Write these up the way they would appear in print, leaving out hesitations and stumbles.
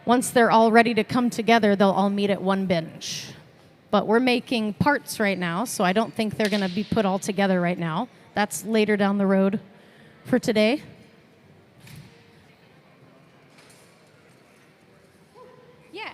Once they're all ready to come together, they'll all meet at one bench. But we're making parts right now, so I don't think they're going to be put all together right now. That's later down the road for today. Yeah.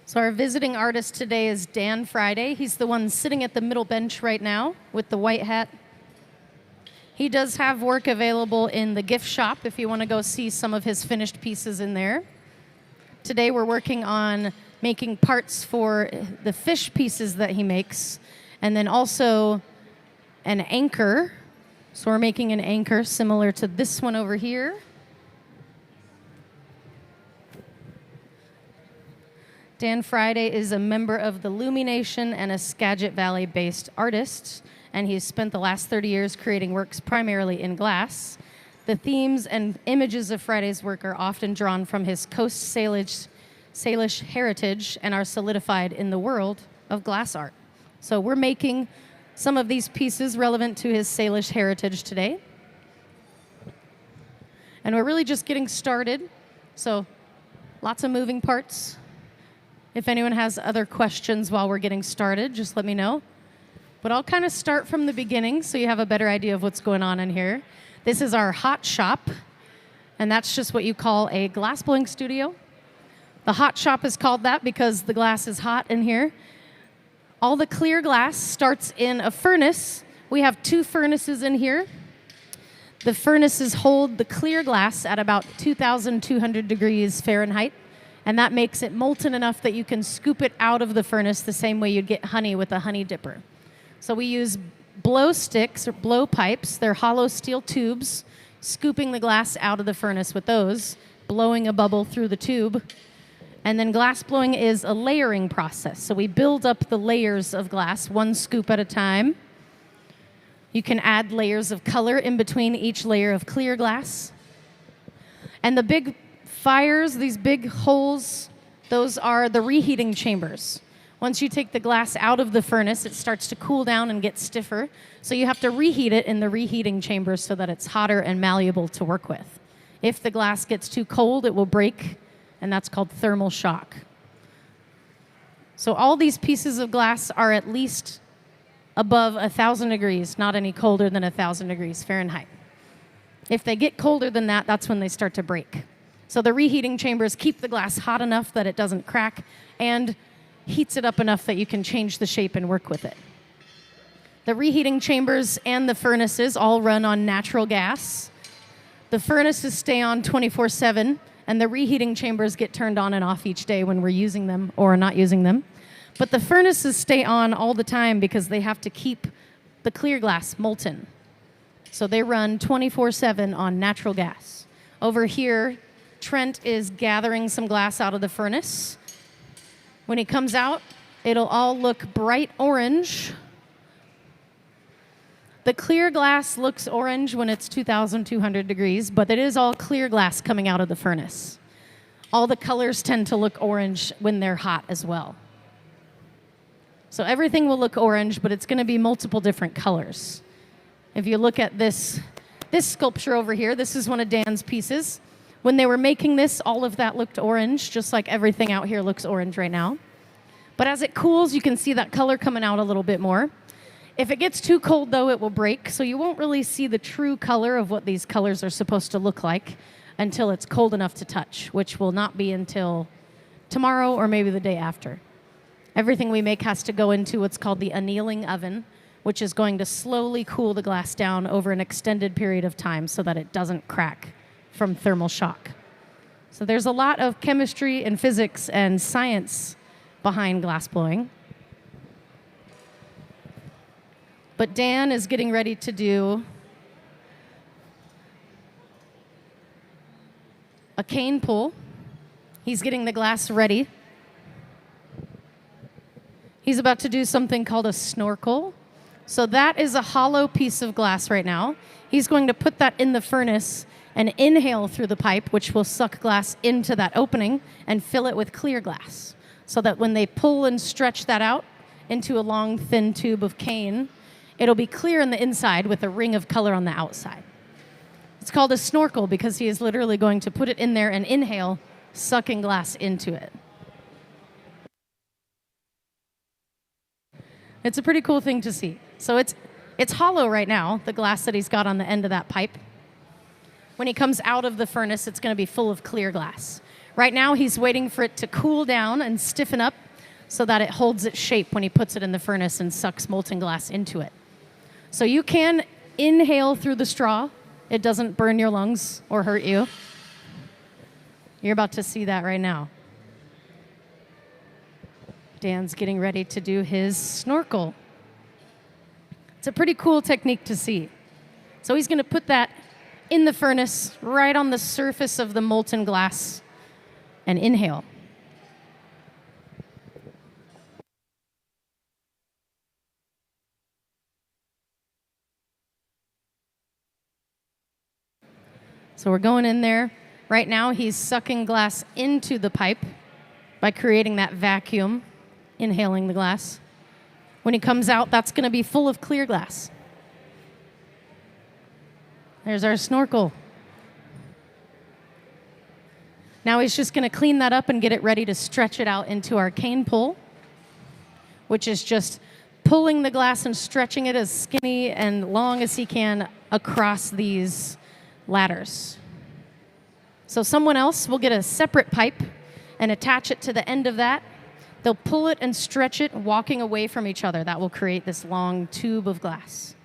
So our visiting artist today is Dan Friday. He's the one sitting at the middle bench right now with the white hat. He does have work available in the gift shop if you want to go see some of his finished pieces in there. Today we're working on making parts for the fish pieces that he makes, and then also an anchor. So we're making an anchor similar to this one over here. Dan Friday is a member of the Lumi Nation and a Skagit Valley-based artist, and he's spent the last 30 years creating works primarily in glass. The themes and images of Friday's work are often drawn from his Coast Salish heritage and are solidified in the world of glass art. So we're making some of these pieces relevant to his Salish heritage today. And we're really just getting started, so lots of moving parts. If anyone has other questions while we're getting started, just let me know. But I'll kind of start from the beginning so you have a better idea of what's going on in here. This is our hot shop, and that's just what you call a glass blowing studio. The hot shop is called that because the glass is hot in here. All the clear glass starts in a furnace. We have 2 furnaces in here. The furnaces hold the clear glass at about 2,200 degrees Fahrenheit. And that makes it molten enough that you can scoop it out of the furnace the same way you'd get honey with a honey dipper. So we use blow sticks or blow pipes. They're hollow steel tubes, scooping the glass out of the furnace with those, blowing a bubble through the tube. And then glass blowing is a layering process. So we build up the layers of glass, 1 scoop at a time. You can add layers of color in between each layer of clear glass. And the big fires, these big holes, those are the reheating chambers. Once you take the glass out of the furnace, it starts to cool down and get stiffer. So you have to reheat it in the reheating chambers so that it's hotter and malleable to work with. If the glass gets too cold, it will break, and that's called thermal shock. So all these pieces of glass are at least above 1,000 degrees, not any colder than 1,000 degrees Fahrenheit. If they get colder than that, that's when they start to break. So the reheating chambers keep the glass hot enough that it doesn't crack and heats it up enough that you can change the shape and work with it. The reheating chambers and the furnaces all run on natural gas. The furnaces stay on 24/7, and the reheating chambers get turned on and off each day when we're using them or not using them. But the furnaces stay on all the time because they have to keep the clear glass molten. So they run 24/7 on natural gas. Over here, Trent is gathering some glass out of the furnace. When he comes out, it'll all look bright orange. The clear glass looks orange when it's 2,200 degrees, but it is all clear glass coming out of the furnace. All the colors tend to look orange when they're hot as well. So everything will look orange, but it's going to be multiple different colors. If you look at this sculpture over here, this is one of Dan's pieces. When they were making this, all of that looked orange, just like everything out here looks orange right now. But as it cools, you can see that color coming out a little bit more. If it gets too cold, though, it will break, so you won't really see the true color of what these colors are supposed to look like until it's cold enough to touch, which will not be until tomorrow or maybe the day after. Everything we make has to go into what's called the annealing oven, which is going to slowly cool the glass down over an extended period of time so that it doesn't crack from thermal shock. So there's a lot of chemistry and physics and science behind glass blowing. But Dan is getting ready to do a cane pull. He's getting the glass ready. He's about to do something called a snorkel. So that is a hollow piece of glass right now. He's going to put that in the furnace and inhale through the pipe, which will suck glass into that opening and fill it with clear glass. So that when they pull and stretch that out into a long, thin tube of cane, it'll be clear on the inside with a ring of color on the outside. It's called a snorkel because he is literally going to put it in there and inhale, sucking glass into it. It's a pretty cool thing to see. So it's hollow right now, the glass that he's got on the end of that pipe. When he comes out of the furnace, it's going to be full of clear glass. Right now, he's waiting for it to cool down and stiffen up so that it holds its shape when he puts it in the furnace and sucks molten glass into it. So you can inhale through the straw. It doesn't burn your lungs or hurt you. You're about to see that right now. Dan's getting ready to do his snorkel. It's a pretty cool technique to see. So he's going to put that in the furnace right on the surface of the molten glass and inhale. So we're going in there. Right now he's sucking glass into the pipe by creating that vacuum, inhaling the glass. When he comes out, that's going to be full of clear glass. There's our snorkel. Now he's just going to clean that up and get it ready to stretch it out into our cane pull, which is just pulling the glass and stretching it as skinny and long as he can across these ladders. So someone else will get a separate pipe and attach it to the end of that. They'll pull it and stretch it, walking away from each other. That will create this long tube of glass.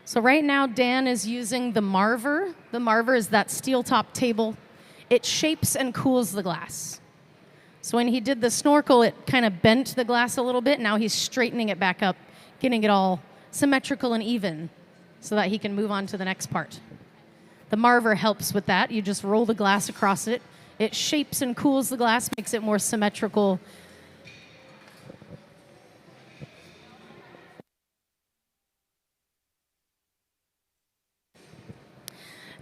So right now, Dan is using the marver. The marver is that steel top table. It shapes and cools the glass. So when he did the snorkel, it kind of bent the glass a little bit. Now he's straightening it back up, getting it all symmetrical and even so that he can move on to the next part. The marver helps with that. You just roll the glass across it. It shapes and cools the glass, makes it more symmetrical.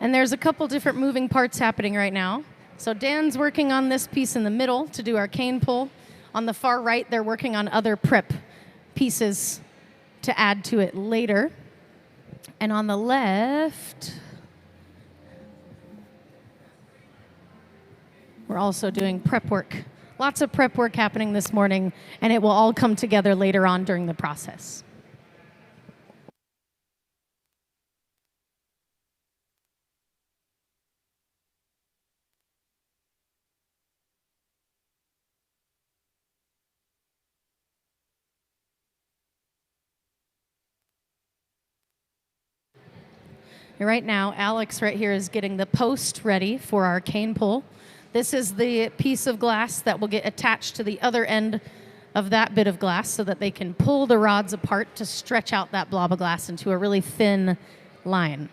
And there's a couple different moving parts happening right now. So Dan's working on this piece in the middle to do our cane pull. On the far right, they're working on other prep pieces to add to it later. And on the left, We're also doing prep work. Lots of prep work happening this morning, and it will all come together later on during the process. Right now, Alex right here is getting the post ready for our cane pull. This is the piece of glass that will get attached to the other end of that bit of glass so that they can pull the rods apart to stretch out that blob of glass into a really thin line.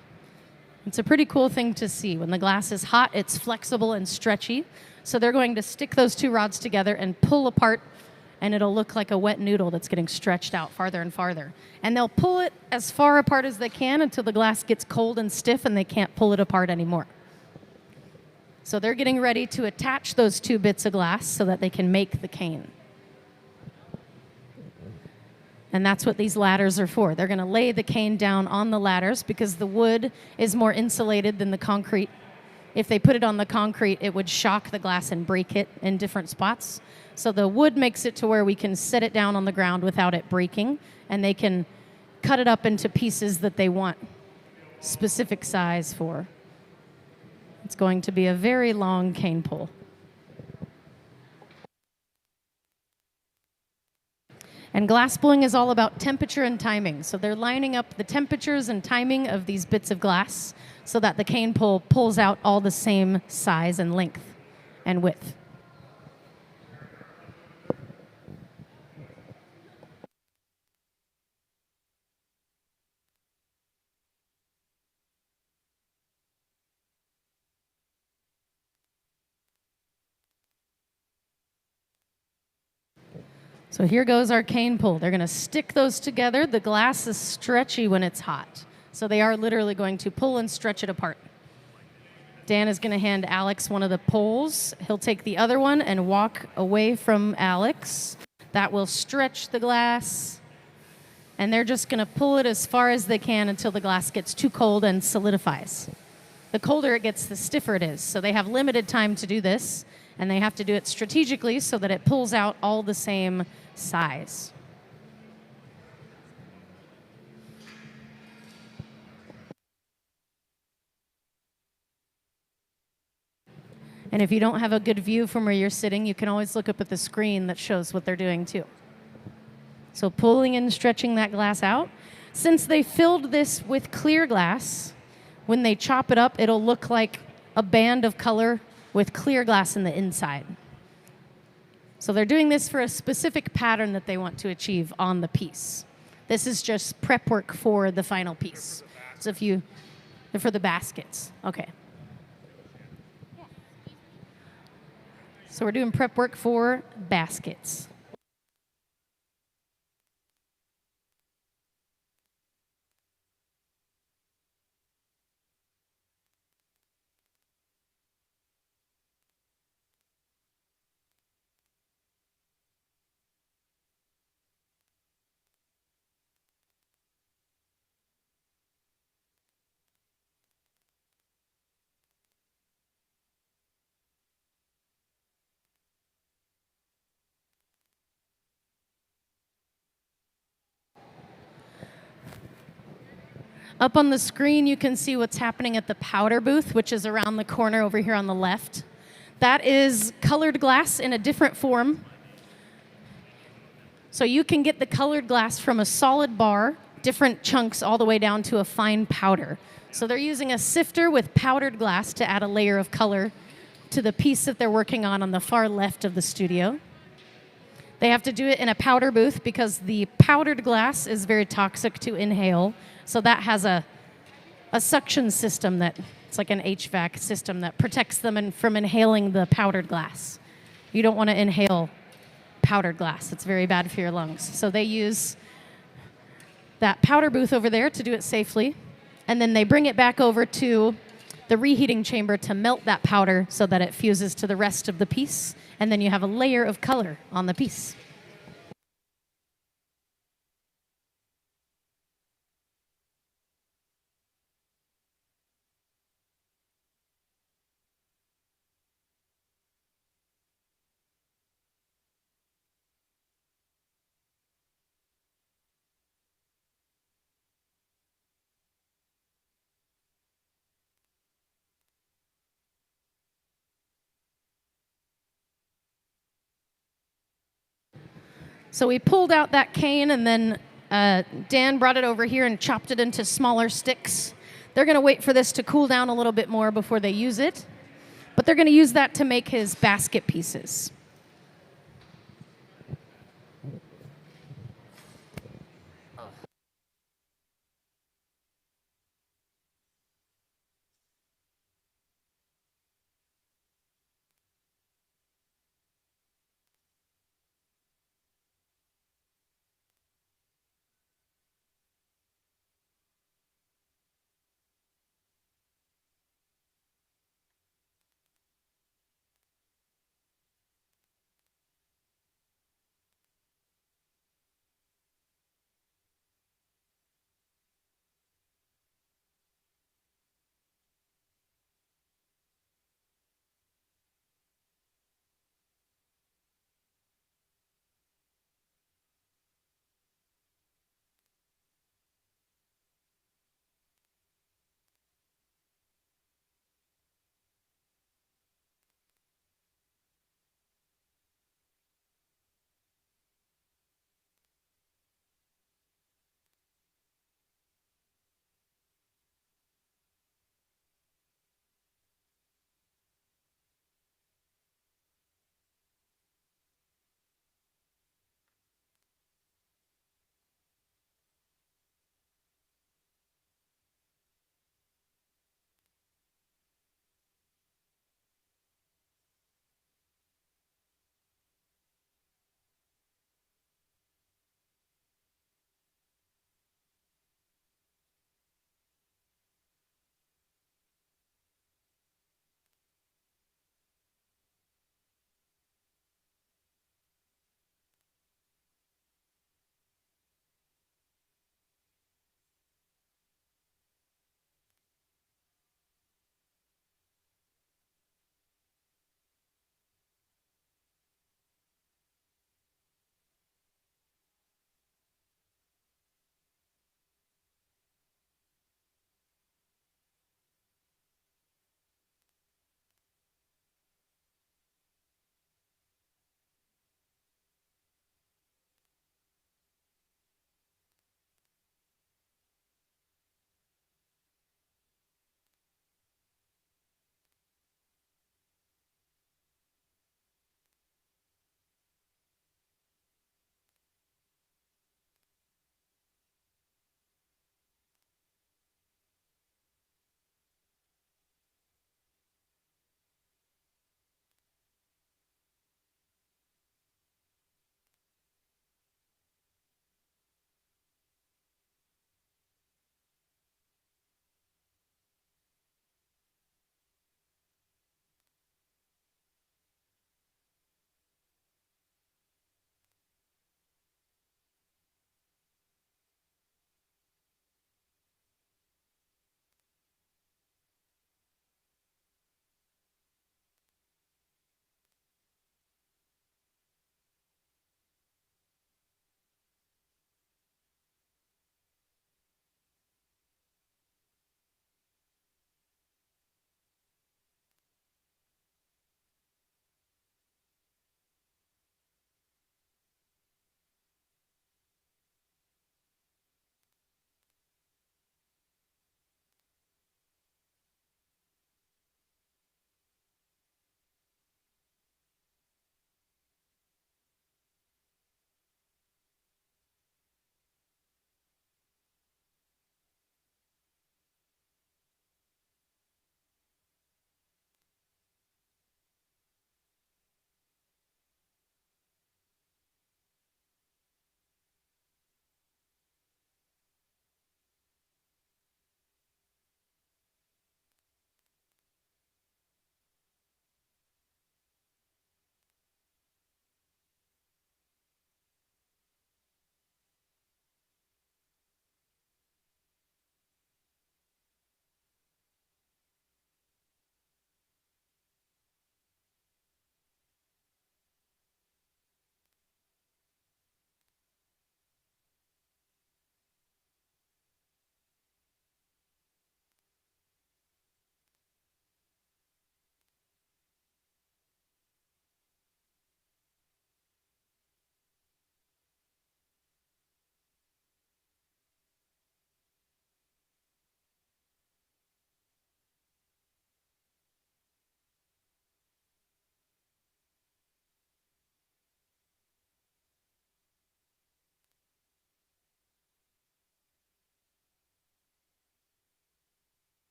It's a pretty cool thing to see. When the glass is hot, it's flexible and stretchy. So they're going to stick those two rods together and pull apart, and it'll look like a wet noodle that's getting stretched out farther and farther. And they'll pull it as far apart as they can until the glass gets cold and stiff and they can't pull it apart anymore. So they're getting ready to attach those two bits of glass so that they can make the cane. And that's what these ladders are for. They're going to lay the cane down on the ladders because the wood is more insulated than the concrete. If they put it on the concrete, it would shock the glass and break it in different spots. So the wood makes it to where we can set it down on the ground without it breaking, and they can cut it up into pieces that they want specific size for. It's going to be a very long cane pull. And glass blowing is all about temperature and timing. So they're lining up the temperatures and timing of these bits of glass so that the cane pull pulls out all the same size and length and width. So here goes our cane pull. They're going to stick those together. The glass is stretchy when it's hot. So they are literally going to pull and stretch it apart. Dan is going to hand Alex one of the poles. He'll take the other one and walk away from Alex. That will stretch the glass. And they're just going to pull it as far as they can until the glass gets too cold and solidifies. The colder it gets, the stiffer it is. So they have limited time to do this, and they have to do it strategically so that it pulls out all the same size. And if you don't have a good view from where you're sitting, you can always look up at the screen that shows what they're doing too. So pulling and stretching that glass out. Since they filled this with clear glass, when they chop it up, it'll look like a band of color with clear glass in the inside. So they're doing this for a specific pattern that they want to achieve on the piece. This is just prep work for the final piece. So for the baskets, okay. So we're doing prep work for baskets. Up on the screen, you can see what's happening at the powder booth, which is around the corner over here on the left. That is colored glass in a different form. So you can get the colored glass from a solid bar, different chunks all the way down to a fine powder. So they're using a sifter with powdered glass to add a layer of color to the piece that they're working on the far left of the studio. They have to do it in a powder booth because the powdered glass is very toxic to inhale. So that has a suction system it's like an HVAC system that protects them from inhaling the powdered glass. You don't want to inhale powdered glass. It's very bad for your lungs. So they use that powder booth over there to do it safely. And then they bring it back over to the reheating chamber to melt that powder so that it fuses to the rest of the piece. And then you have a layer of color on the piece. So we pulled out that cane, and then Dan brought it over here and chopped it into smaller sticks. They're going to wait for this to cool down a little bit more before they use it, but they're going to use that to make his basket pieces.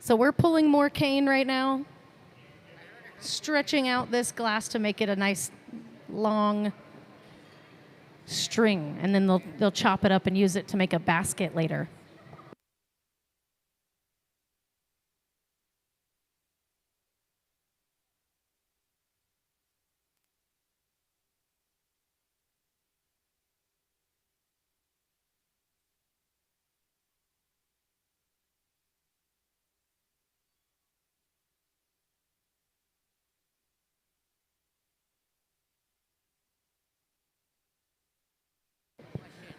So we're pulling more cane right now, stretching out this glass to make it a nice long string, and then they'll chop it up and use it to make a basket later.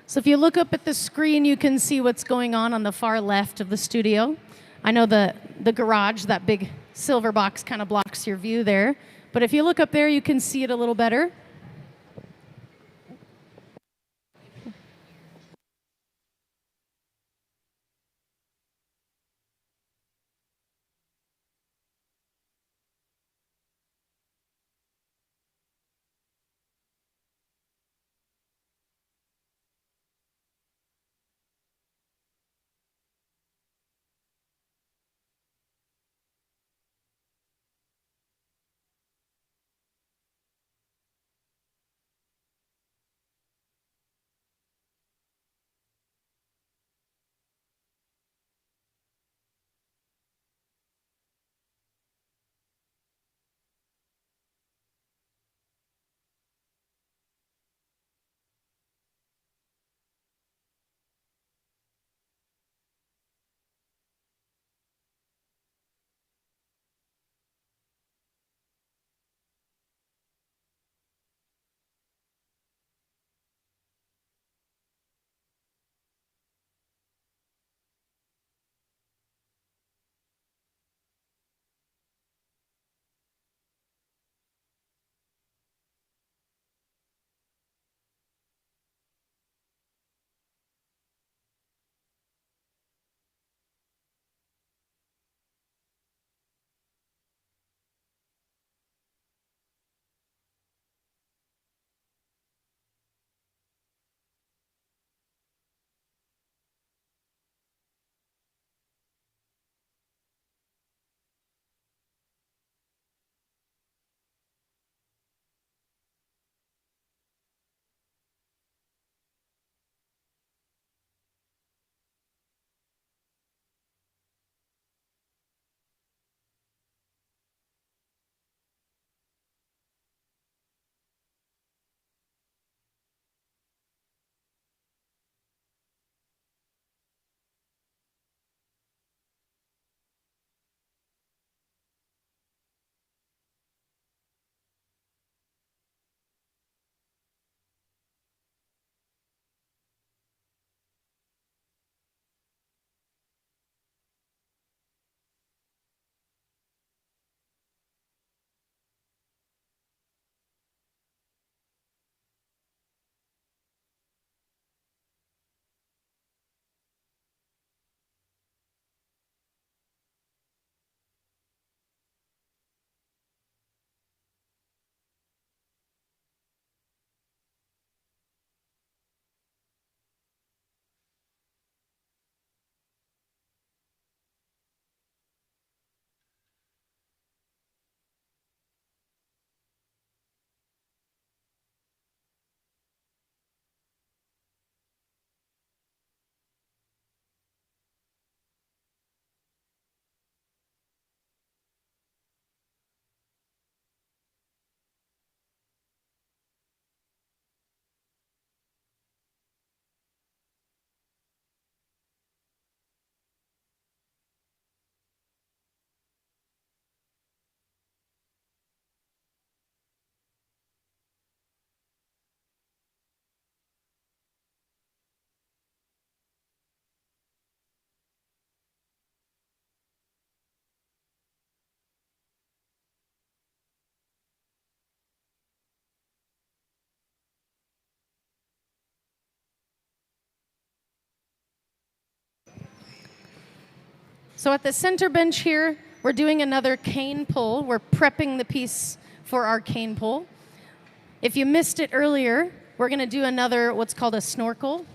So if you look up at the screen, you can see what's going on the far left of the studio. I know the garage, that big silver box, kind of blocks your view there. But if you look up there, you can see it a little better. So at the center bench here, we're doing another cane pull. We're prepping the piece for our cane pull. If you missed it earlier, we're going to do another what's called a snorkel.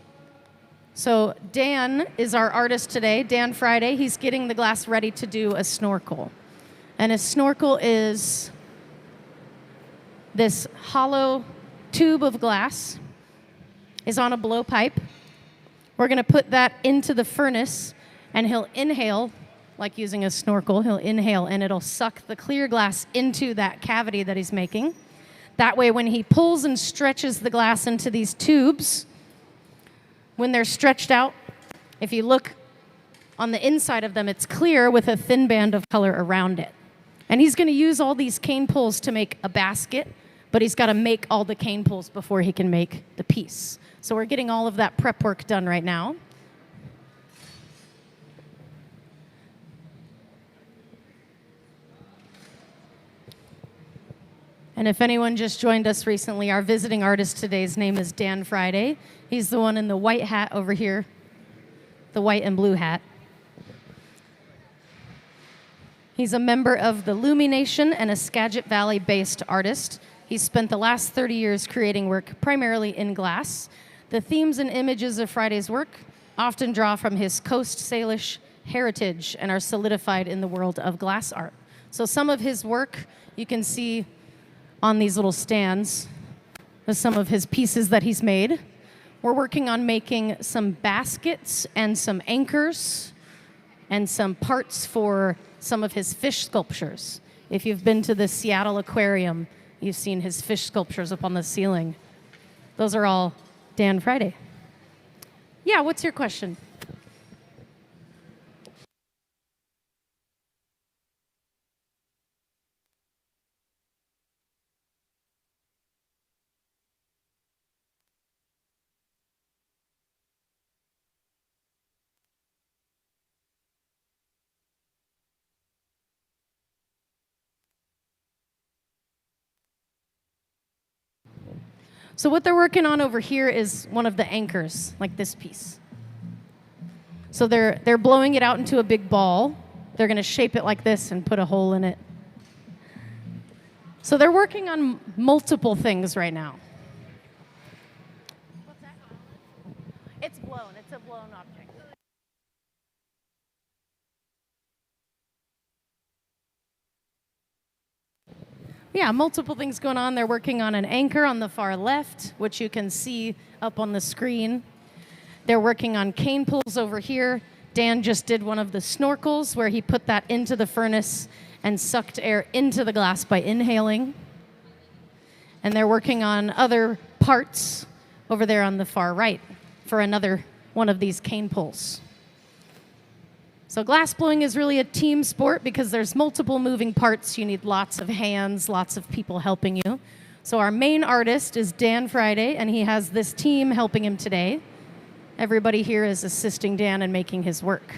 So Dan is our artist today, Dan Friday. He's getting the glass ready to do a snorkel. And a snorkel is this hollow tube of glass is on a blowpipe. We're going to put that into the furnace, and he'll inhale, like using a snorkel. He'll inhale, and it'll suck the clear glass into that cavity that he's making. That way, when he pulls and stretches the glass into these tubes, when they're stretched out, if you look on the inside of them, it's clear with a thin band of color around it. And he's going to use all these cane pulls to make a basket, but he's got to make all the cane pulls before he can make the piece. So we're getting all of that prep work done right now. And if anyone just joined us recently, our visiting artist today's name is Dan Friday. He's the one in the white hat over here, the white and blue hat. He's a member of the Lumi Nation and a Skagit Valley-based artist. He's spent the last 30 years creating work primarily in glass. The themes and images of Friday's work often draw from his Coast Salish heritage and are solidified in the world of glass art. So some of his work you can see on these little stands with some of his pieces that he's made. We're working on making some baskets and some anchors and some parts for some of his fish sculptures. If you've been to the Seattle Aquarium, you've seen his fish sculptures up on the ceiling. Those are all Dan Friday. Yeah, what's your question? So what they're working on over here is one of the anchors, like this piece. So they're blowing it out into a big ball. They're going to shape it like this and put a hole in it. So they're working on multiple things right now. What's that? It's blown. It's a blown object. Yeah, multiple things going on. They're working on an anchor on the far left, which you can see up on the screen. They're working on cane pulls over here. Dan just did one of the snorkels where he put that into the furnace and sucked air into the glass by inhaling. And they're working on other parts over there on the far right for another one of these cane pulls. So glass blowing is really a team sport because there's multiple moving parts. You need lots of hands, lots of people helping you. So our main artist is Dan Friday, and he has this team helping him today. Everybody here is assisting Dan in making his work.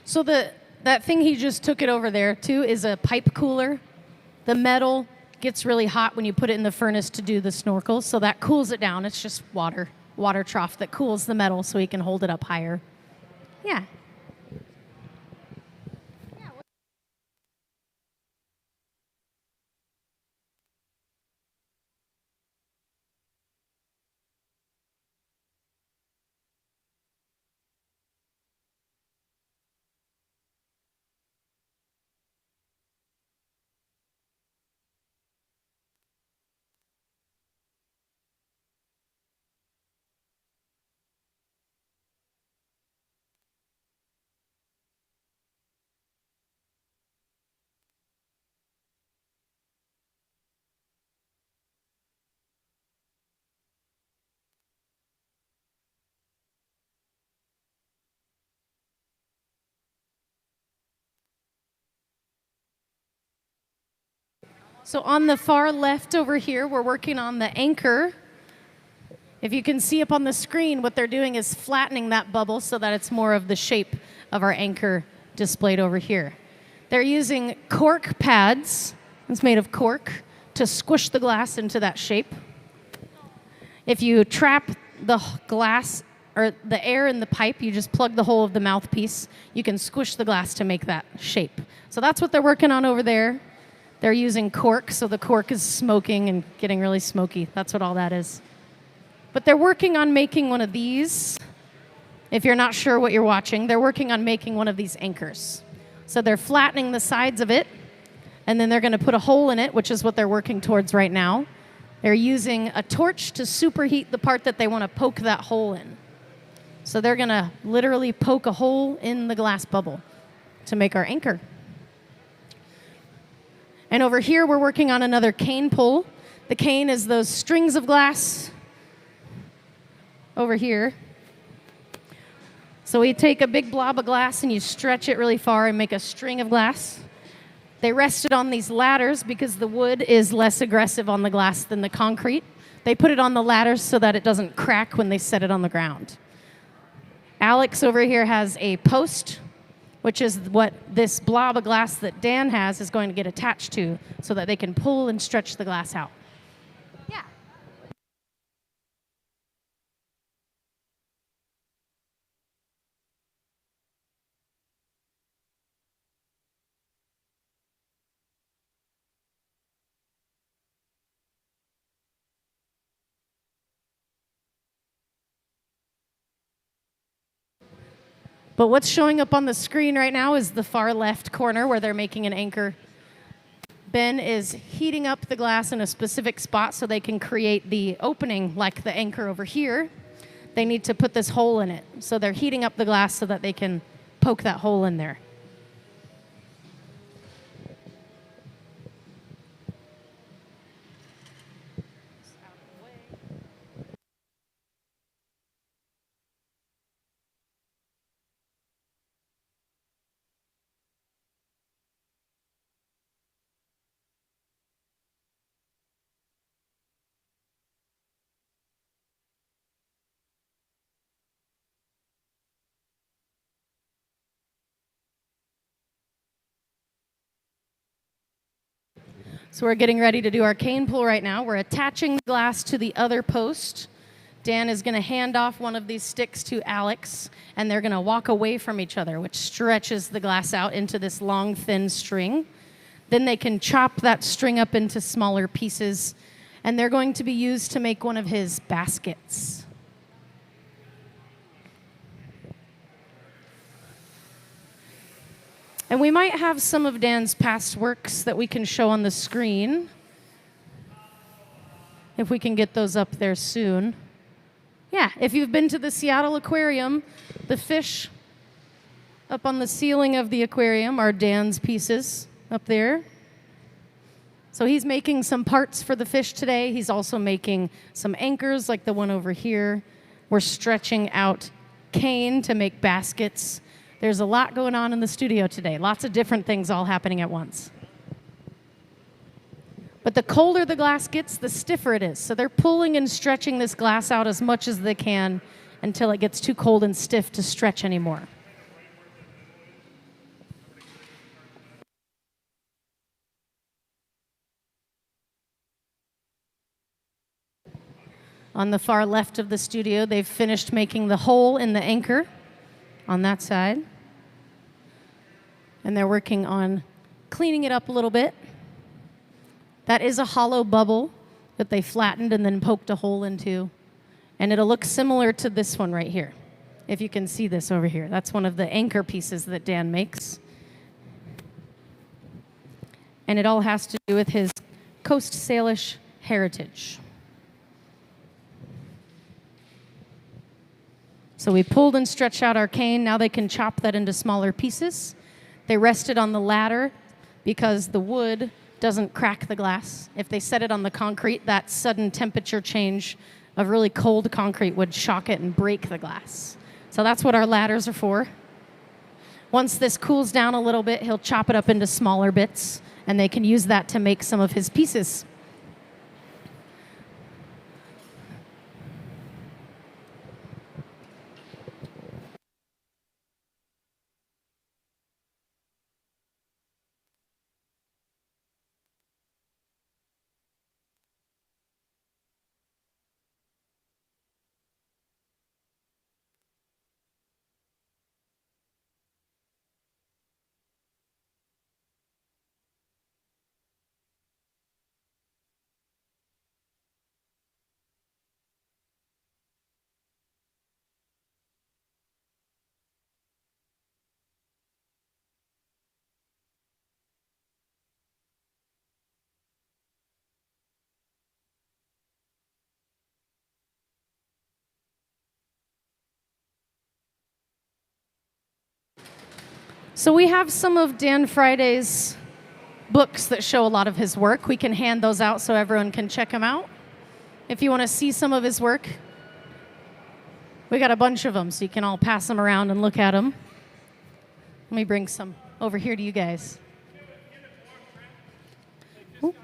So that thing he just took it over there to is a pipe cooler. The metal gets really hot when you put it in the furnace to do the snorkel, so that cools it down. It's just water trough that cools the metal so he can hold it up higher. Yeah. So on the far left over here, we're working on the anchor. If you can see up on the screen, what they're doing is flattening that bubble so that it's more of the shape of our anchor displayed over here. They're using cork pads, it's made of cork, to squish the glass into that shape. If you trap the glass or the air in the pipe, you just plug the hole of the mouthpiece. You can squish the glass to make that shape. So that's what they're working on over there. They're using cork, so the cork is smoking and getting really smoky. That's what all that is. But they're working on making one of these. If you're not sure what you're watching, they're working on making one of these anchors. So they're flattening the sides of it, and then they're going to put a hole in it, which is what they're working towards right now. They're using a torch to superheat the part that they want to poke that hole in. So they're going to literally poke a hole in the glass bubble to make our anchor. And over here, we're working on another cane pull. The cane is those strings of glass over here. So we take a big blob of glass and you stretch it really far and make a string of glass. They rested on these ladders because the wood is less aggressive on the glass than the concrete. They put it on the ladders so that it doesn't crack when they set it on the ground. Alex over here has a post, which is what this blob of glass that Dan has is going to get attached to so that they can pull and stretch the glass out. Yeah. But what's showing up on the screen right now is the far left corner where they're making an anchor. Ben is heating up the glass in a specific spot so they can create the opening like the anchor over here. They need to put this hole in it. So they're heating up the glass so that they can poke that hole in there. So we're getting ready to do our cane pull right now. We're attaching the glass to the other post. Dan is going to hand off one of these sticks to Alex, and they're going to walk away from each other, which stretches the glass out into this long, thin string. Then they can chop that string up into smaller pieces, and they're going to be used to make one of his baskets. And we might have some of Dan's past works that we can show on the screen, if we can get those up there soon. Yeah, if you've been to the Seattle Aquarium, the fish up on the ceiling of the aquarium are Dan's pieces up there. So he's making some parts for the fish today. He's also making some anchors like the one over here. We're stretching out cane to make baskets. There's a lot going on in the studio today. Lots of different things all happening at once. But the colder the glass gets, the stiffer it is. So they're pulling and stretching this glass out as much as they can until it gets too cold and stiff to stretch anymore. On the far left of the studio, they've finished making the hole in the anchor on that side. And they're working on cleaning it up a little bit. That is a hollow bubble that they flattened and then poked a hole into. And it'll look similar to this one right here, if you can see this over here. That's one of the anchor pieces that Dan makes. And it all has to do with his Coast Salish heritage. So we pulled and stretched out our cane. Now they can chop that into smaller pieces. They rested on the ladder because the wood doesn't crack the glass. If they set it on the concrete, that sudden temperature change of really cold concrete would shock it and break the glass. So that's what our ladders are for. Once this cools down a little bit, he'll chop it up into smaller bits, and they can use that to make some of his pieces. So we have some of Dan Friday's books that show a lot of his work. We can hand those out so everyone can check them out. If you want to see some of his work, we got a bunch of them, so you can all pass them around and look at them. Let me bring some over here to you guys. Ooh.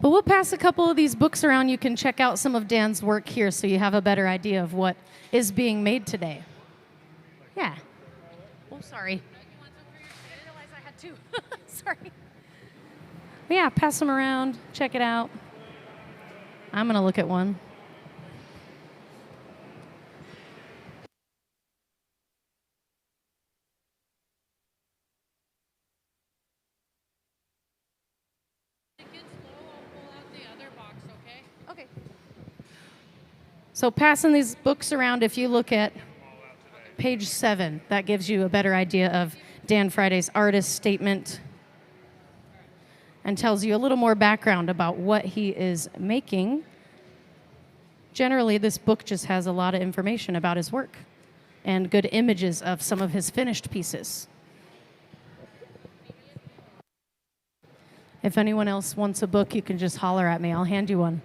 But we'll pass a couple of these books around. You can check out some of Dan's work here so you have a better idea of what is being made today. Yeah. Oh, sorry. I didn't realize I had two. Sorry. But yeah, pass them around. Check it out. I'm going to look at one. Okay. So passing these books around, if you look at page 7, that gives you a better idea of Dan Friday's artist statement and tells you a little more background about what he is making. Generally, this book just has a lot of information about his work and good images of some of his finished pieces. If anyone else wants a book, you can just holler at me. I'll hand you one.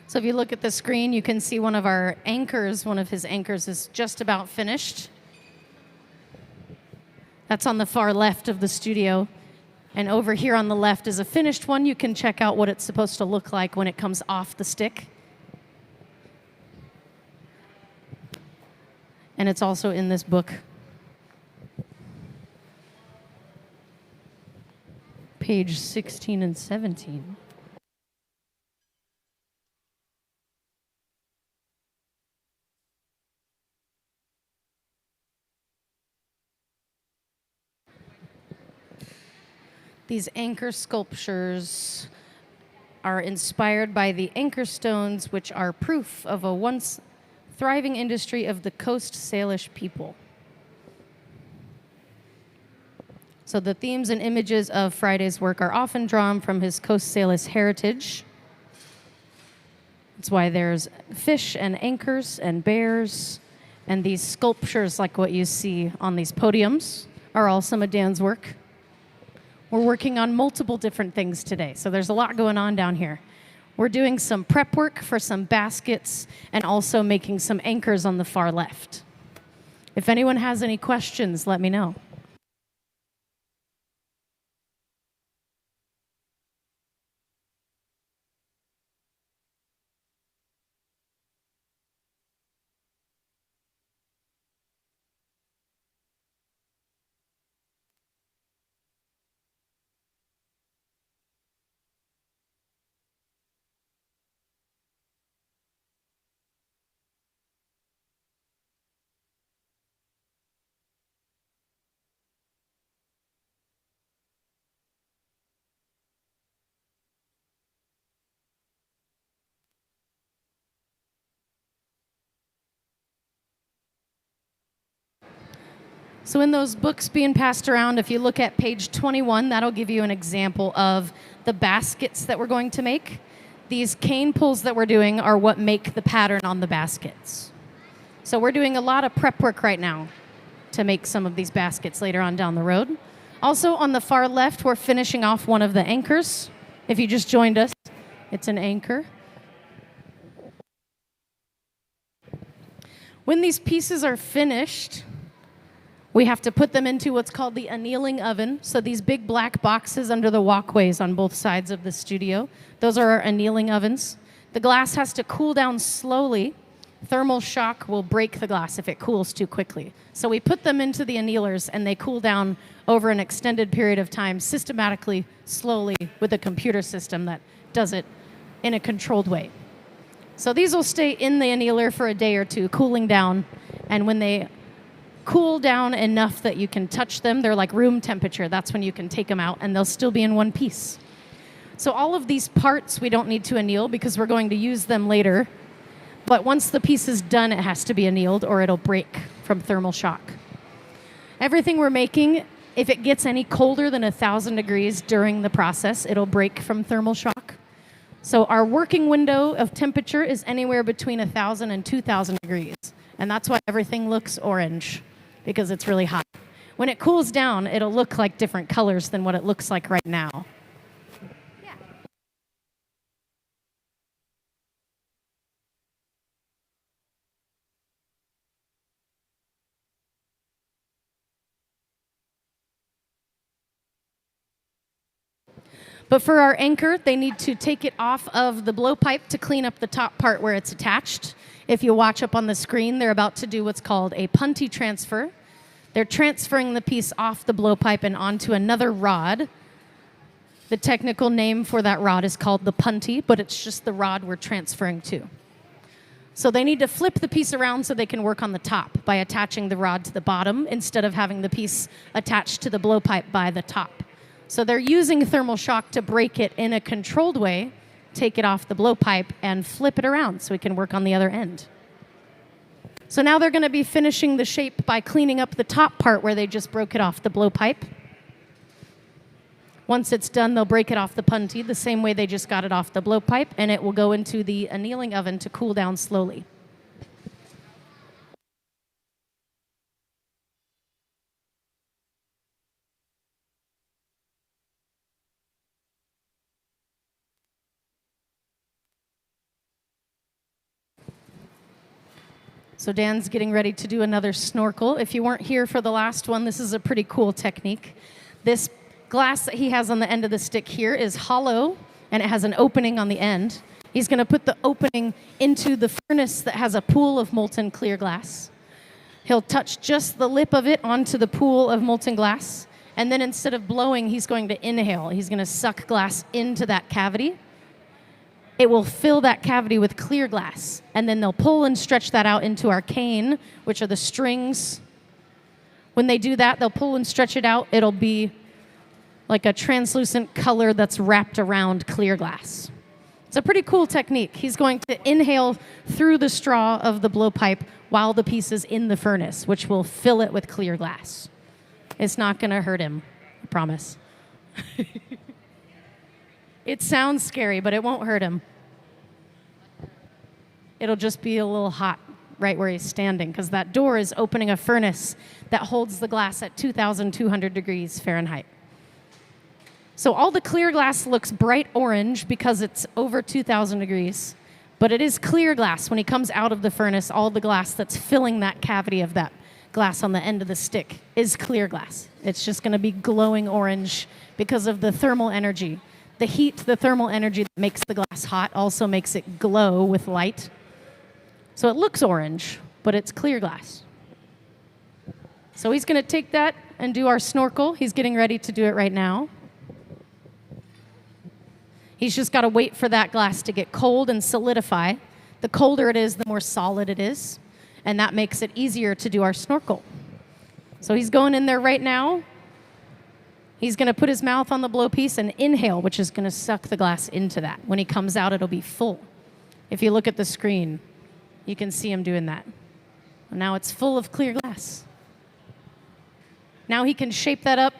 So if you look at the screen, you can see one of our anchors. One of his anchors is just about finished. That's on the far left of the studio. And over here on the left is a finished one. You can check out what it's supposed to look like when it comes off the stick. And it's also in this book. Page 16 and 17. These anchor sculptures are inspired by the anchor stones, which are proof of a once thriving industry of the Coast Salish people. So the themes and images of Friday's work are often drawn from his Coast Salish heritage. That's why there's fish and anchors and bears, and these sculptures like what you see on these podiums are all some of Dan's work. We're working on multiple different things today, so there's a lot going on down here. We're doing some prep work for some baskets and also making some anchors on the far left. If anyone has any questions, let me know. So in those books being passed around, if you look at page 21, that'll give you an example of the baskets that we're going to make. These cane pulls that we're doing are what make the pattern on the baskets. So we're doing a lot of prep work right now to make some of these baskets later on down the road. Also on the far left, we're finishing off one of the anchors. If you just joined us, it's an anchor. When these pieces are finished, we have to put them into what's called the annealing oven. So these big black boxes under the walkways on both sides of the studio, those are our annealing ovens. The glass has to cool down slowly. Thermal shock will break the glass if it cools too quickly. So we put them into the annealers and they cool down over an extended period of time, systematically, slowly, with a computer system that does it in a controlled way. So these will stay in the annealer for a day or two, cooling down, and when they cool down enough that you can touch them, they're like room temperature. That's when you can take them out and they'll still be in one piece. So all of these parts we don't need to anneal because we're going to use them later. But once the piece is done, it has to be annealed or it'll break from thermal shock. Everything we're making, if it gets any colder than 1,000 degrees during the process, it'll break from thermal shock. So our working window of temperature is anywhere between 1,000 and 2,000 degrees. And that's why everything looks orange, because it's really hot. When it cools down, it'll look like different colors than what it looks like right now. Yeah. But for our anchor, they need to take it off of the blowpipe to clean up the top part where it's attached. If you watch up on the screen, they're about to do what's called a punty transfer. They're transferring the piece off the blowpipe and onto another rod. The technical name for that rod is called the punty, but it's just the rod we're transferring to. So they need to flip the piece around so they can work on the top by attaching the rod to the bottom instead of having the piece attached to the blowpipe by the top. So they're using thermal shock to break it in a controlled way, take it off the blowpipe, and flip it around so we can work on the other end. So now they're going to be finishing the shape by cleaning up the top part where they just broke it off the blowpipe. Once it's done, they'll break it off the punty the same way they just got it off the blowpipe, and it will go into the annealing oven to cool down slowly. So Dan's getting ready to do another snorkel. If you weren't here for the last one, this is a pretty cool technique. This glass that he has on the end of the stick here is hollow, and it has an opening on the end. He's going to put the opening into the furnace that has a pool of molten clear glass. He'll touch just the lip of it onto the pool of molten glass, and then instead of blowing, he's going to inhale. He's going to suck glass into that cavity. It will fill that cavity with clear glass, and then they'll pull and stretch that out into our cane, which are the strings. When they do that, they'll pull and stretch it out. It'll be like a translucent color that's wrapped around clear glass. It's a pretty cool technique. He's going to inhale through the straw of the blowpipe while the piece is in the furnace, which will fill it with clear glass. It's not going to hurt him, I promise. It sounds scary, but it won't hurt him. It'll just be a little hot right where he's standing, because that door is opening a furnace that holds the glass at 2,200 degrees Fahrenheit. So all the clear glass looks bright orange because it's over 2,000 degrees, but it is clear glass. When he comes out of the furnace, all the glass that's filling that cavity of that glass on the end of the stick is clear glass. It's just going to be glowing orange because of the thermal energy. The heat, the thermal energy that makes the glass hot also makes it glow with light. So it looks orange, but it's clear glass. So he's going to take that and do our snorkel. He's getting ready to do it right now. He's just got to wait for that glass to get cold and solidify. The colder it is, the more solid it is, and that makes it easier to do our snorkel. So he's going in there right now. He's going to put his mouth on the blowpiece and inhale, which is going to suck the glass into that. When he comes out, it'll be full. If you look at the screen, you can see him doing that. And now it's full of clear glass. Now he can shape that up,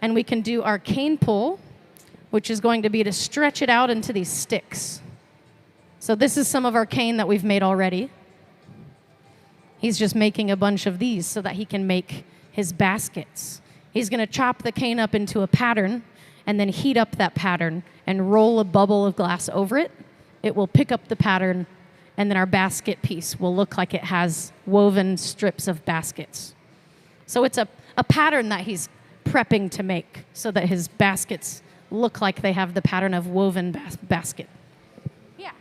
and we can do our cane pull, which is going to be to stretch it out into these sticks. So this is some of our cane that we've made already. He's just making a bunch of these so that he can make his baskets. He's going to chop the cane up into a pattern and then heat up that pattern and roll a bubble of glass over it. It will pick up the pattern, and then our basket piece will look like it has woven strips of baskets. So it's a pattern that he's prepping to make so that his baskets look like they have the pattern of woven basket. Yeah.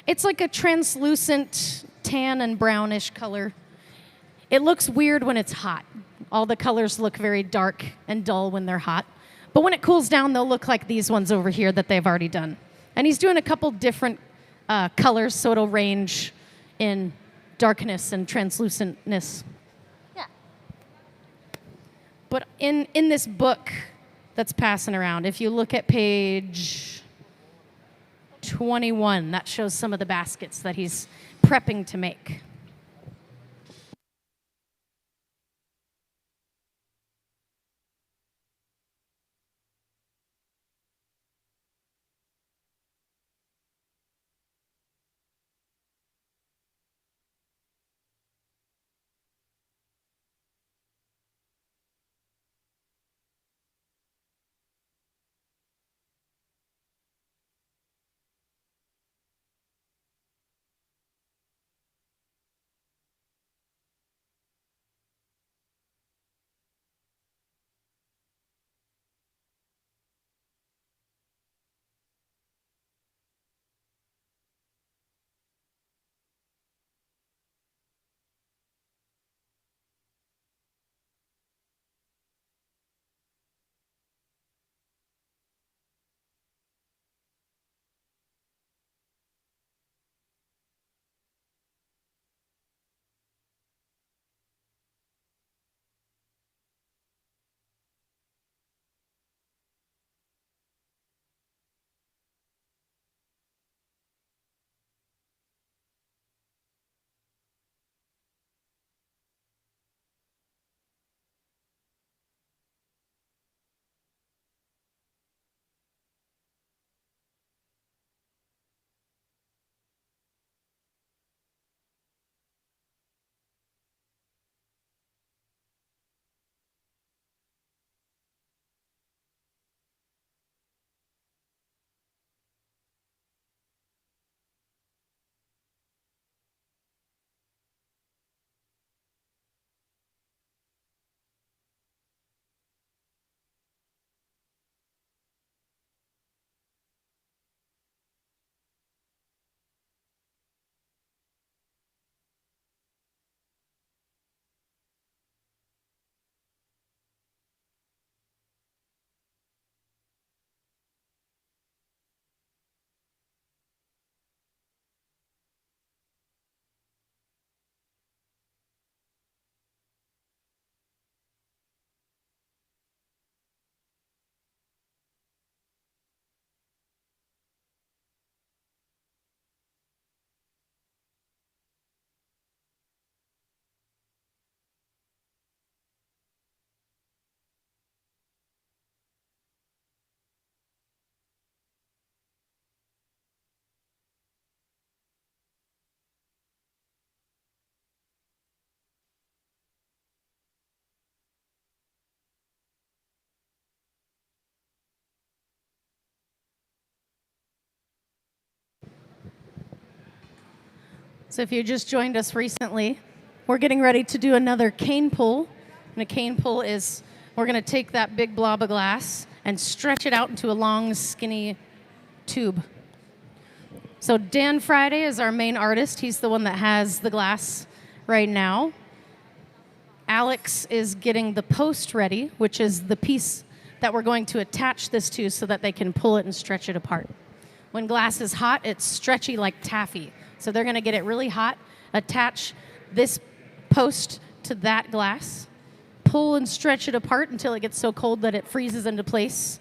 It's like a translucent tan and brownish color. It looks weird when it's hot. All the colors look very dark and dull when they're hot. But when it cools down, they'll look like these ones over here that they've already done. And he's doing a couple different colors, so it'll range in darkness and translucentness. Yeah. But in this book that's passing around, if you look at page 21, that shows some of the baskets that he's prepping to make. So if you just joined us recently, we're getting ready to do another cane pull. And a cane pull is, we're going to take that big blob of glass and stretch it out into a long, skinny tube. So Dan Friday is our main artist. He's the one that has the glass right now. Alex is getting the post ready, which is the piece that we're going to attach this to so that they can pull it and stretch it apart. When glass is hot, it's stretchy like taffy. So they're going to get it really hot, attach this post to that glass, pull and stretch it apart until it gets so cold that it freezes into place.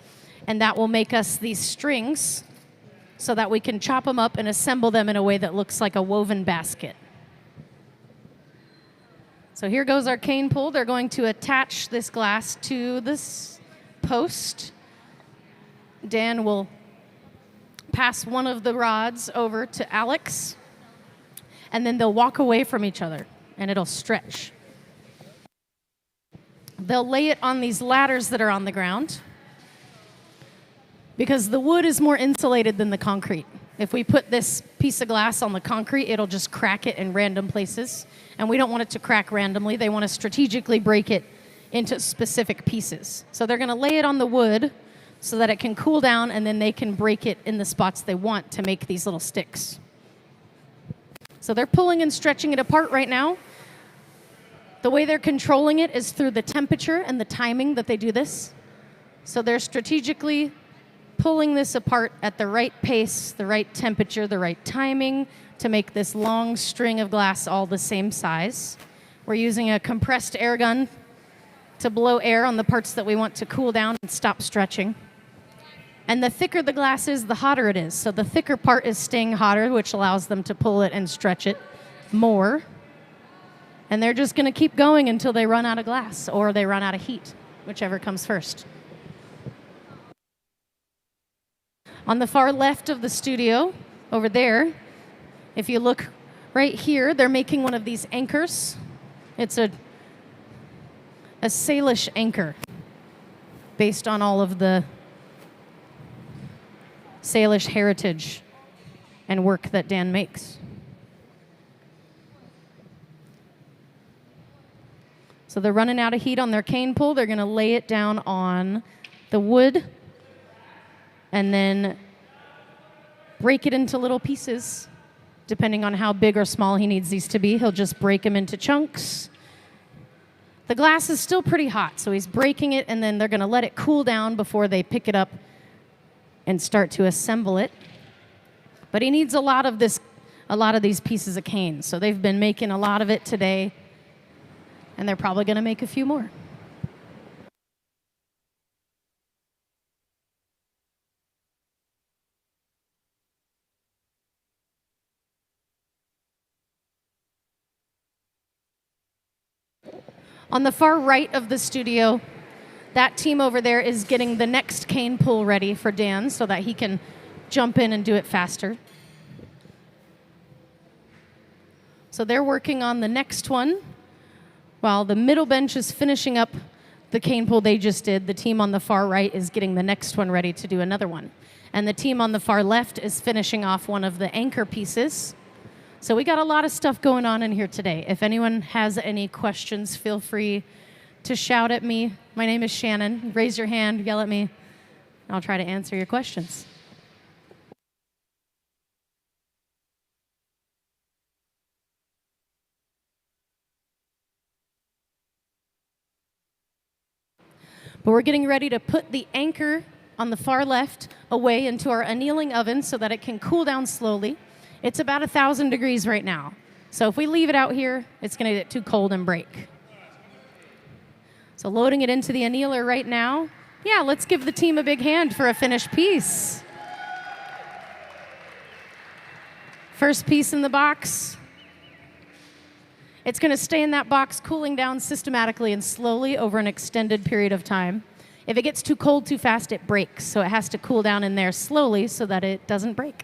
And that will make us these strings so that we can chop them up and assemble them in a way that looks like a woven basket. So here goes our cane pull. They're going to attach this glass to this post. Dan will pass one of the rods over to Alex, and then they'll walk away from each other, and it'll stretch. They'll lay it on these ladders that are on the ground because the wood is more insulated than the concrete. If we put this piece of glass on the concrete, it'll just crack it in random places. And we don't want it to crack randomly. They want to strategically break it into specific pieces. So they're going to lay it on the wood so that it can cool down, and then they can break it in the spots they want to make these little sticks. So they're pulling and stretching it apart right now. The way they're controlling it is through the temperature and the timing that they do this. So they're strategically pulling this apart at the right pace, the right temperature, the right timing to make this long string of glass all the same size. We're using a compressed air gun to blow air on the parts that we want to cool down and stop stretching. And the thicker the glass is, the hotter it is. So the thicker part is staying hotter, which allows them to pull it and stretch it more. And they're just going to keep going until they run out of glass or they run out of heat, whichever comes first. On the far left of the studio, over there, if you look right here, they're making one of these anchors. It's a Salish anchor based on all of the Salish heritage and work that Dan makes. So they're running out of heat on their cane pull. They're going to lay it down on the wood and then break it into little pieces. Depending on how big or small he needs these to be, he'll just break them into chunks. The glass is still pretty hot, so he's breaking it, and then they're going to let it cool down before they pick it up and start to assemble it. But he needs a lot of these pieces of cane, so they've been making a lot of it today, and they're probably going to make a few more. On the far right of the studio, that team over there is getting the next cane pull ready for Dan so that he can jump in and do it faster. So they're working on the next one. While the middle bench is finishing up the cane pull they just did, the team on the far right is getting the next one ready to do another one. And the team on the far left is finishing off one of the anchor pieces. So we got a lot of stuff going on in here today. If anyone has any questions, feel free to shout at me. My name is Shannon. Raise your hand, yell at me. I'll try to answer your questions. But we're getting ready to put the anchor on the far left away into our annealing oven so that it can cool down slowly. It's about 1,000 degrees right now. So if we leave it out here, it's going to get too cold and break. So loading it into the annealer right now. Yeah, let's give the team a big hand for a finished piece. First piece in the box. It's going to stay in that box cooling down systematically and slowly over an extended period of time. If it gets too cold too fast, it breaks. So it has to cool down in there slowly so that it doesn't break.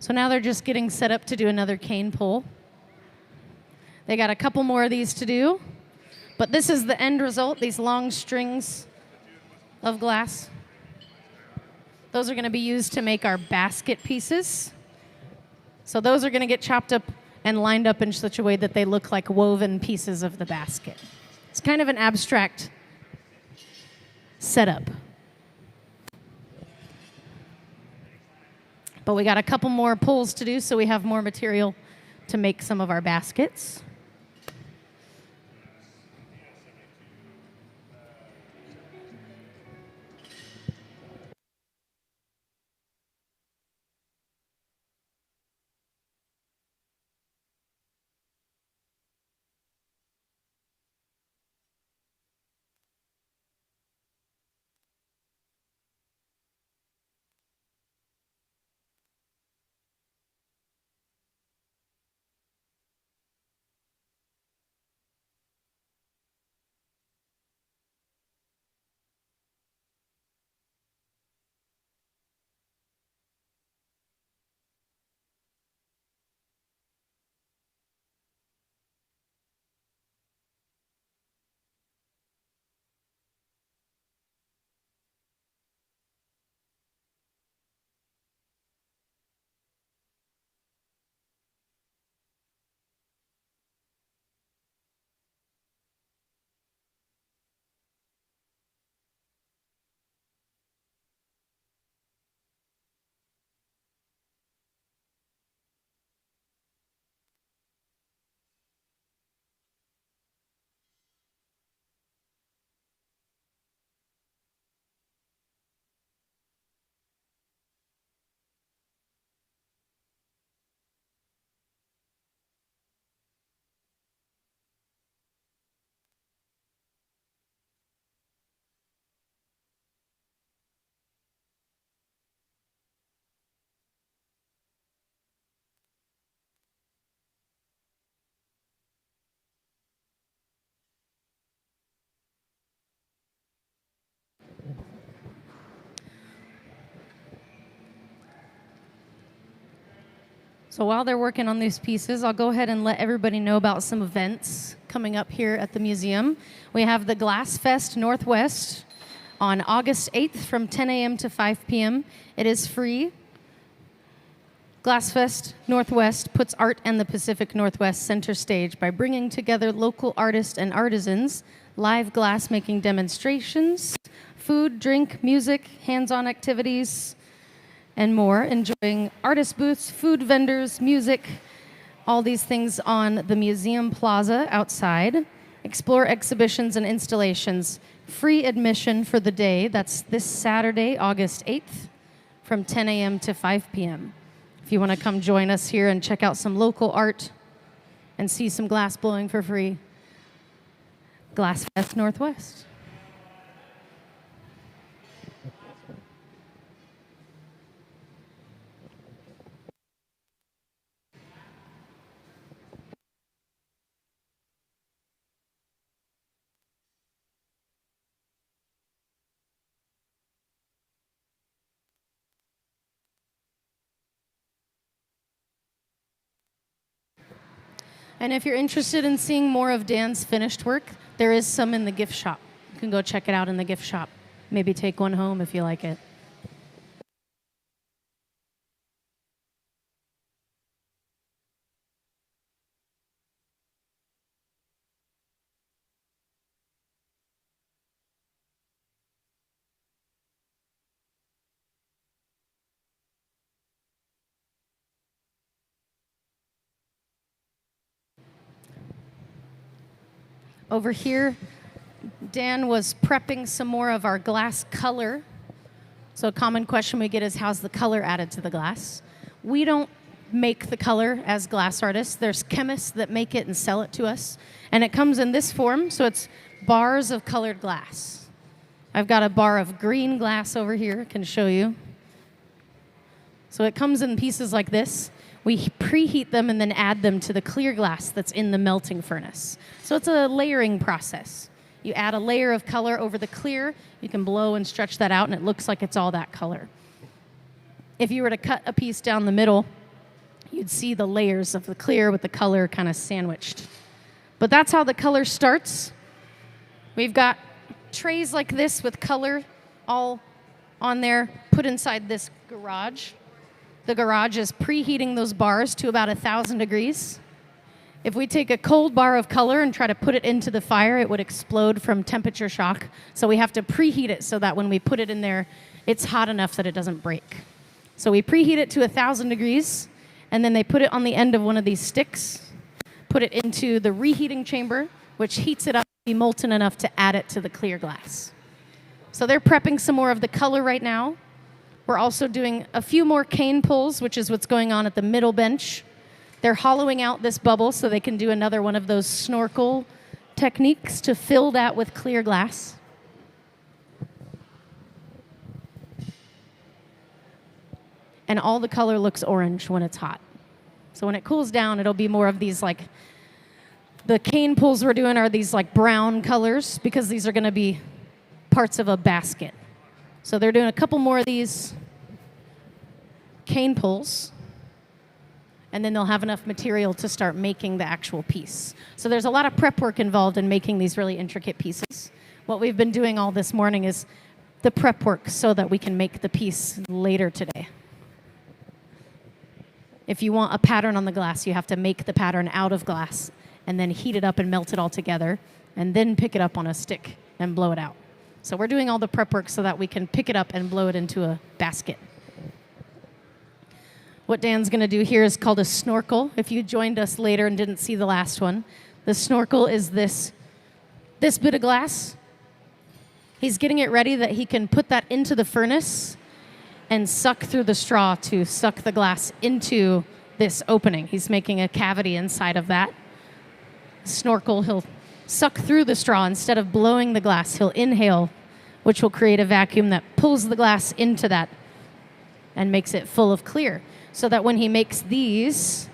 So now they're just getting set up to do another cane pull. They got a couple more of these to do, but this is the end result, these long strings of glass. Those are going to be used to make our basket pieces. So those are going to get chopped up and lined up in such a way that they look like woven pieces of the basket. It's kind of an abstract setup. But we got a couple more pulls to do, so we have more material to make some of our baskets. So while they're working on these pieces, I'll go ahead and let everybody know about some events coming up here at the museum. We have the Glass Fest Northwest on August 8th from 10 a.m. to 5 p.m. It is free. Glass Fest Northwest puts art and the Pacific Northwest center stage by bringing together local artists and artisans, live glass making demonstrations, food, drink, music, hands-on activities, and more, enjoying artist booths, food vendors, music, all these things on the museum plaza outside. Explore exhibitions and installations. Free admission for the day. That's this Saturday, August 8th, from 10 a.m. to 5 p.m. If you want to come join us here and check out some local art and see some glass blowing for free, Glass Fest Northwest. And if you're interested in seeing more of Dan's finished work, there is some in the gift shop. You can go check it out in the gift shop. Maybe take one home if you like it. Over here, Dan was prepping some more of our glass color. So a common question we get is, how's the color added to the glass? We don't make the color as glass artists. There's chemists that make it and sell it to us. And it comes in this form, so it's bars of colored glass. I've got a bar of green glass over here, I can show you. So it comes in pieces like this. We preheat them and then add them to the clear glass that's in the melting furnace. So it's a layering process. You add a layer of color over the clear, you can blow and stretch that out, and it looks like it's all that color. If you were to cut a piece down the middle you'd see the layers of the clear with the color kind of sandwiched. But that's how the color starts. We've got trays like this with color all on there, put inside this garage. The garage is preheating those bars to about 1,000 degrees. If we take a cold bar of color and try to put it into the fire, it would explode from temperature shock. So we have to preheat it so that when we put it in there, it's hot enough that it doesn't break. So we preheat it to 1,000 degrees, and then they put it on the end of one of these sticks, put it into the reheating chamber, which heats it up to be molten enough to add it to the clear glass. So they're prepping some more of the color right now. We're also doing a few more cane pulls, which is what's going on at the middle bench. They're hollowing out this bubble so they can do another one of those snorkel techniques to fill that with clear glass. And all the color looks orange when it's hot. So when it cools down, it'll be more of these like, the cane pulls we're doing are these like brown colors because these are gonna be parts of a basket. So they're doing a couple more of these cane pulls, and then they'll have enough material to start making the actual piece. So there's a lot of prep work involved in making these really intricate pieces. What we've been doing all this morning is the prep work so that we can make the piece later today. If you want a pattern on the glass, you have to make the pattern out of glass and then heat it up and melt it all together and then pick it up on a stick and blow it out. So we're doing all the prep work so that we can pick it up and blow it into a basket. What Dan's going to do here is called a snorkel. If you joined us later and didn't see the last one, the snorkel is this bit of glass. He's getting it ready that he can put that into the furnace and suck through the straw to suck the glass into this opening. He's making a cavity inside of that. Snorkel, he'll suck through the straw. Instead of blowing the glass, he'll inhale, which will create a vacuum that pulls the glass into that and makes it full of clear. So that when he makes these,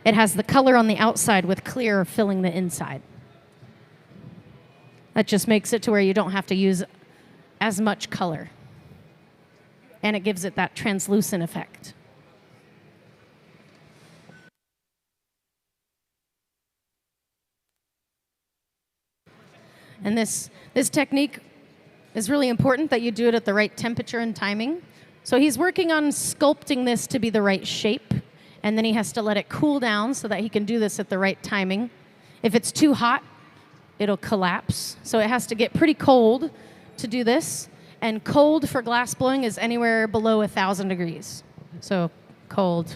it has the color on the outside with clear filling the inside. That just makes it to where you don't have to use as much color. And it gives it that translucent effect. And this technique is really important that you do it at the right temperature and timing. So he's working on sculpting this to be the right shape, and then he has to let it cool down so that he can do this at the right timing. If it's too hot, it'll collapse. So it has to get pretty cold to do this, and cold for glass blowing is anywhere below 1,000 degrees. So cold.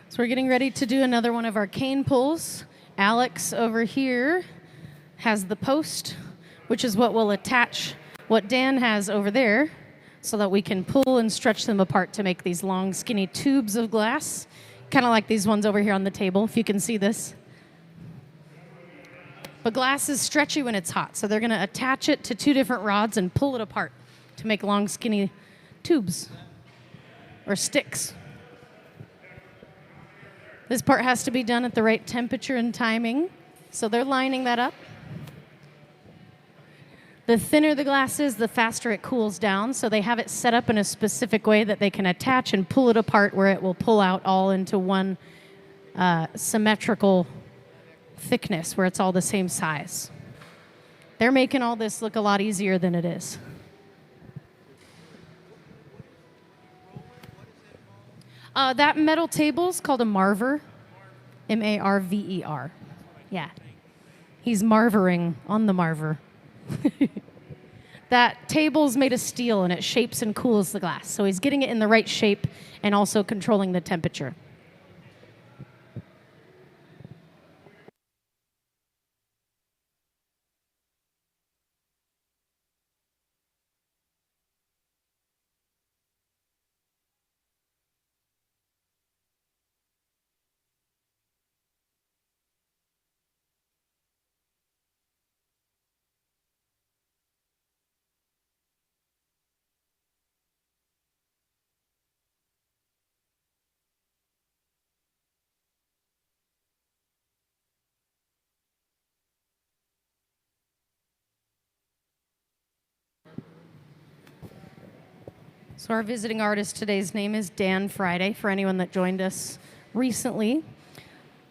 So we're getting ready to do another one of our cane pulls. Alex over here has the post, which is what will attach what Dan has over there so that we can pull and stretch them apart to make these long, skinny tubes of glass, kind of like these ones over here on the table, if you can see this. But glass is stretchy when it's hot, so they're going to attach it to two different rods and pull it apart to make long, skinny tubes or sticks. This part has to be done at the right temperature and timing, so they're lining that up. The thinner the glass is, the faster it cools down, so they have it set up in a specific way that they can attach and pull it apart where it will pull out all into one symmetrical thickness where it's all the same size. They're making all this look a lot easier than it is. That metal table is called a marver, M-A-R-V-E-R. Yeah. He's marvering on the marver. That table's made of steel, and it shapes and cools the glass. So he's getting it in the right shape and also controlling the temperature. So our visiting artist today's name is Dan Friday, for anyone that joined us recently.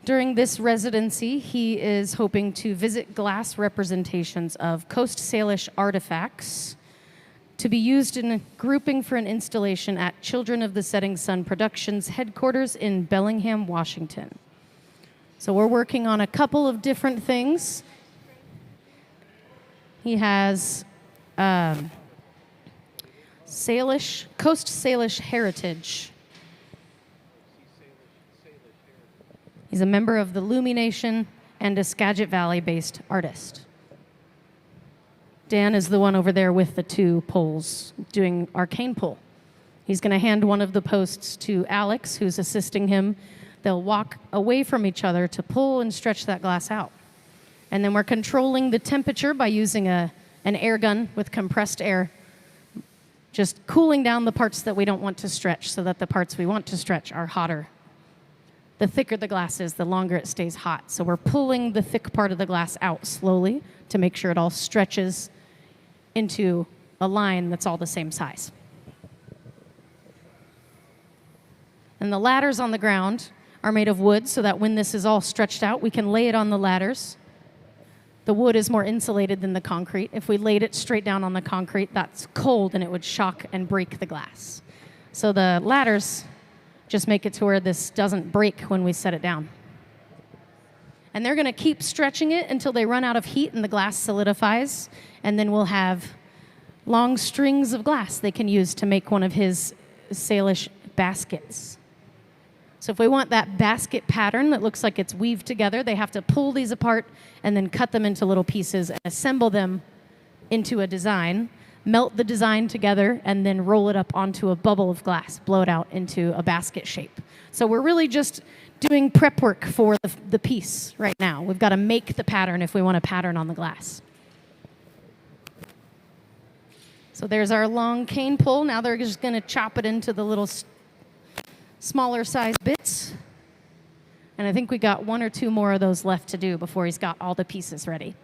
During this residency, he is hoping to visit glass representations of Coast Salish artifacts to be used in a grouping for an installation at Children of the Setting Sun Productions headquarters in Bellingham, Washington. So we're working on a couple of different things. He has Coast Salish heritage. He's a member of the Lumi Nation and a Skagit Valley-based artist. Dan is the one over there with the two poles doing our cane pull. He's going to hand one of the posts to Alex, who's assisting him. They'll walk away from each other to pull and stretch that glass out. And then we're controlling the temperature by using an air gun with compressed air, just cooling down the parts that we don't want to stretch so that the parts we want to stretch are hotter. The thicker the glass is, the longer it stays hot. So we're pulling the thick part of the glass out slowly to make sure it all stretches into a line that's all the same size. And the ladders on the ground are made of wood so that when this is all stretched out, we can lay it on the ladders. The wood is more insulated than the concrete. If we laid it straight down on the concrete, that's cold and it would shock and break the glass. So the ladders just make it to where this doesn't break when we set it down. And they're going to keep stretching it until they run out of heat and the glass solidifies. And then we'll have long strings of glass they can use to make one of his Salish baskets. So if we want that basket pattern that looks like it's weaved together, they have to pull these apart and then cut them into little pieces and assemble them into a design, melt the design together, and then roll it up onto a bubble of glass, blow it out into a basket shape. So we're really just doing prep work for the piece right now. We've got to make the pattern if we want a pattern on the glass. So there's our long cane pull. Now they're just going to chop it into the little smaller size bits. And I think we got one or two more of those left to do before he's got all the pieces ready.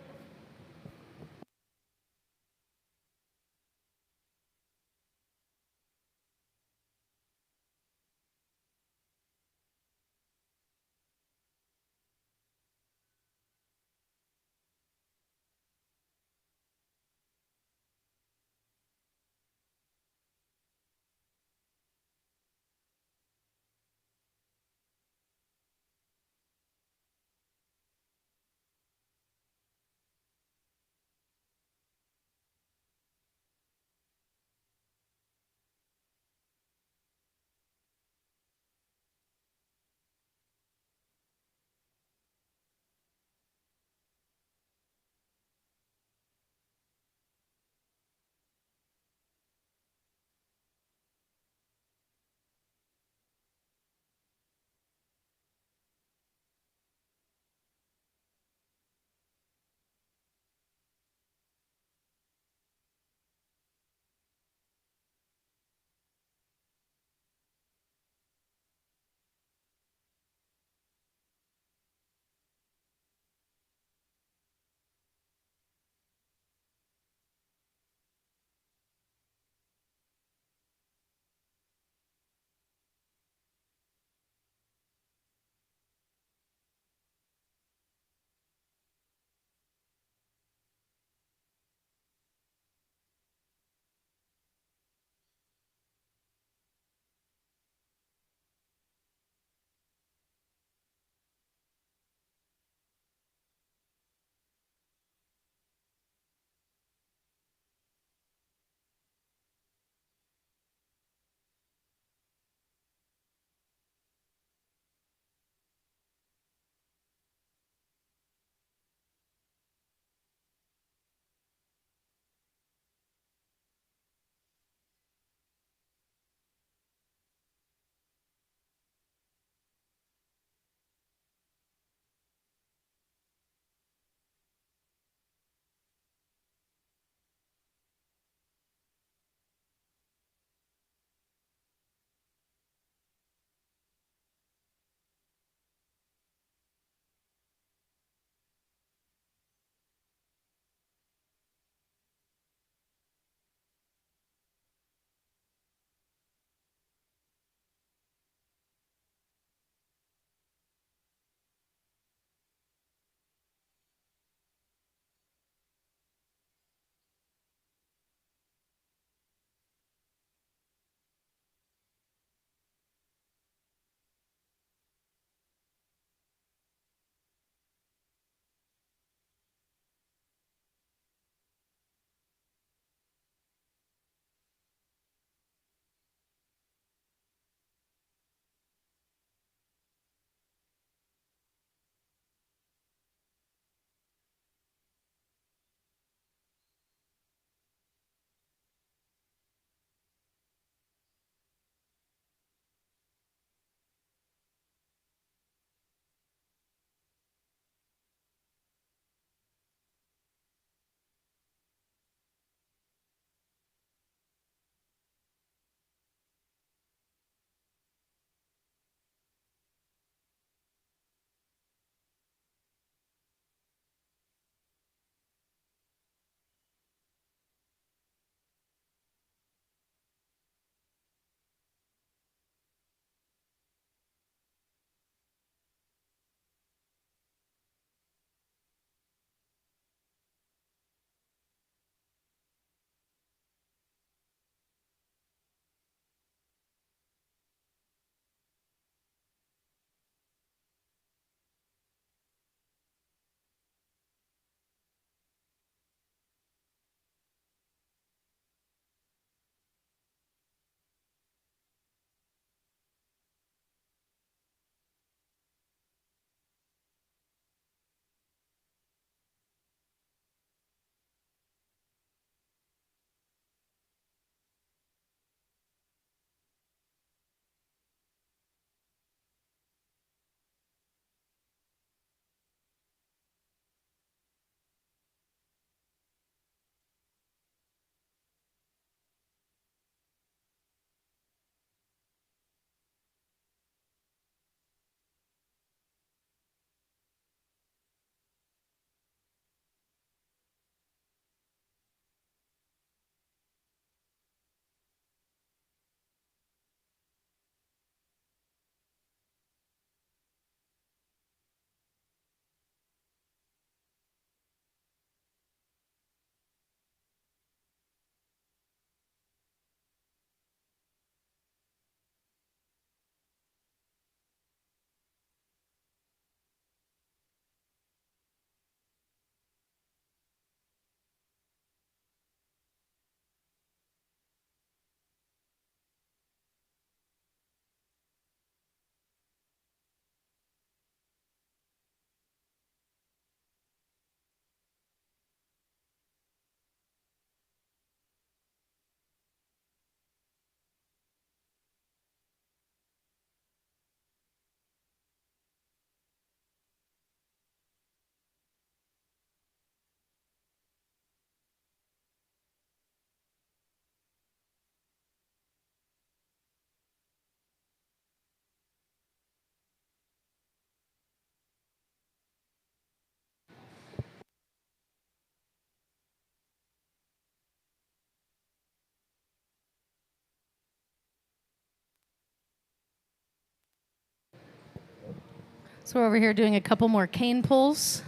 So we're over here doing a couple more cane pulls,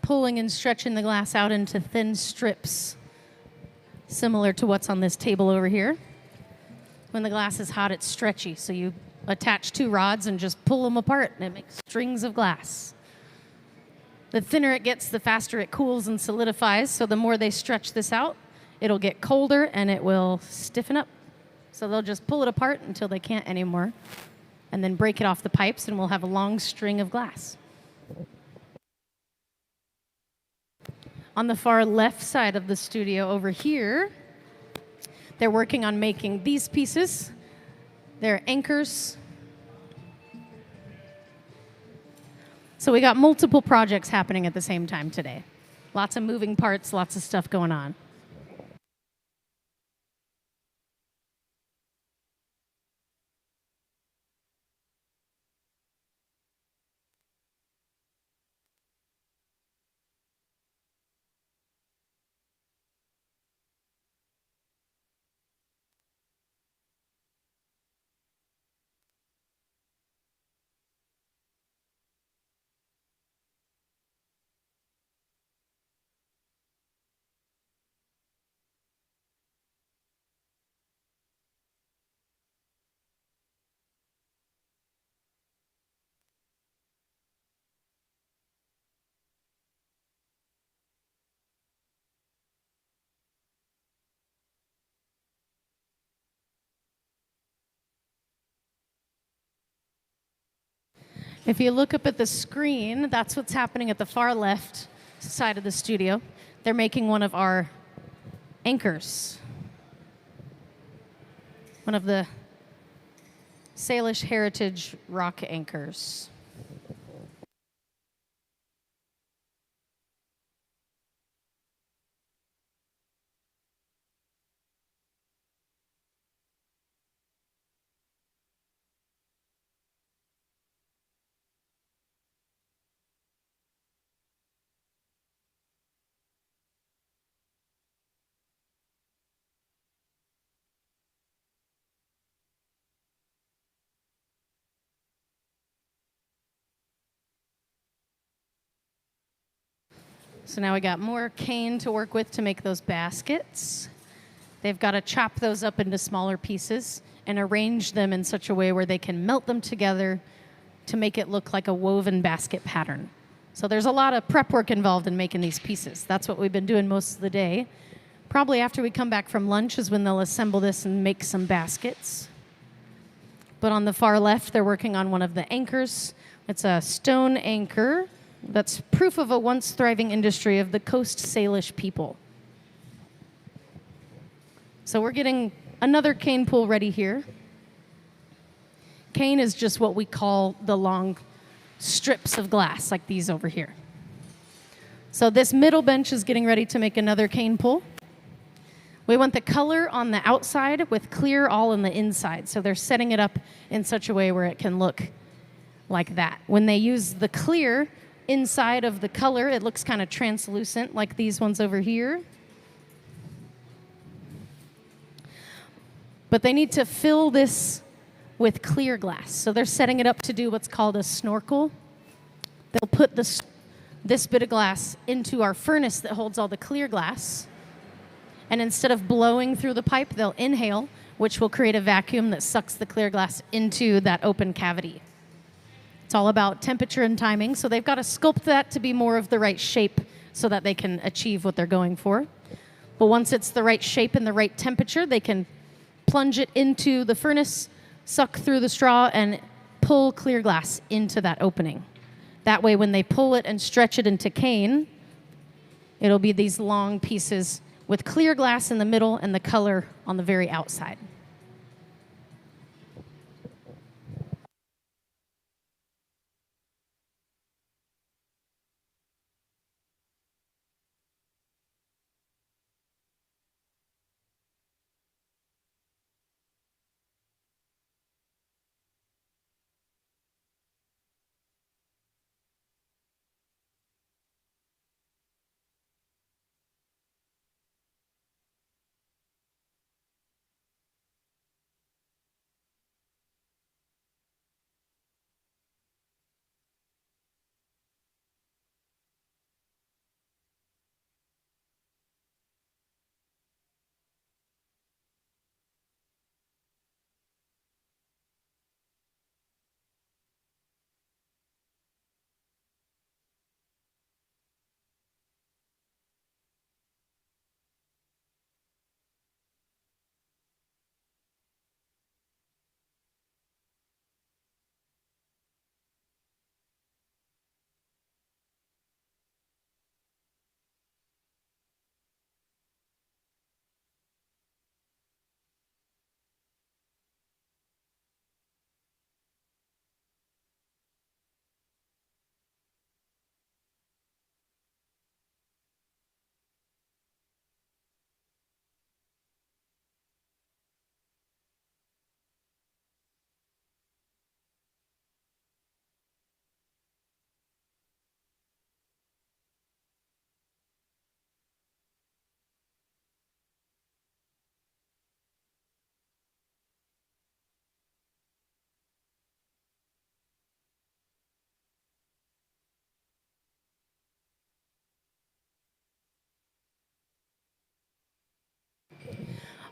pulling and stretching the glass out into thin strips, similar to what's on this table over here. When the glass is hot, it's stretchy, so you attach two rods and just pull them apart, and it makes strings of glass. The thinner it gets, the faster it cools and solidifies, so the more they stretch this out, it'll get colder and it will stiffen up. So they'll just pull it apart until they can't anymore, and then break it off the pipes, and we'll have a long string of glass. On the far left side of the studio over here, they're working on making these pieces. They're anchors. So we got multiple projects happening at the same time today. Lots of moving parts, lots of stuff going on. If you look up at the screen, that's what's happening at the far left side of the studio. They're making one of our anchors. One of the Salish Heritage rock anchors. So now we got more cane to work with to make those baskets. They've got to chop those up into smaller pieces and arrange them in such a way where they can melt them together to make it look like a woven basket pattern. So there's a lot of prep work involved in making these pieces. That's what we've been doing most of the day. Probably after we come back from lunch is when they'll assemble this and make some baskets. But on the far left, they're working on one of the anchors. It's a stone anchor that's proof of a once thriving industry of the Coast Salish people. So we're getting another cane pull ready here. Cane is just what we call the long strips of glass, like these over here. So this middle bench is getting ready to make another cane pull. We want the color on the outside with clear all on the inside. So they're setting it up in such a way where it can look like that. When they use the clear inside of the color, it looks kind of translucent, like these ones over here. But they need to fill this with clear glass. So they're setting it up to do what's called a snorkel. They'll put this bit of glass into our furnace that holds all the clear glass. And instead of blowing through the pipe, they'll inhale, which will create a vacuum that sucks the clear glass into that open cavity. It's all about temperature and timing, so they've got to sculpt that to be more of the right shape so that they can achieve what they're going for. But once it's the right shape and the right temperature, they can plunge it into the furnace, suck through the straw, and pull clear glass into that opening. That way, when they pull it and stretch it into cane, it'll be these long pieces with clear glass in the middle and the color on the very outside.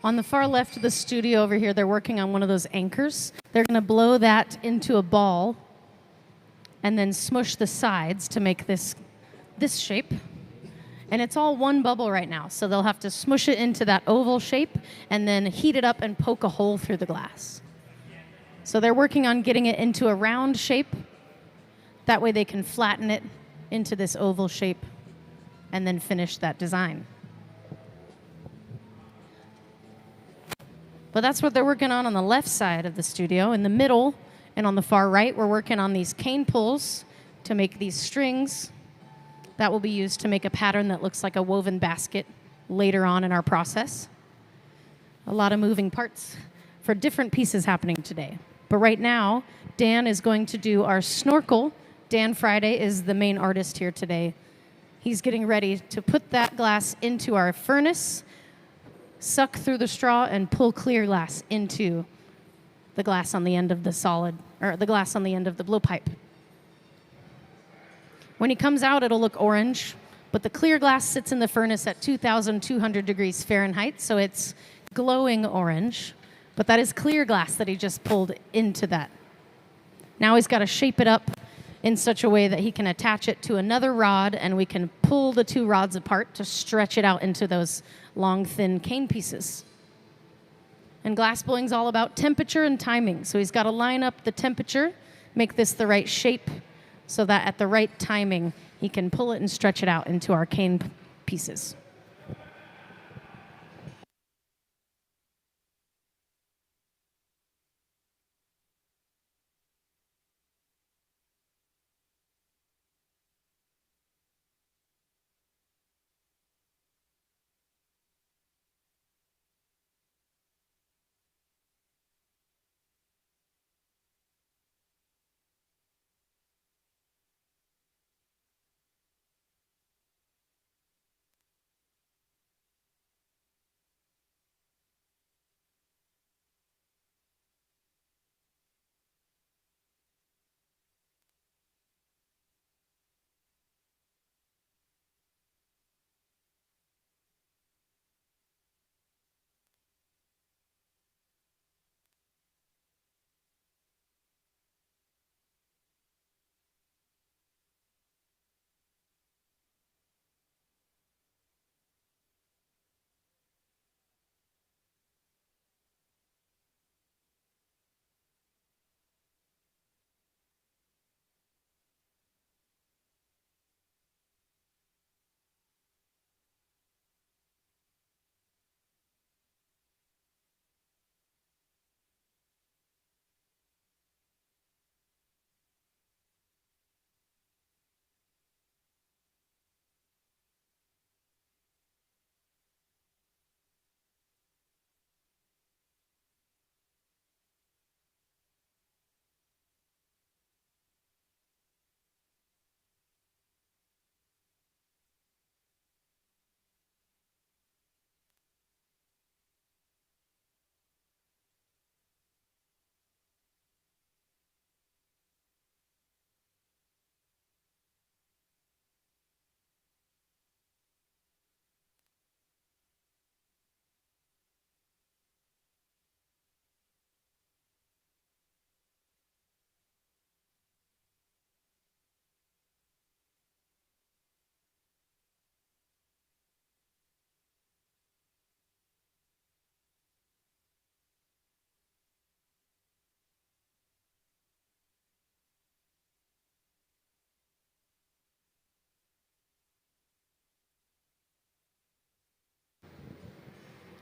On the far left of the studio over here, they're working on one of those anchors. They're going to blow that into a ball and then smush the sides to make this shape. And it's all one bubble right now, so they'll have to smush it into that oval shape and then heat it up and poke a hole through the glass. So they're working on getting it into a round shape. That way they can flatten it into this oval shape and then finish that design. But that's what they're working on the left side of the studio. In the middle and on the far right, we're working on these cane pulls to make these strings that will be used to make a pattern that looks like a woven basket later on in our process. A lot of moving parts for different pieces happening today. But right now, Dan is going to do our snorkel. Dan Friday is the main artist here today. He's getting ready to put that glass into our furnace, suck through the straw, and pull clear glass into the glass on the end of the solid, or the glass on the end of the blowpipe. When he comes out, it'll look orange, but the clear glass sits in the furnace at 2,200 degrees Fahrenheit, so it's glowing orange. But that is clear glass that he just pulled into that. Now he's got to shape it up in such a way that he can attach it to another rod, and we can pull the two rods apart to stretch it out into those long, thin cane pieces. And glass blowing is all about temperature and timing. So he's got to line up the temperature, make this the right shape, so that at the right timing, he can pull it and stretch it out into our cane pieces.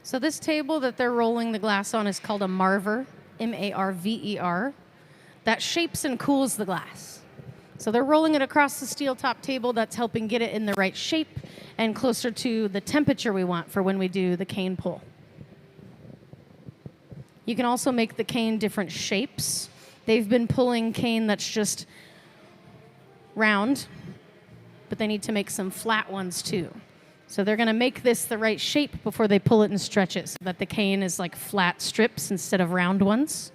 So this table that they're rolling the glass on is called a marver, M-A-R-V-E-R. That shapes and cools the glass. So they're rolling it across the steel top table. That's helping get it in the right shape and closer to the temperature we want for when we do the cane pull. You can also make the cane different shapes. They've been pulling cane that's just round, but they need to make some flat ones too. So they're going to make this the right shape before they pull it and stretch it so that the cane is like flat strips instead of round ones.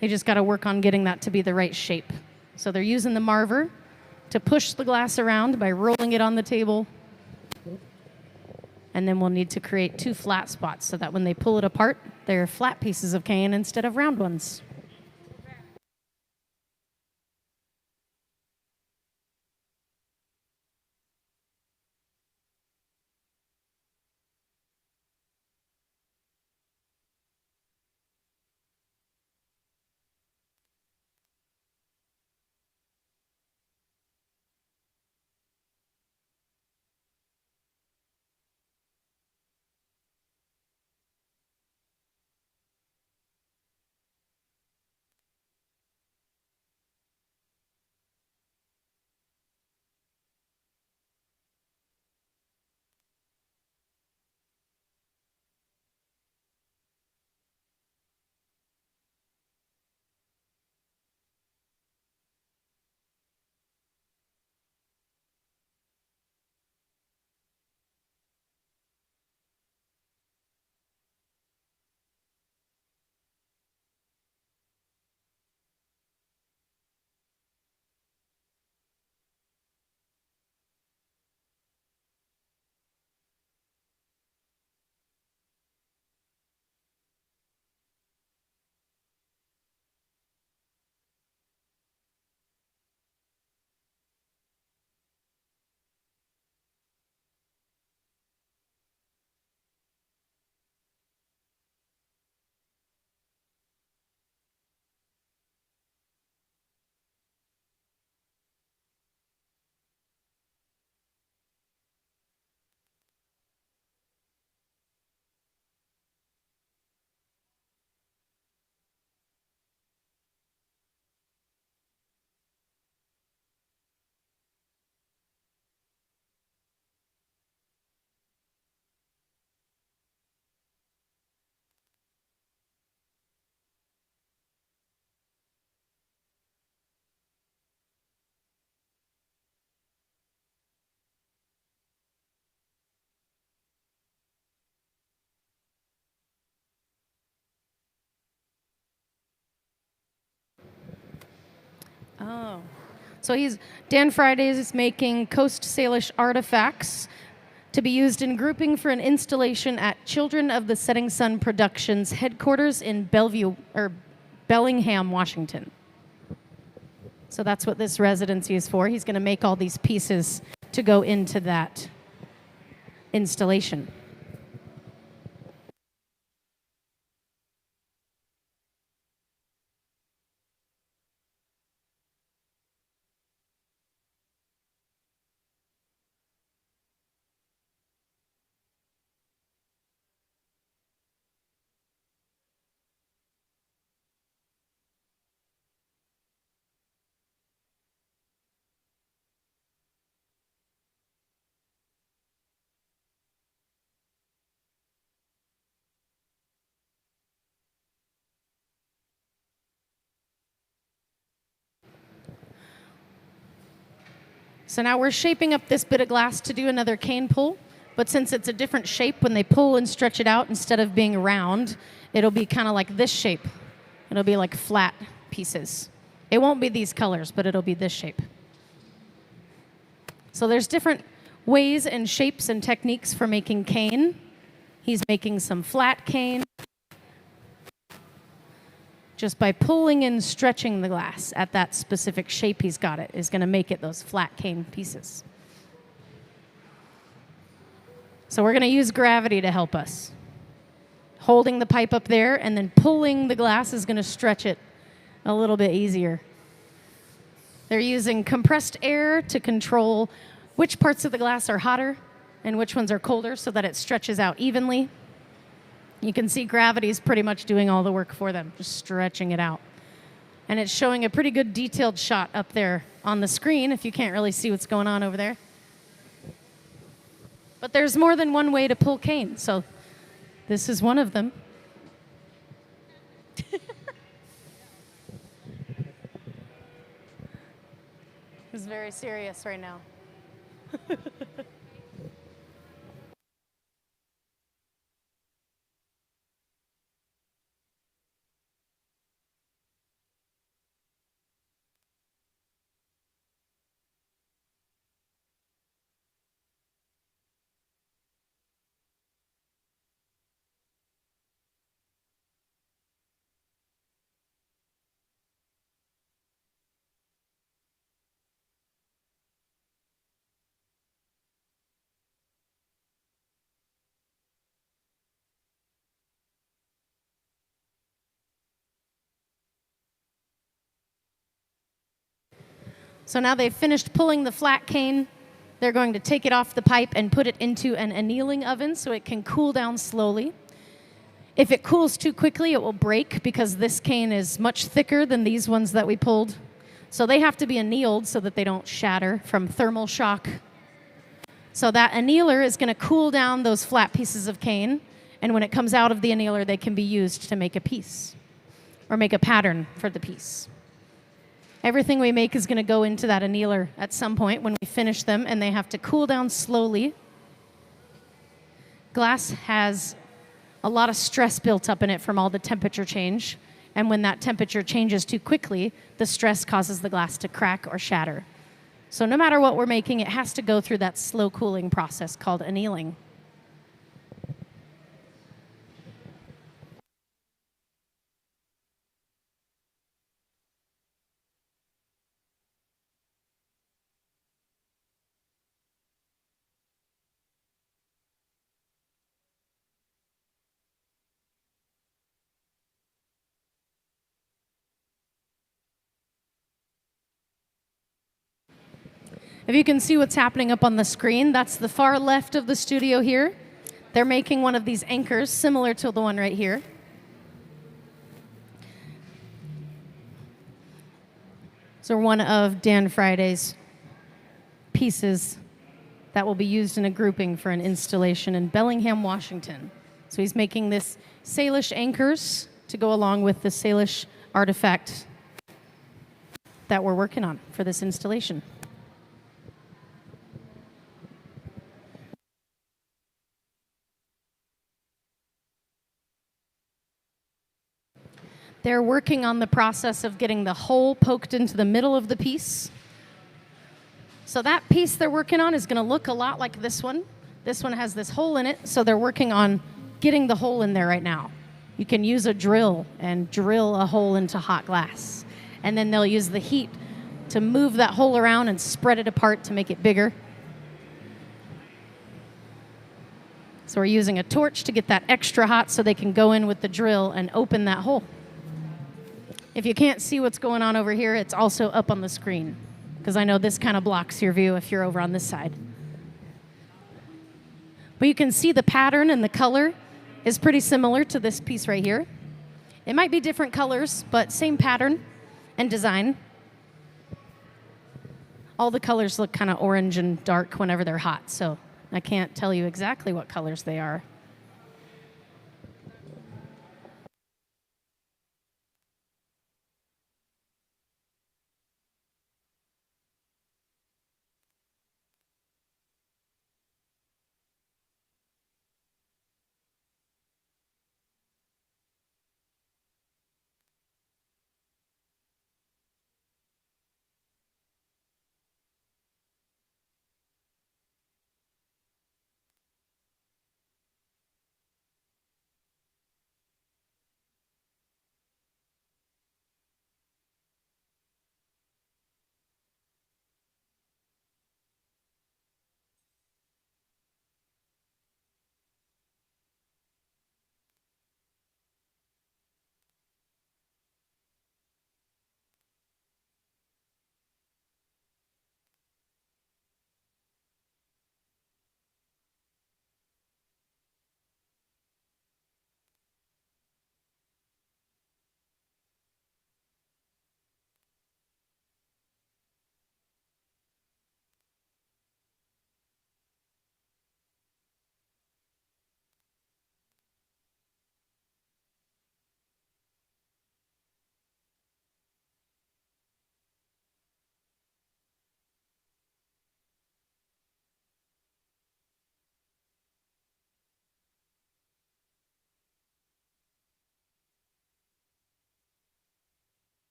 They just got to work on getting that to be the right shape. So they're using the marver to push the glass around by rolling it on the table And then we'll need to create 2 flat spots so that when they pull it apart, they're flat pieces of cane instead of round ones. Oh. So Dan Fridays is making Coast Salish artifacts to be used in grouping for an installation at Children of the Setting Sun Productions headquarters in Bellingham, Washington. So that's what this residency is for. He's going to make all these pieces to go into that installation. So now we're shaping up this bit of glass to do another cane pull, but since it's a different shape, when they pull and stretch it out, instead of being round, it'll be kind of like this shape. It'll be like flat pieces. It won't be these colors, but it'll be this shape. So there's different ways and shapes and techniques for making cane. He's making some flat cane. Just by pulling and stretching the glass at that specific shape he's got it is going to make it those flat cane pieces. So we're going to use gravity to help us. Holding the pipe up there and then pulling the glass is going to stretch it a little bit easier. They're using compressed air to control which parts of the glass are hotter and which ones are colder so that it stretches out evenly. You can see gravity is pretty much doing all the work for them, just stretching it out. And it's showing a pretty good detailed shot up there on the screen if you can't really see what's going on over there. But there's more than one way to pull cane, so this is one of them. He's very serious right now. So now they've finished pulling the flat cane. They're going to take it off the pipe and put it into an annealing oven so it can cool down slowly. If it cools too quickly, it will break because this cane is much thicker than these ones that we pulled. So they have to be annealed so that they don't shatter from thermal shock. So that annealer is going to cool down those flat pieces of cane, and when it comes out of the annealer, they can be used to make a piece or make a pattern for the piece. Everything we make is going to go into that annealer at some point when we finish them, and they have to cool down slowly. Glass has a lot of stress built up in it from all the temperature change, and when that temperature changes too quickly, the stress causes the glass to crack or shatter. So no matter what we're making, it has to go through that slow cooling process called annealing. If you can see what's happening up on the screen, that's the far left of the studio here. They're making one of these anchors similar to the one right here. So one of Dan Friday's pieces that will be used in a grouping for an installation in Bellingham, Washington. So he's making this Salish anchors to go along with the Salish artifact that we're working on for this installation. They're working on the process of getting the hole poked into the middle of the piece. So that piece they're working on is going to look a lot like this one. This one has this hole in it, so they're working on getting the hole in there right now. You can use a drill and drill a hole into hot glass. And then they'll use the heat to move that hole around and spread it apart to make it bigger. So we're using a torch to get that extra hot so they can go in with the drill and open that hole. If you can't see what's going on over here, it's also up on the screen, because I know this kind of blocks your view if you're over on this side. But you can see the pattern and the color is pretty similar to this piece right here. It might be different colors, but same pattern and design. All the colors look kind of orange and dark whenever they're hot, so I can't tell you exactly what colors they are.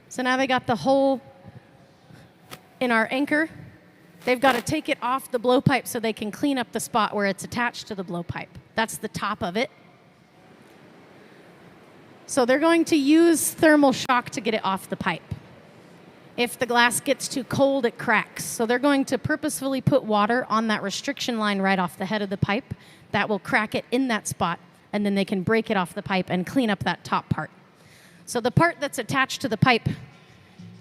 So now they got the hole in our anchor. They've got to take it off the blowpipe so they can clean up the spot where it's attached to the blowpipe. That's the top of it. So they're going to use thermal shock to get it off the pipe. If the glass gets too cold, it cracks. So they're going to purposefully put water on that restriction line right off the head of the pipe. That will crack it in that spot, and then they can break it off the pipe and clean up that top part. So the part that's attached to the pipe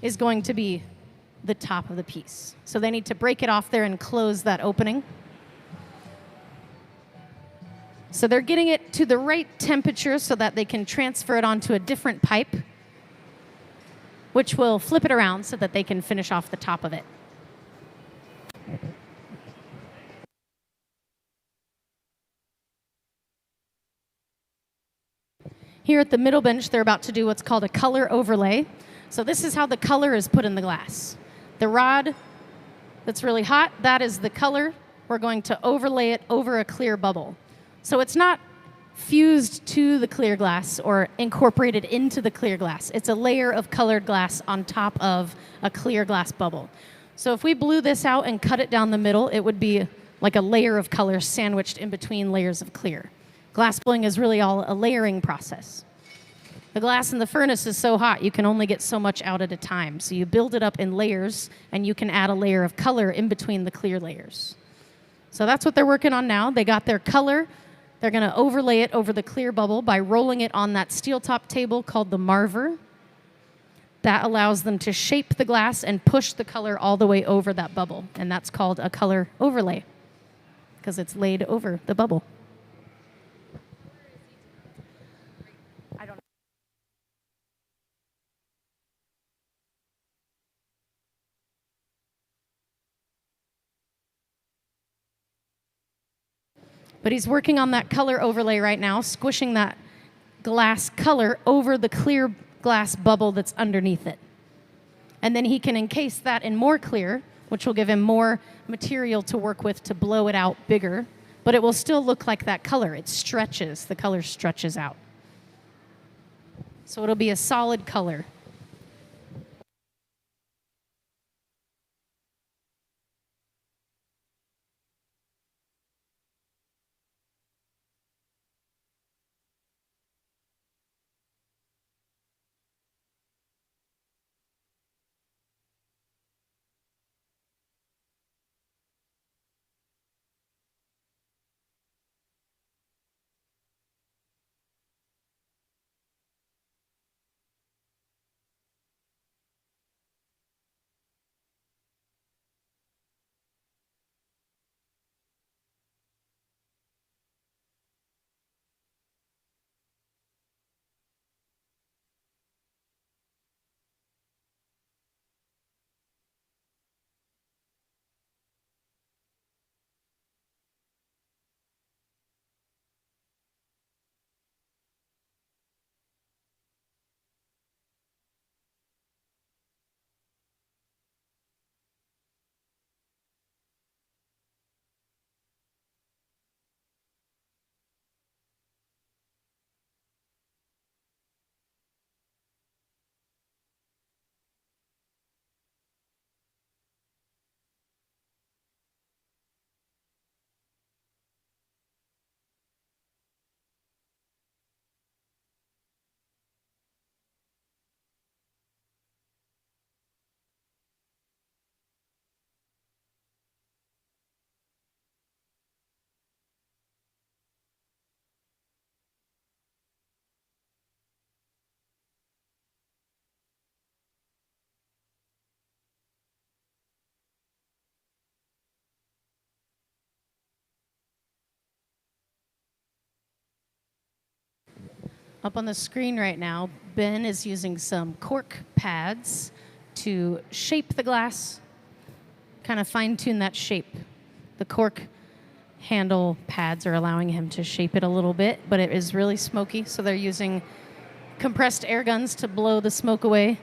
is going to be the top of the piece. So they need to break it off there and close that opening. So they're getting it to the right temperature so that they can transfer it onto a different pipe, which will flip it around so that they can finish off the top of it. Here at the middle bench, they're about to do what's called a color overlay. So this is how the color is put in the glass. The rod that's really hot, that is the color. We're going to overlay it over a clear bubble. So it's not fused to the clear glass or incorporated into the clear glass. It's a layer of colored glass on top of a clear glass bubble. So if we blew this out and cut it down the middle, it would be like a layer of color sandwiched in between layers of clear. Glass blowing is really all a layering process. The glass in the furnace is so hot, you can only get so much out at a time. So you build it up in layers, and you can add a layer of color in between the clear layers. So that's what they're working on now. They got their color. They're going to overlay it over the clear bubble by rolling it on that steel top table called the marver. That allows them to shape the glass and push the color all the way over that bubble. And that's called a color overlay because it's laid over the bubble. I don't know. But he's working on that color overlay right now, squishing that glass color over the clear glass bubble that's underneath it. And then he can encase that in more clear, which will give him more material to work with to blow it out bigger, but it will still look like that color. It stretches, the color stretches out. So it'll be a solid color. Up on the screen right now, Ben is using some cork pads to shape the glass, kind of fine-tune that shape. The cork handle pads are allowing him to shape it a little bit, but it is really smoky, so they're using compressed air guns to blow the smoke away.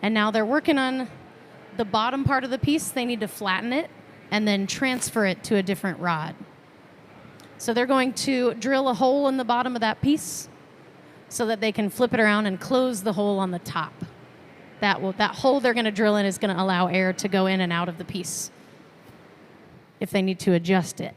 And now they're working on the bottom part of the piece. They need to flatten it and then transfer it to a different rod. So they're going to drill a hole in the bottom of that piece so that they can flip it around and close the hole on the top. That hole they're going to drill in is going to allow air to go in and out of the piece if they need to adjust it.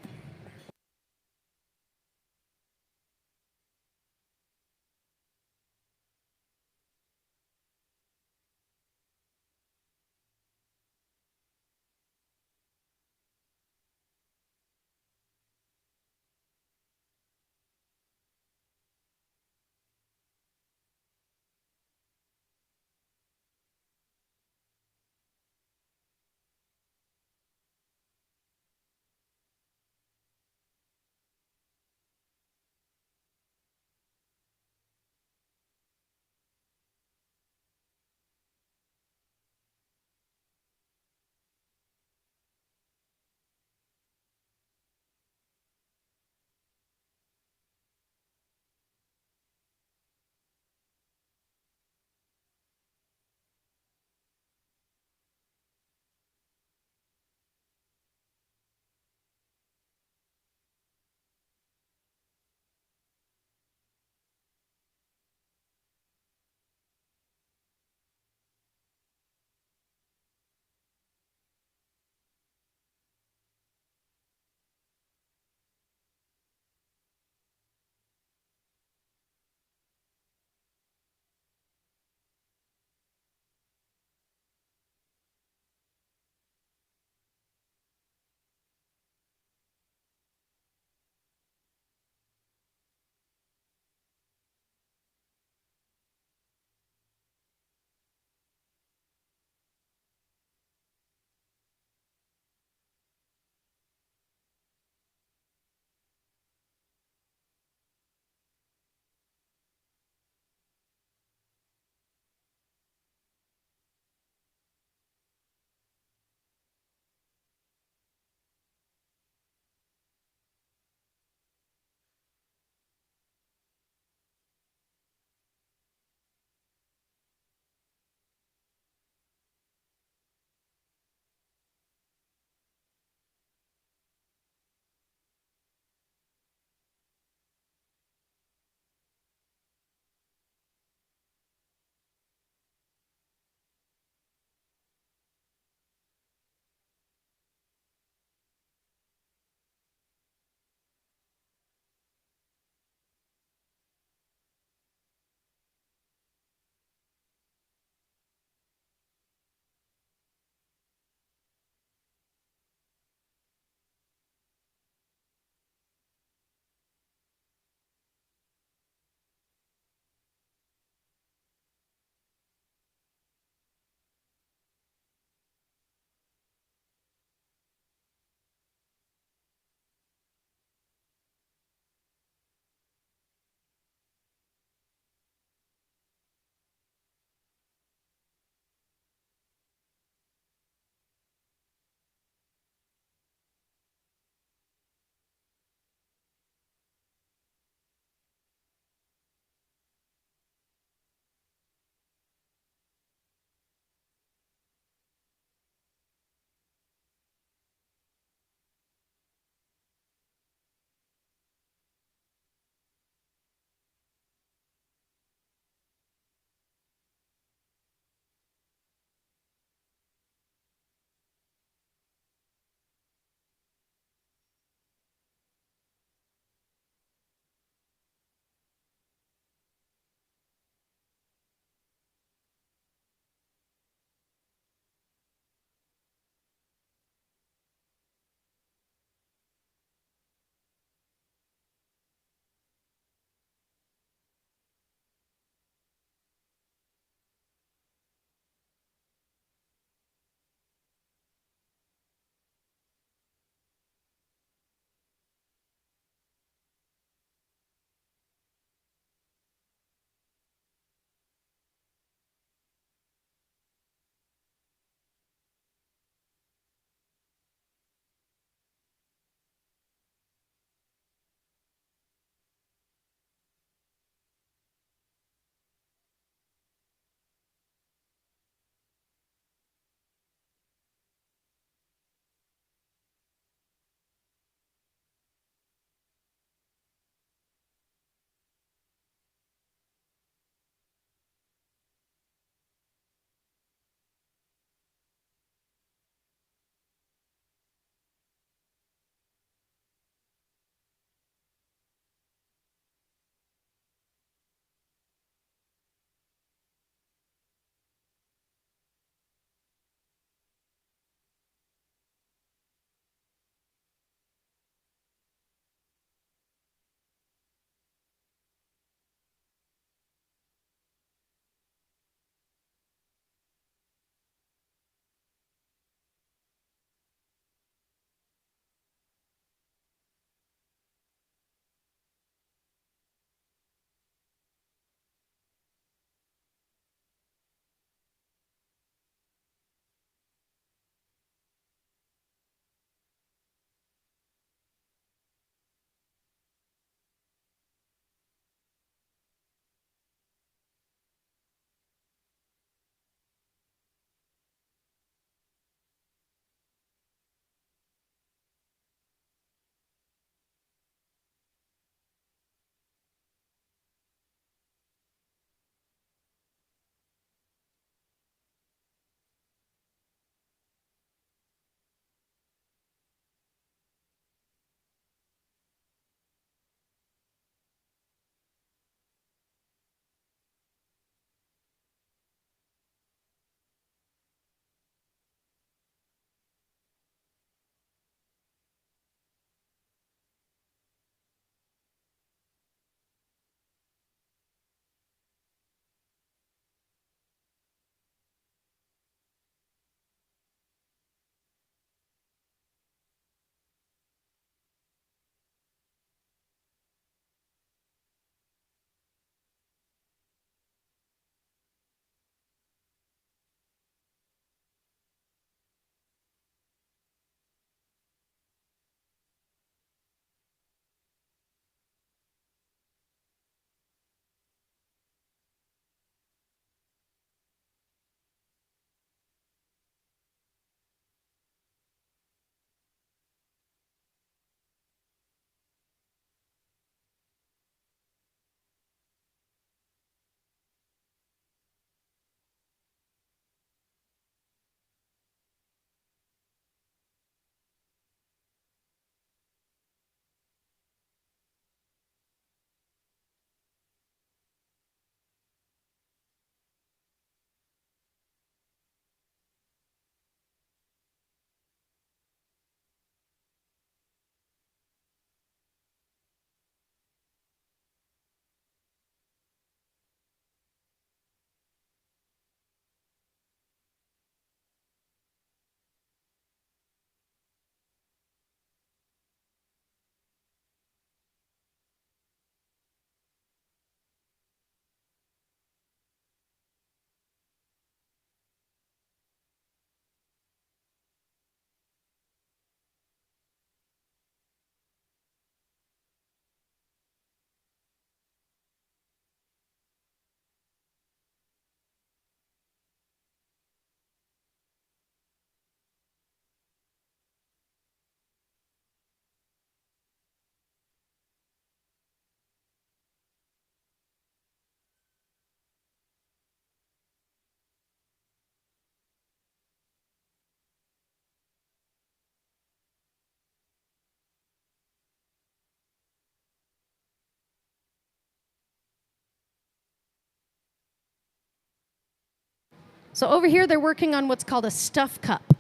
So over here, they're working on what's called a stuff cup.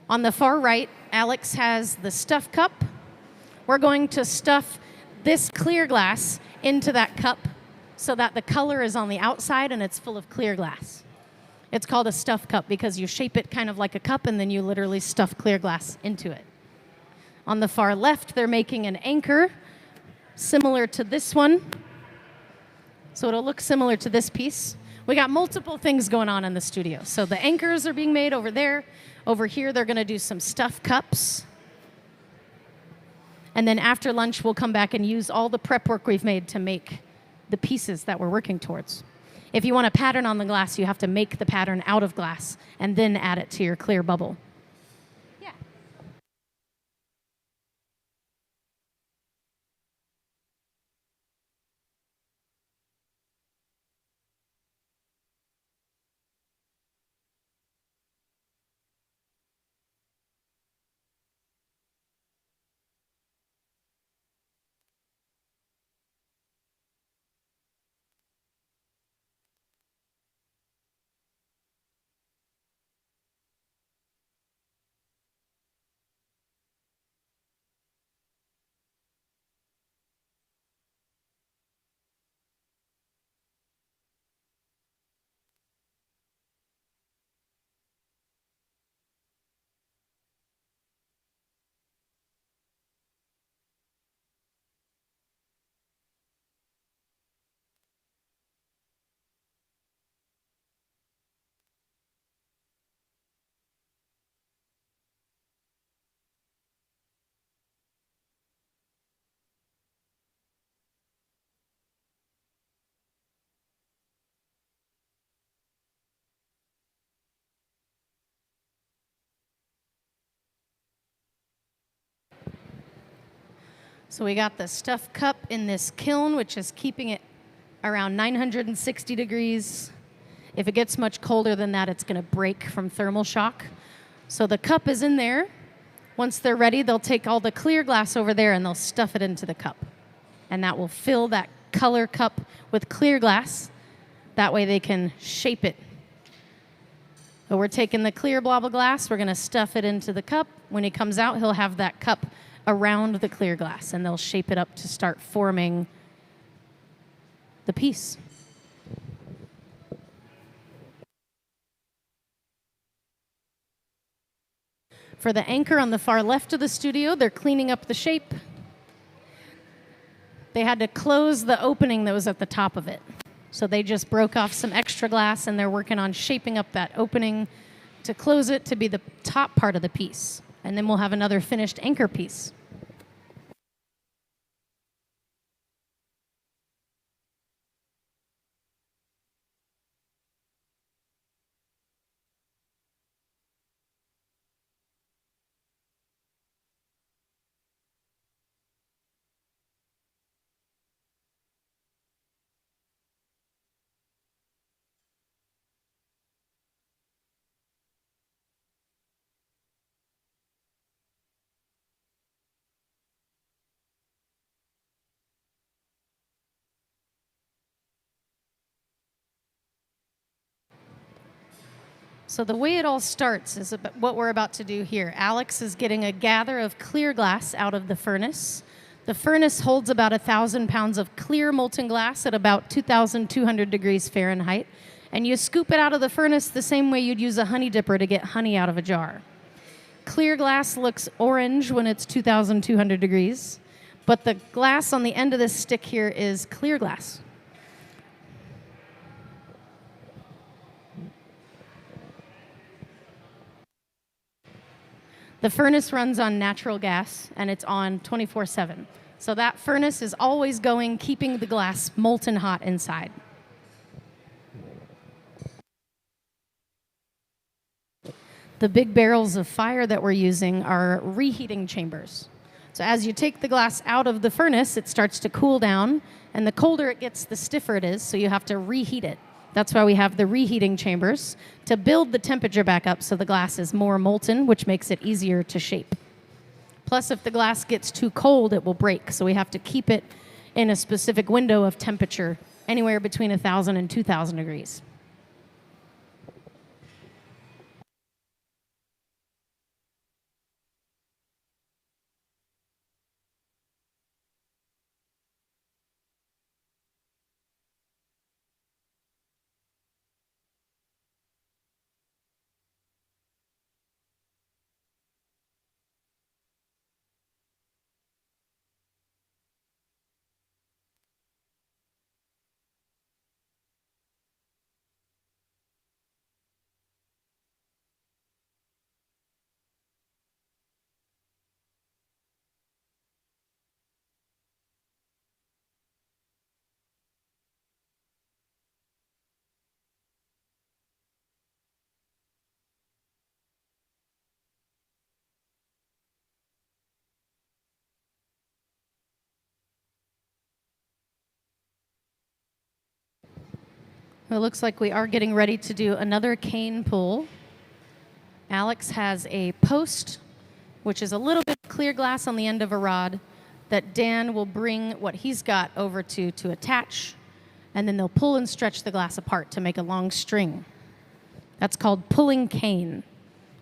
On the far right, Alex has the stuff cup. We're going to stuff this clear glass into that cup so that the color is on the outside and it's full of clear glass. It's called a stuff cup because you shape it kind of like a cup and then you literally stuff clear glass into it. On the far left, they're making an anchor similar to this one. So it'll look similar to this piece. We got multiple things going on in the studio. So the anchors are being made over there. Over here, they're going to do some stuff cups. And then after lunch, we'll come back and use all the prep work we've made to make the pieces that we're working towards. If you want a pattern on the glass, you have to make the pattern out of glass and then add it to your clear bubble. Yeah. So we got the stuff cup in this kiln, which is keeping it around 960 degrees. If it gets much colder than that, it's going to break from thermal shock. So the cup is in there. Once they're ready, they'll take all the clear glass over there and they'll stuff it into the cup. And that will fill that color cup with clear glass. That way they can shape it. So we're taking the clear blob of glass, we're going to stuff it into the cup. When he comes out, he'll have that cup around the clear glass, and they'll shape it up to start forming the piece. For the anchor on the far left of the studio, they're cleaning up the shape. They had to close the opening that was at the top of it. So they just broke off some extra glass, and they're working on shaping up that opening to close it to be the top part of the piece. And then we'll have another finished anchor piece. So the way it all starts is what we're about to do here. Alex is getting a gather of clear glass out of the furnace. The furnace holds about 1,000 pounds of clear molten glass at about 2,200 degrees Fahrenheit. And you scoop it out of the furnace the same way you'd use a honey dipper to get honey out of a jar. Clear glass looks orange when it's 2,200 degrees, but the glass on the end of this stick here is clear glass. The furnace runs on natural gas, and it's on 24/7. So that furnace is always going, keeping the glass molten hot inside. The big barrels of fire that we're using are reheating chambers. So as you take the glass out of the furnace, it starts to cool down, and the colder it gets, the stiffer it is, so you have to reheat it. That's why we have the reheating chambers, to build the temperature back up so the glass is more molten, which makes it easier to shape. Plus, if the glass gets too cold, it will break, so we have to keep it in a specific window of temperature, anywhere between 1,000 and 2,000 degrees. It looks like we are getting ready to do another cane pull. Alex has a post, which is a little bit of clear glass on the end of a rod that Dan will bring what he's got over to attach, and then they'll pull and stretch the glass apart to make a long string. That's called pulling cane.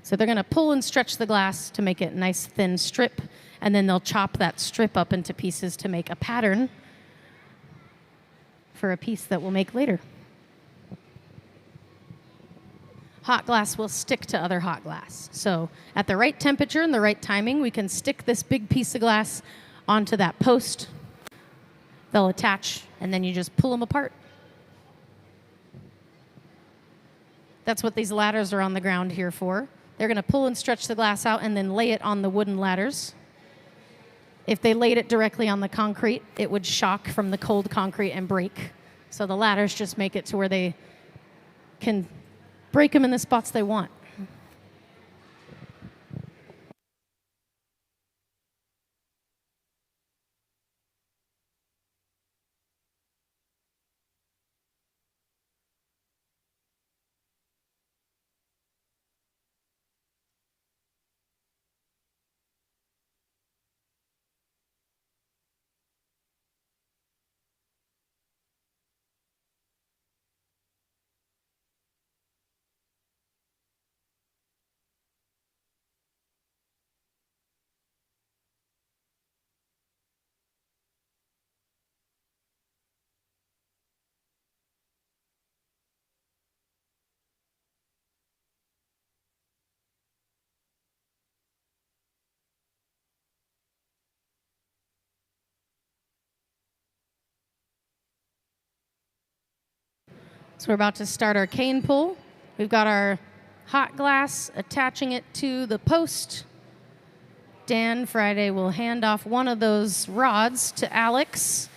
So they're going to pull and stretch the glass to make it a nice thin strip, and then they'll chop that strip up into pieces to make a pattern for a piece that we'll make later. Hot glass will stick to other hot glass. So at the right temperature and the right timing, we can stick this big piece of glass onto that post. They'll attach, and then you just pull them apart. That's what these ladders are on the ground here for. They're going to pull and stretch the glass out and then lay it on the wooden ladders. If they laid it directly on the concrete, it would shock from the cold concrete and break. So the ladders just make it to where they can break them in the spots they want. So we're about to start our cane pull. We've got our hot glass, attaching it to the post. Dan Friday will hand off one of those rods to Alex,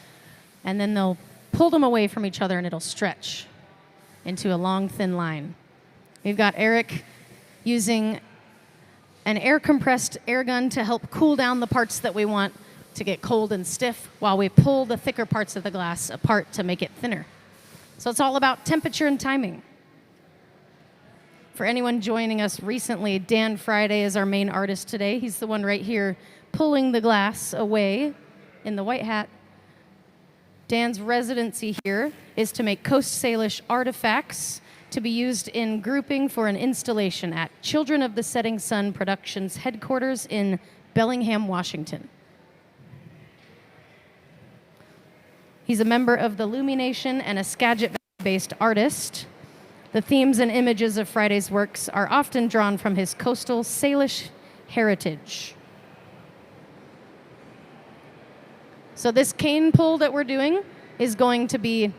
and then they'll pull them away from each other, and it'll stretch into a long, thin line. We've got Eric using an air-compressed air gun to help cool down the parts that we want to get cold and stiff while we pull the thicker parts of the glass apart to make it thinner. So it's all about temperature and timing. For anyone joining us recently, Dan Friday is our main artist today. He's the one right here pulling the glass away in the white hat. Dan's residency here is to make Coast Salish artifacts to be used in grouping for an installation at Children of the Setting Sun Productions headquarters in Bellingham, Washington. He's a member of the Lumination and a Skagit-based artist. The themes and images of Friday's works are often drawn from his coastal Salish heritage. So this cane pull that we're doing is going to be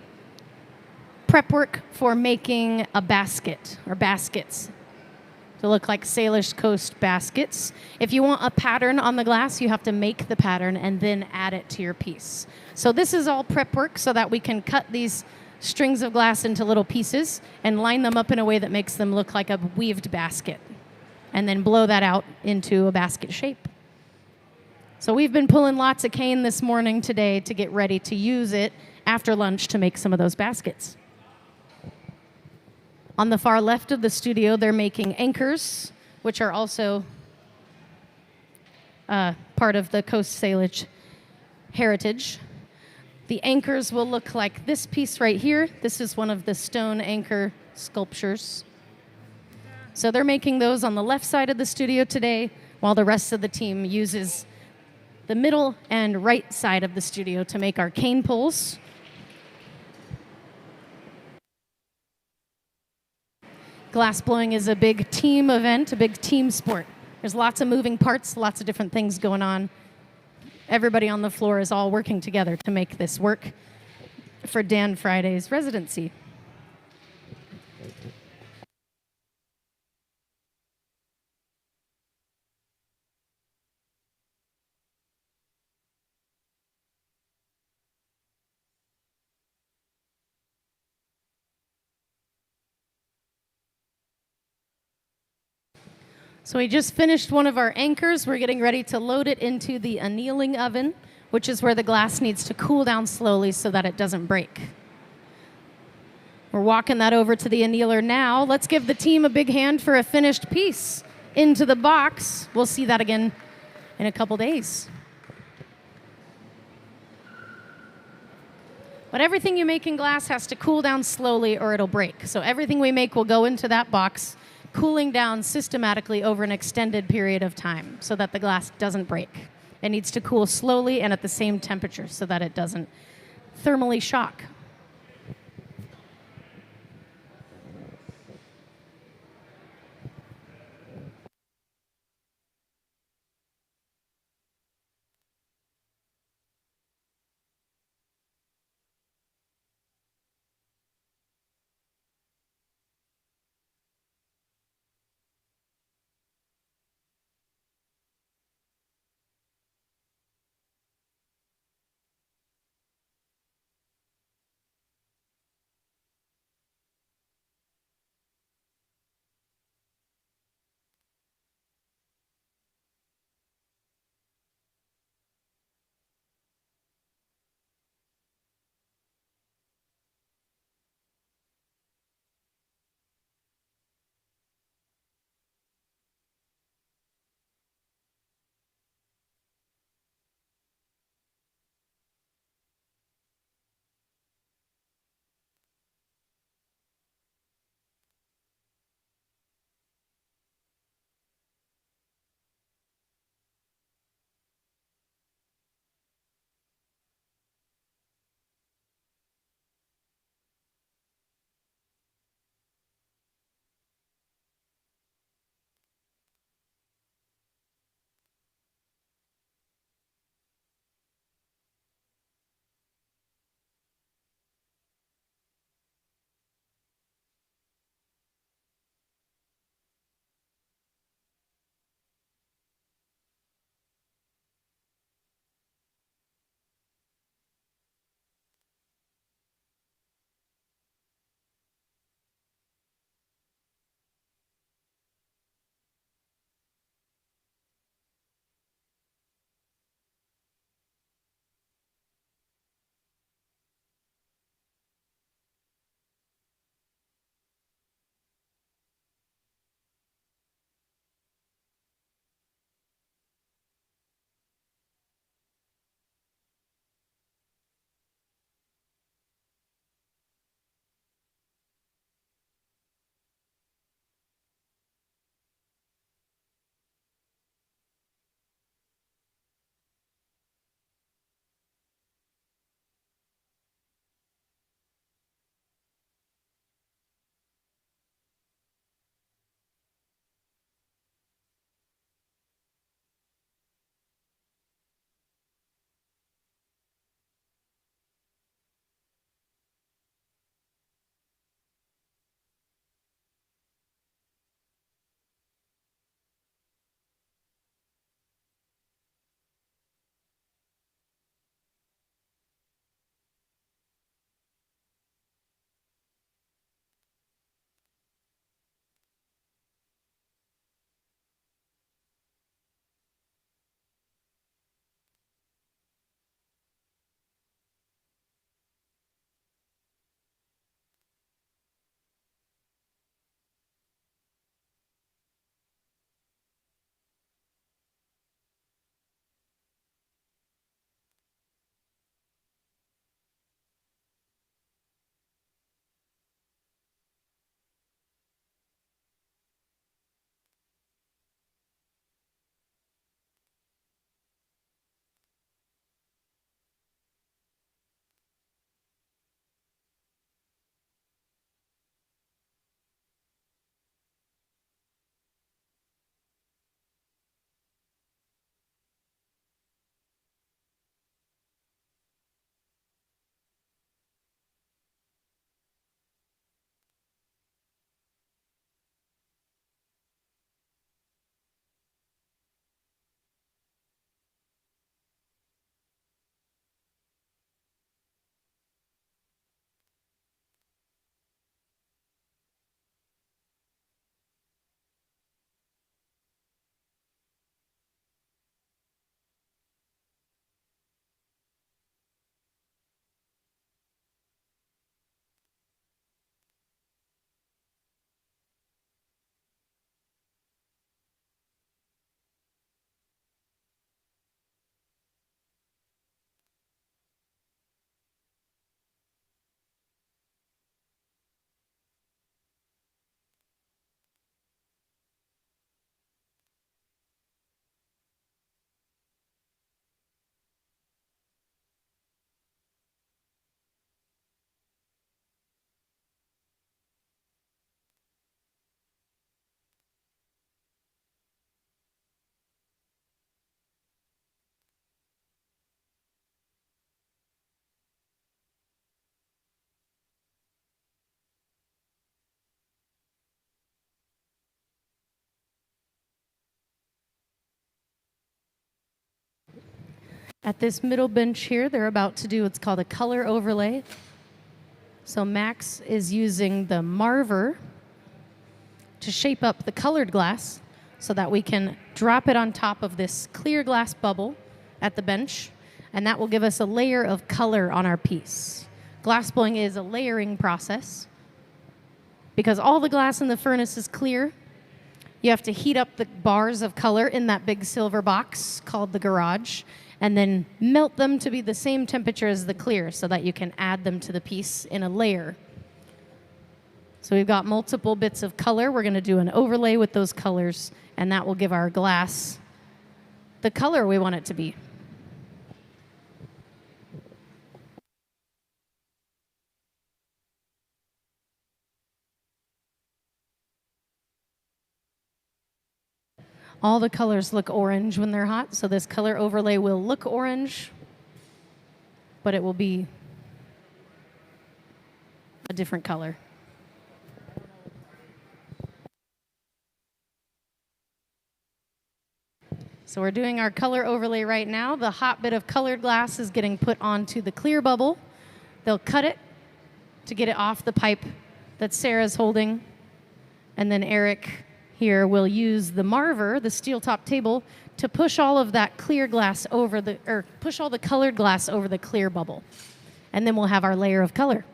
prep work for making a basket or baskets to look like Salish coast baskets. If you want a pattern on the glass, you have to make the pattern and then add it to your piece. So this is all prep work so that we can cut these strings of glass into little pieces and line them up in a way that makes them look like a weaved basket, and then blow that out into a basket shape. So we've been pulling lots of cane this morning today to get ready to use it after lunch to make some of those baskets. On the far left of the studio, they're making anchors, which are also part of the Coast Salish heritage. The anchors will look like this piece right here. This is one of the stone anchor sculptures. So they're making those on the left side of the studio today, while the rest of the team uses the middle and right side of the studio to make our cane pulls. Glass blowing is a big team event, a big team sport. There's lots of moving parts, lots of different things going on. Everybody on the floor is all working together to make this work for Dan Friday's residency. So we just finished one of our anchors. We're getting ready to load it into the annealing oven, which is where the glass needs to cool down slowly so that it doesn't break. We're walking that over to the annealer now. Let's give the team a big hand for a finished piece into the box. We'll see that again in a couple days. But everything you make in glass has to cool down slowly or it'll break. So everything we make will go into that box, cooling down systematically over an extended period of time so that the glass doesn't break. It needs to cool slowly and at the same temperature so that it doesn't thermally shock. At this middle bench here, they're about to do what's called a color overlay. So Max is using the marver to shape up the colored glass so that we can drop it on top of this clear glass bubble at the bench, and that will give us a layer of color on our piece. Glass blowing is a layering process. Because all the glass in the furnace is clear, you have to heat up the bars of color in that big silver box called the garage, and then melt them to be the same temperature as the clear so that you can add them to the piece in a layer. So we've got multiple bits of color. We're going to do an overlay with those colors, and that will give our glass the color we want it to be. All the colors look orange when they're hot, so this color overlay will look orange, but it will be a different color. So we're doing our color overlay right now. The hot bit of colored glass is getting put onto the clear bubble. They'll cut it to get it off the pipe that Sarah's holding, and then Eric here will use the marver, the steel top table, to push all of that clear glass over the, or push all the colored glass over the clear bubble. And then we'll have our layer of color.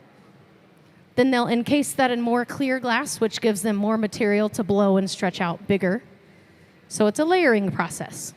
Then they'll encase that in more clear glass, which gives them more material to blow and stretch out bigger. So it's a layering process.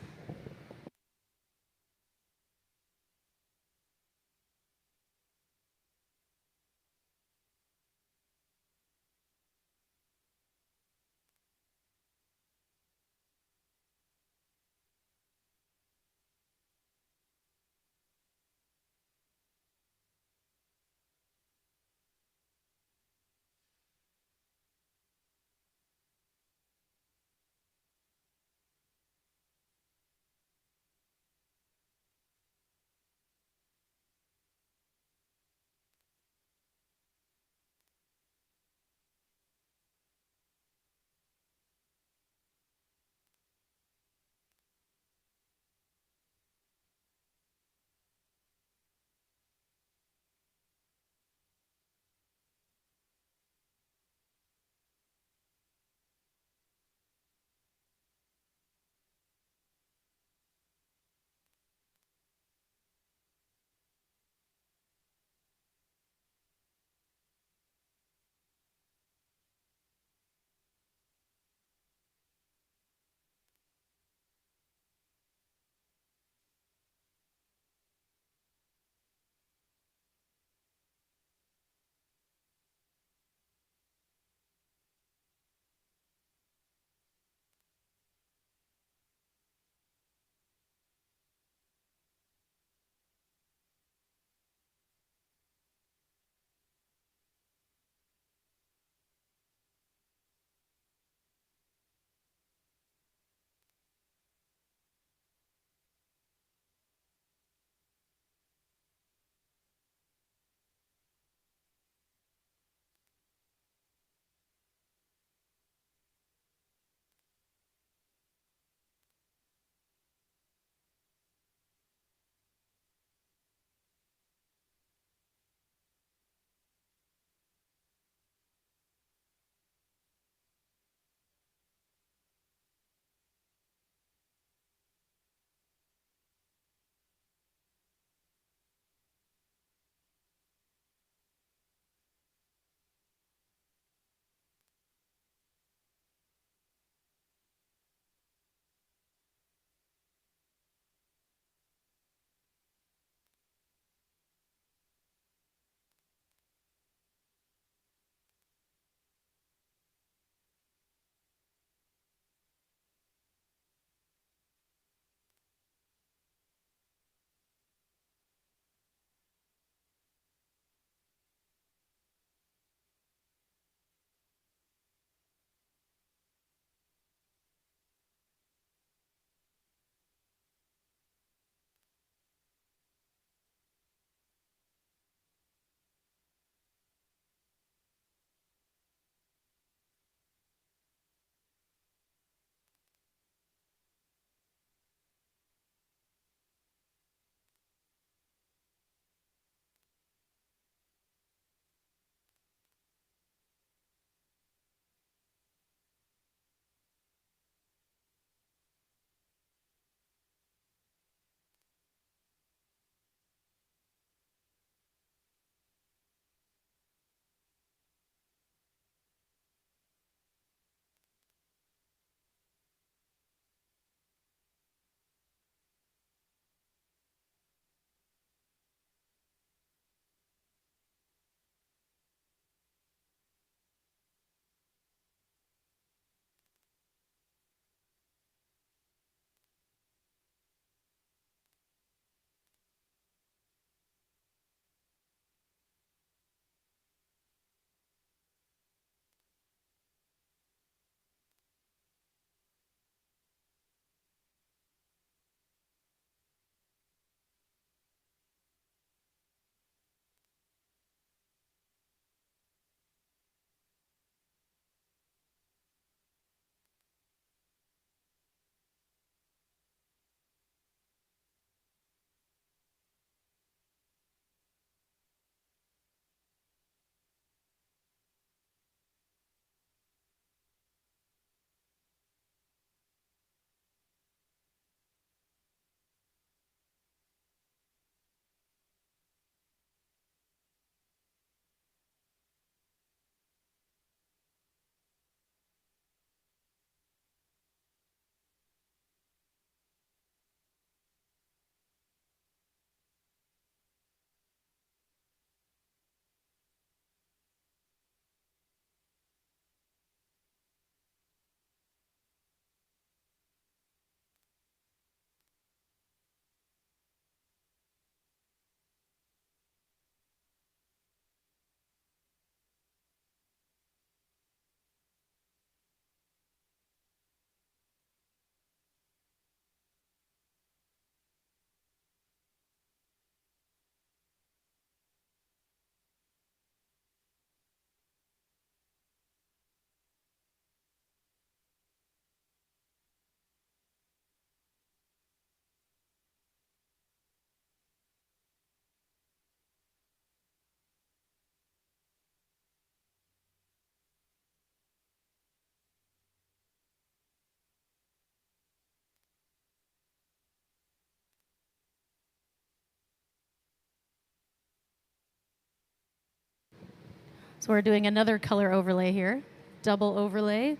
So we're doing another color overlay here, double overlay.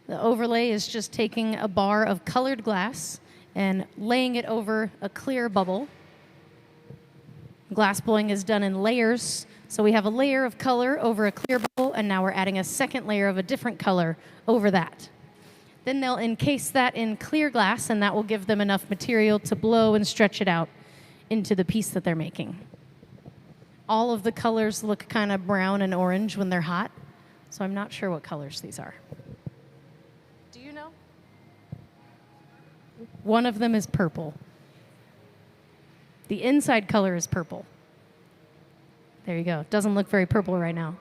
The overlay is just taking a bar of colored glass and laying it over a clear bubble. Glass blowing is done in layers. So we have a layer of color over a clear bubble, and now we're adding a second layer of a different color over that. Then they'll encase that in clear glass, and that will give them enough material to blow and stretch it out into the piece that they're making. All of the colors look kind of brown and orange when they're hot, so I'm not sure what colors these are. Do you know? One of them is purple. The inside color is purple. There you go. Doesn't look very purple right now.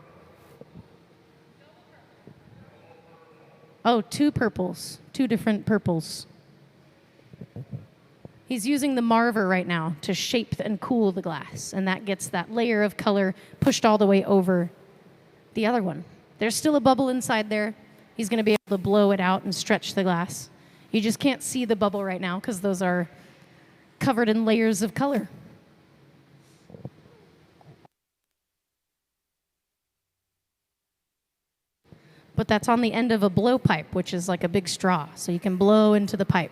Oh, two purples. Two different purples. He's using the marver right now to shape and cool the glass, and that gets that layer of color pushed all the way over the other one. There's still a bubble inside there. He's going to be able to blow it out and stretch the glass. You just can't see the bubble right now because those are covered in layers of color. But that's on the end of a blowpipe, which is like a big straw, so you can blow into the pipe.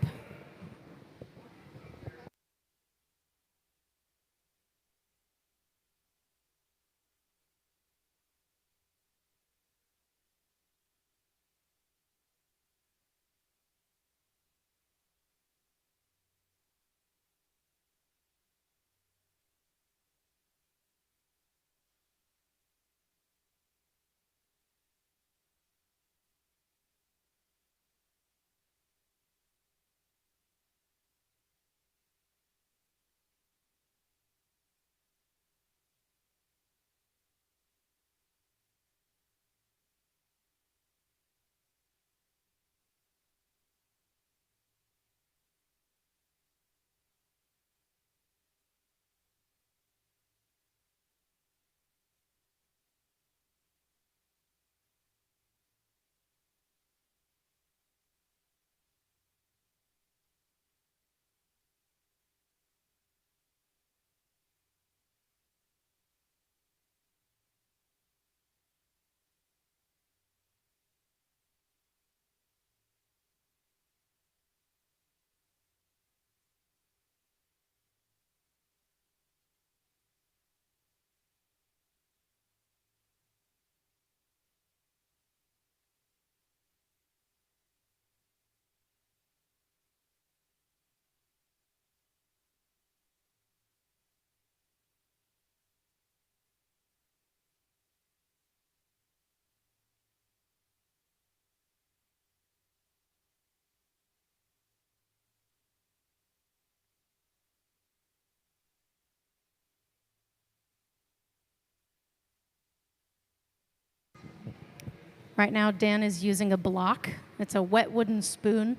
Right now, Dan is using a block. It's a wet wooden spoon.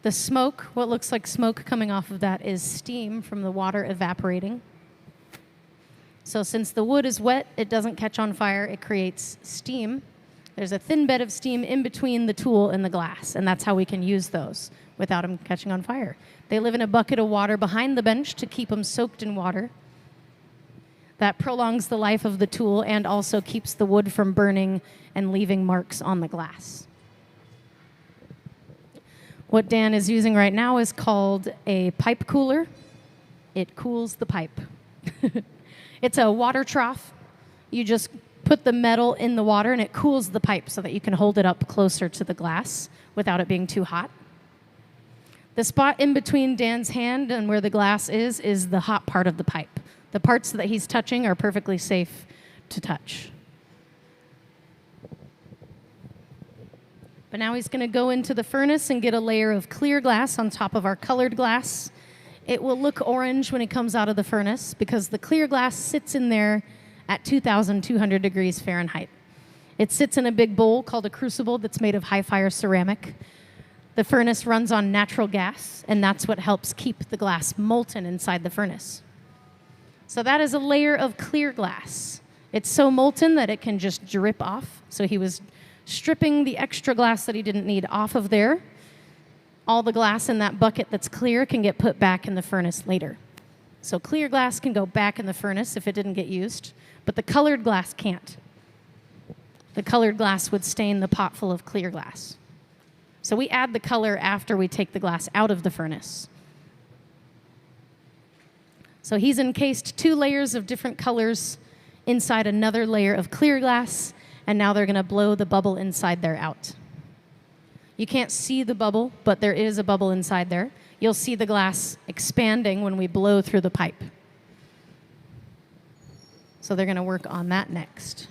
The smoke, what looks like smoke coming off of that, is steam from the water evaporating. So since the wood is wet, it doesn't catch on fire. It creates steam. There's a thin bed of steam in between the tool and the glass, and that's how we can use those without them catching on fire. They live in a bucket of water behind the bench to keep them soaked in water. That prolongs the life of the tool and also keeps the wood from burning and leaving marks on the glass. What Dan is using right now is called a pipe cooler. It cools the pipe. It's a water trough. You just put the metal in the water and it cools the pipe so that you can hold it up closer to the glass without it being too hot. The spot in between Dan's hand and where the glass is the hot part of the pipe. The parts that he's touching are perfectly safe to touch. But now he's going to go into the furnace and get a layer of clear glass on top of our colored glass. It will look orange when it comes out of the furnace because the clear glass sits in there at 2,200 degrees Fahrenheit. It sits in a big bowl called a crucible that's made of high-fire ceramic. The furnace runs on natural gas, and that's what helps keep the glass molten inside the furnace. So that is a layer of clear glass. It's so molten that it can just drip off. So he was stripping the extra glass that he didn't need off of there. All the glass in that bucket that's clear can get put back in the furnace later. So clear glass can go back in the furnace if it didn't get used, but the colored glass can't. The colored glass would stain the pot full of clear glass. So we add the color after we take the glass out of the furnace. So he's encased 2 layers of different colors inside another layer of clear glass, and now they're going to blow the bubble inside there out. You can't see the bubble, but there is a bubble inside there. You'll see the glass expanding when we blow through the pipe. So they're going to work on that next.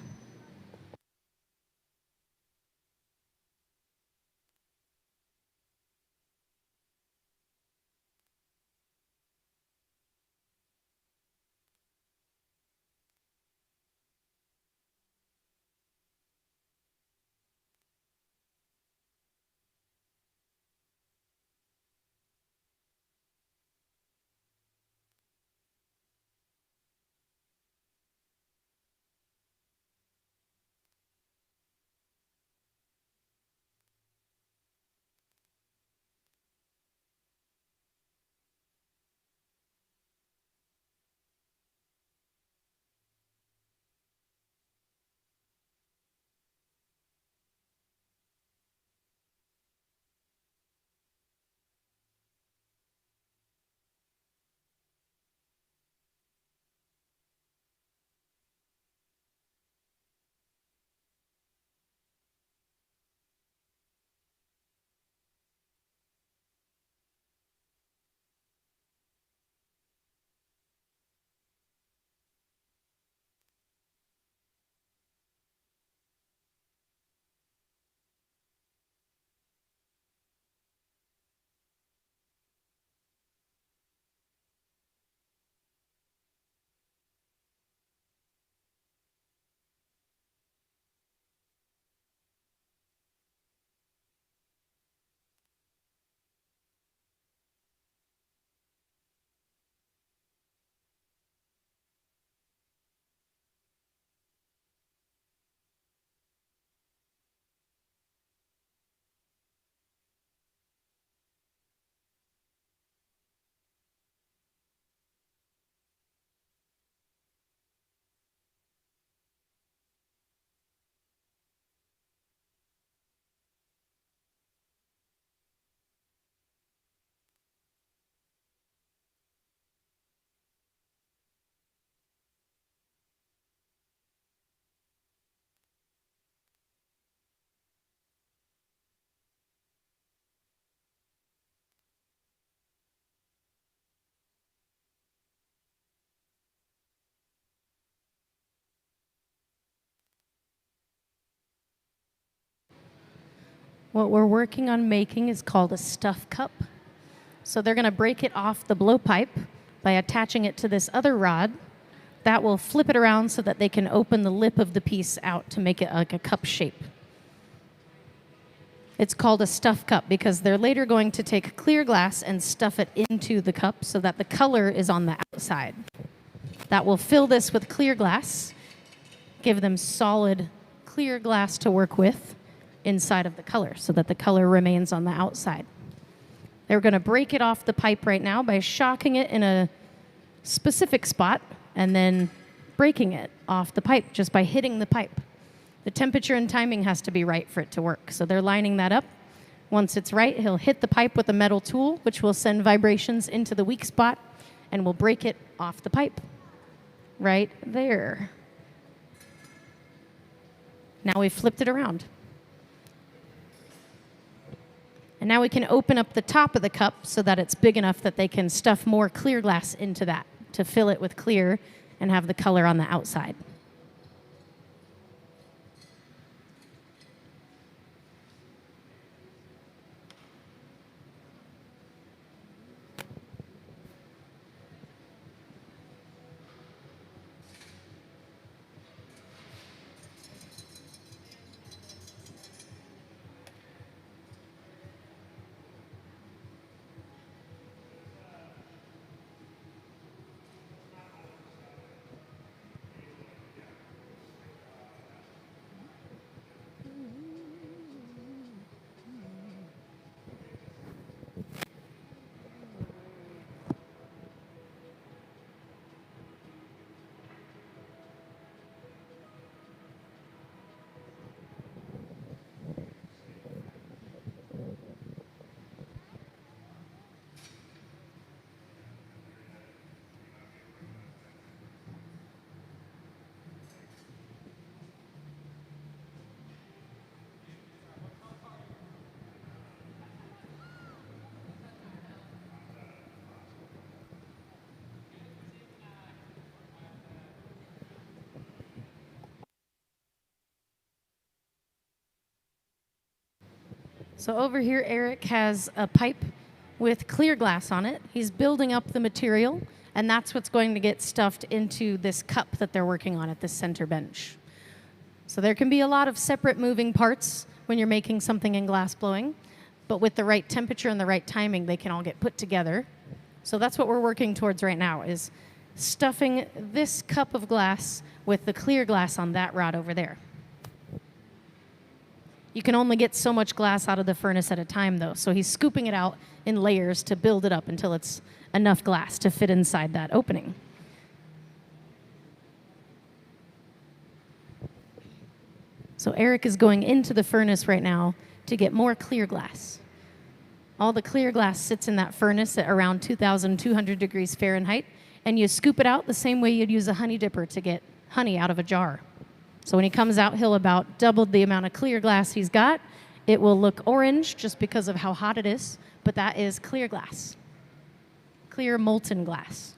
What we're working on making is called a stuff cup. So they're going to break it off the blowpipe by attaching it to this other rod. That will flip it around so that they can open the lip of the piece out to make it like a cup shape. It's called a stuff cup because they're later going to take clear glass and stuff it into the cup so that the color is on the outside. That will fill this with clear glass, give them solid clear glass to work with inside of the color so that the color remains on the outside. They're going to break it off the pipe right now by shocking it in a specific spot and then breaking it off the pipe just by hitting the pipe. The temperature and timing has to be right for it to work. So they're lining that up. Once it's right, he'll hit the pipe with a metal tool, which will send vibrations into the weak spot and will break it off the pipe. Right there. Now we've flipped it around. And now we can open up the top of the cup so that it's big enough that they can stuff more clear glass into that to fill it with clear and have the color on the outside. So over here, Eric has a pipe with clear glass on it. He's building up the material, and that's what's going to get stuffed into this cup that they're working on at this center bench. So there can be a lot of separate moving parts when you're making something in glass blowing, but with the right temperature and the right timing, they can all get put together. So that's what we're working towards right now, is stuffing this cup of glass with the clear glass on that rod over there. You can only get so much glass out of the furnace at a time, though, so he's scooping it out in layers to build it up until it's enough glass to fit inside that opening. So Eric is going into the furnace right now to get more clear glass. All the clear glass sits in that furnace at around 2,200 degrees Fahrenheit, and you scoop it out the same way you'd use a honey dipper to get honey out of a jar. So when he comes out, he'll about double the amount of clear glass he's got. It will look orange just because of how hot it is, but that is clear glass, clear molten glass.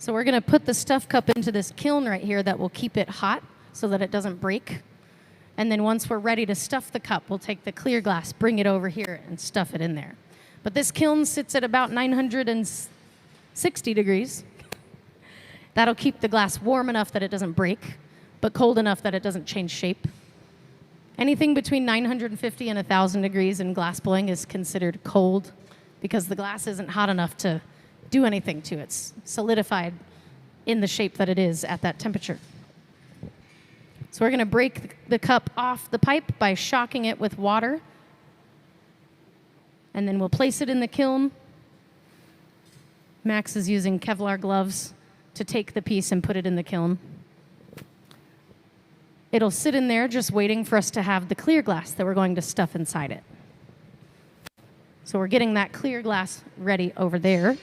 So we're going to put the stuff cup into this kiln right here that will keep it hot so that it doesn't break. And then once we're ready to stuff the cup, we'll take the clear glass, bring it over here, and stuff it in there. But this kiln sits at about 960 degrees. That'll keep the glass warm enough that it doesn't break, but cold enough that it doesn't change shape. Anything between 950 and 1,000 degrees in glass blowing is considered cold because the glass isn't hot enough to do anything to it. It's solidified in the shape that it is at that temperature. So we're going to break the cup off the pipe by shocking it with water. And then we'll place it in the kiln. Max is using Kevlar gloves to take the piece and put it in the kiln. It'll sit in there just waiting for us to have the clear glass that we're going to stuff inside it. So we're getting that clear glass ready over there.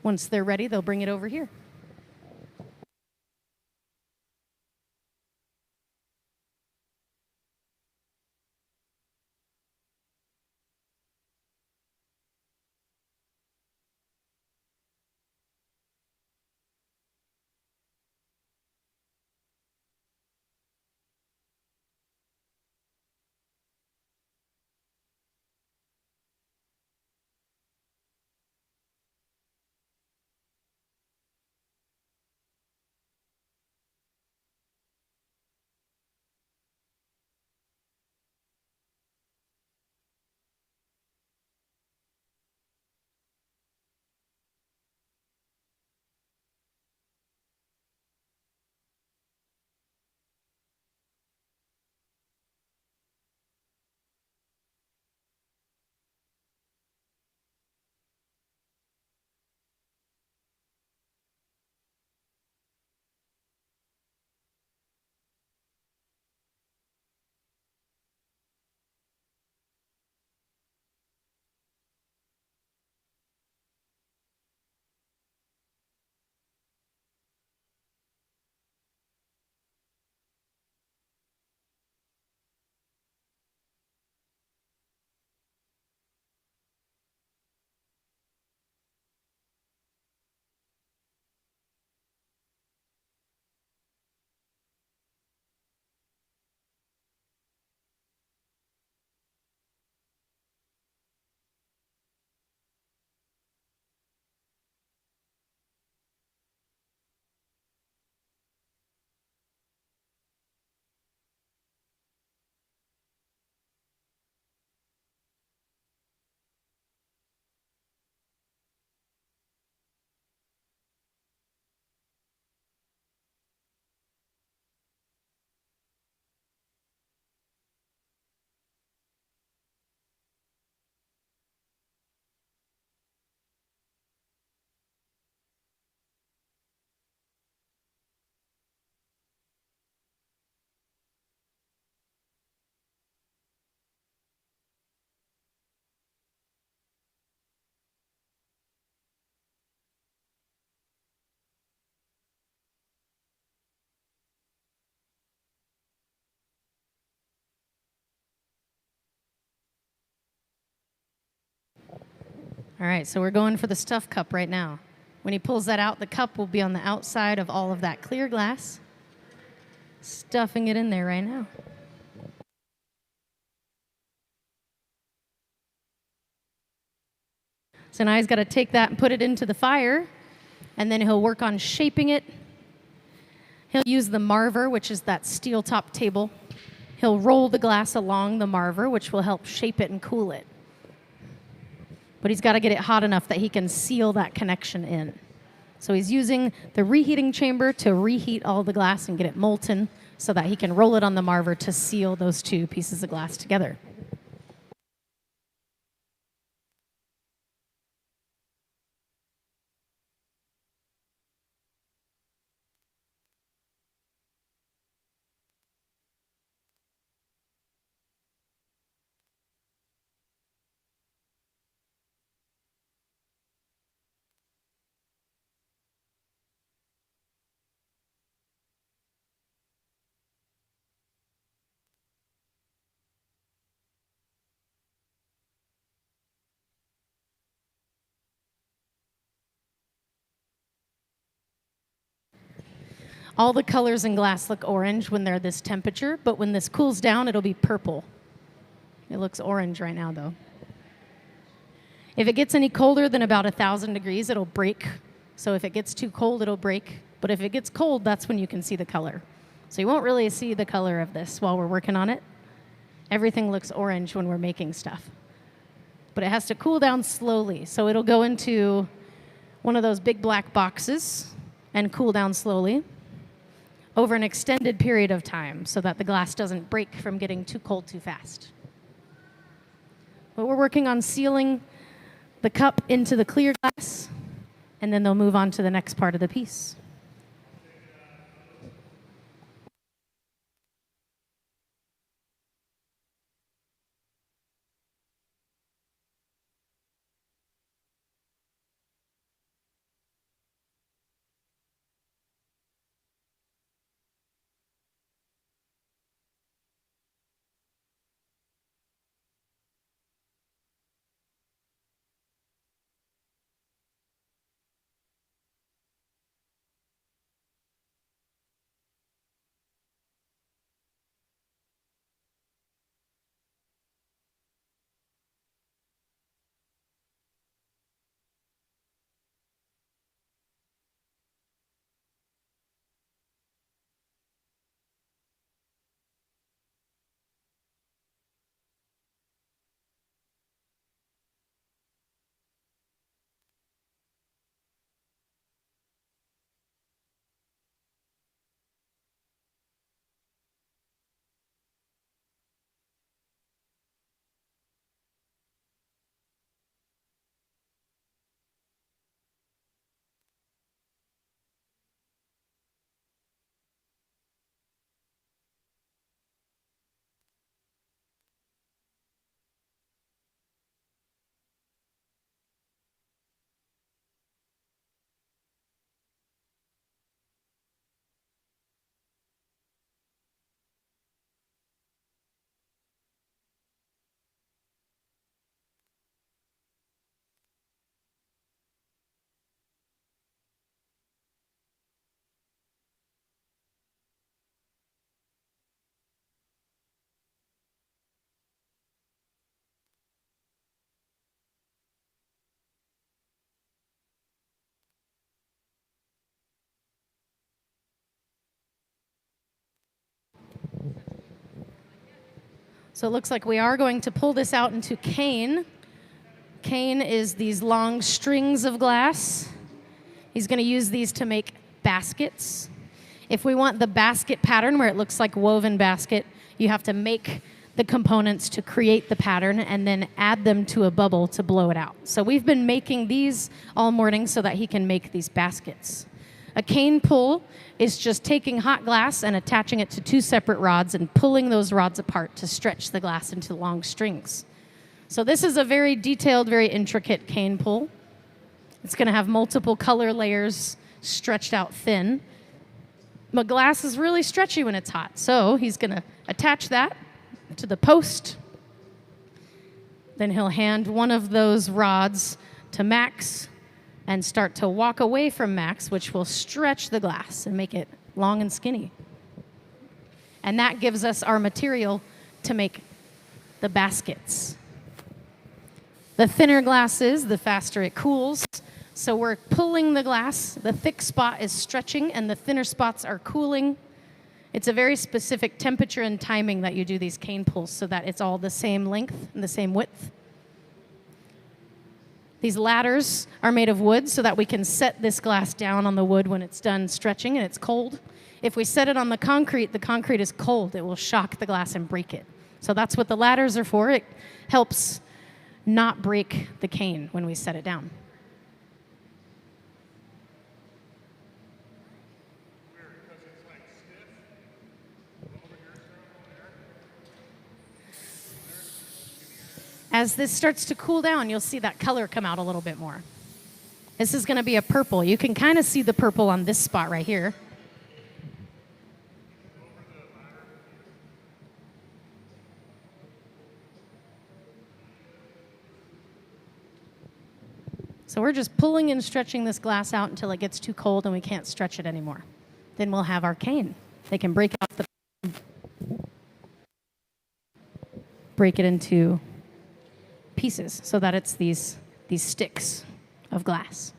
Once they're ready, they'll bring it over here. All right, so we're going for the stuff cup right now. When he pulls that out, the cup will be on the outside of all of that clear glass. Stuffing it in there right now. So now he's got to take that and put it into the fire, and then he'll work on shaping it. He'll use the marver, which is that steel top table. He'll roll the glass along the marver, which will help shape it and cool it. But he's got to get it hot enough that he can seal that connection in. So he's using the reheating chamber to reheat all the glass and get it molten so that he can roll it on the marver to seal those two pieces of glass together. All the colors in glass look orange when they're this temperature, but when this cools down, it'll be purple. It looks orange right now, though. If it gets any colder than about 1,000 degrees, it'll break. So if it gets too cold, it'll break. But if it gets cold, that's when you can see the color. So you won't really see the color of this while we're working on it. Everything looks orange when we're making stuff. But it has to cool down slowly. So it'll go into one of those big black boxes and cool down slowly over an extended period of time so that the glass doesn't break from getting too cold too fast. But we're working on sealing the cup into the clear glass, and then they'll move on to the next part of the piece. So it looks like we are going to pull this out into cane. Cane is these long strings of glass. He's going to use these to make baskets. If we want the basket pattern where it looks like woven basket, you have to make the components to create the pattern and then add them to a bubble to blow it out. So we've been making these all morning so that he can make these baskets. A cane pull is just taking hot glass and attaching it to two separate rods and pulling those rods apart to stretch the glass into long strings. So this is a very detailed, very intricate cane pull. It's going to have multiple color layers stretched out thin. But glass is really stretchy when it's hot, so he's going to attach that to the post. Then he'll hand one of those rods to max and start to walk away from max, which will stretch the glass and make it long and skinny. And that gives us our material to make the baskets. The thinner glass is, the faster it cools. So we're pulling the glass, the thick spot is stretching, and the thinner spots are cooling. It's a very specific temperature and timing that you do these cane pulls so that it's all the same length and the same width. These ladders are made of wood so that we can set this glass down on the wood when it's done stretching and it's cold. If we set it on the concrete is cold. It will shock the glass and break it. So that's what the ladders are for. It helps not break the cane when we set it down. As this starts to cool down, you'll see that color come out a little bit more. This is going to be a purple. You can kind of see the purple on this spot right here. So we're just pulling and stretching this glass out until it gets too cold and we can't stretch it anymore. Then we'll have our cane. They can break it into pieces so that it's these sticks of glass.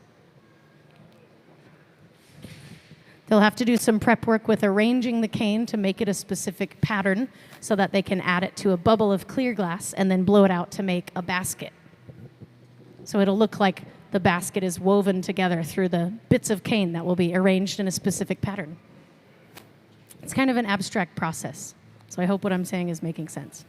They'll have to do some prep work with arranging the cane to make it a specific pattern so that they can add it to a bubble of clear glass and then blow it out to make a basket. So it'll look like the basket is woven together through the bits of cane that will be arranged in a specific pattern. It's kind of an abstract process. So I hope what I'm saying is making sense.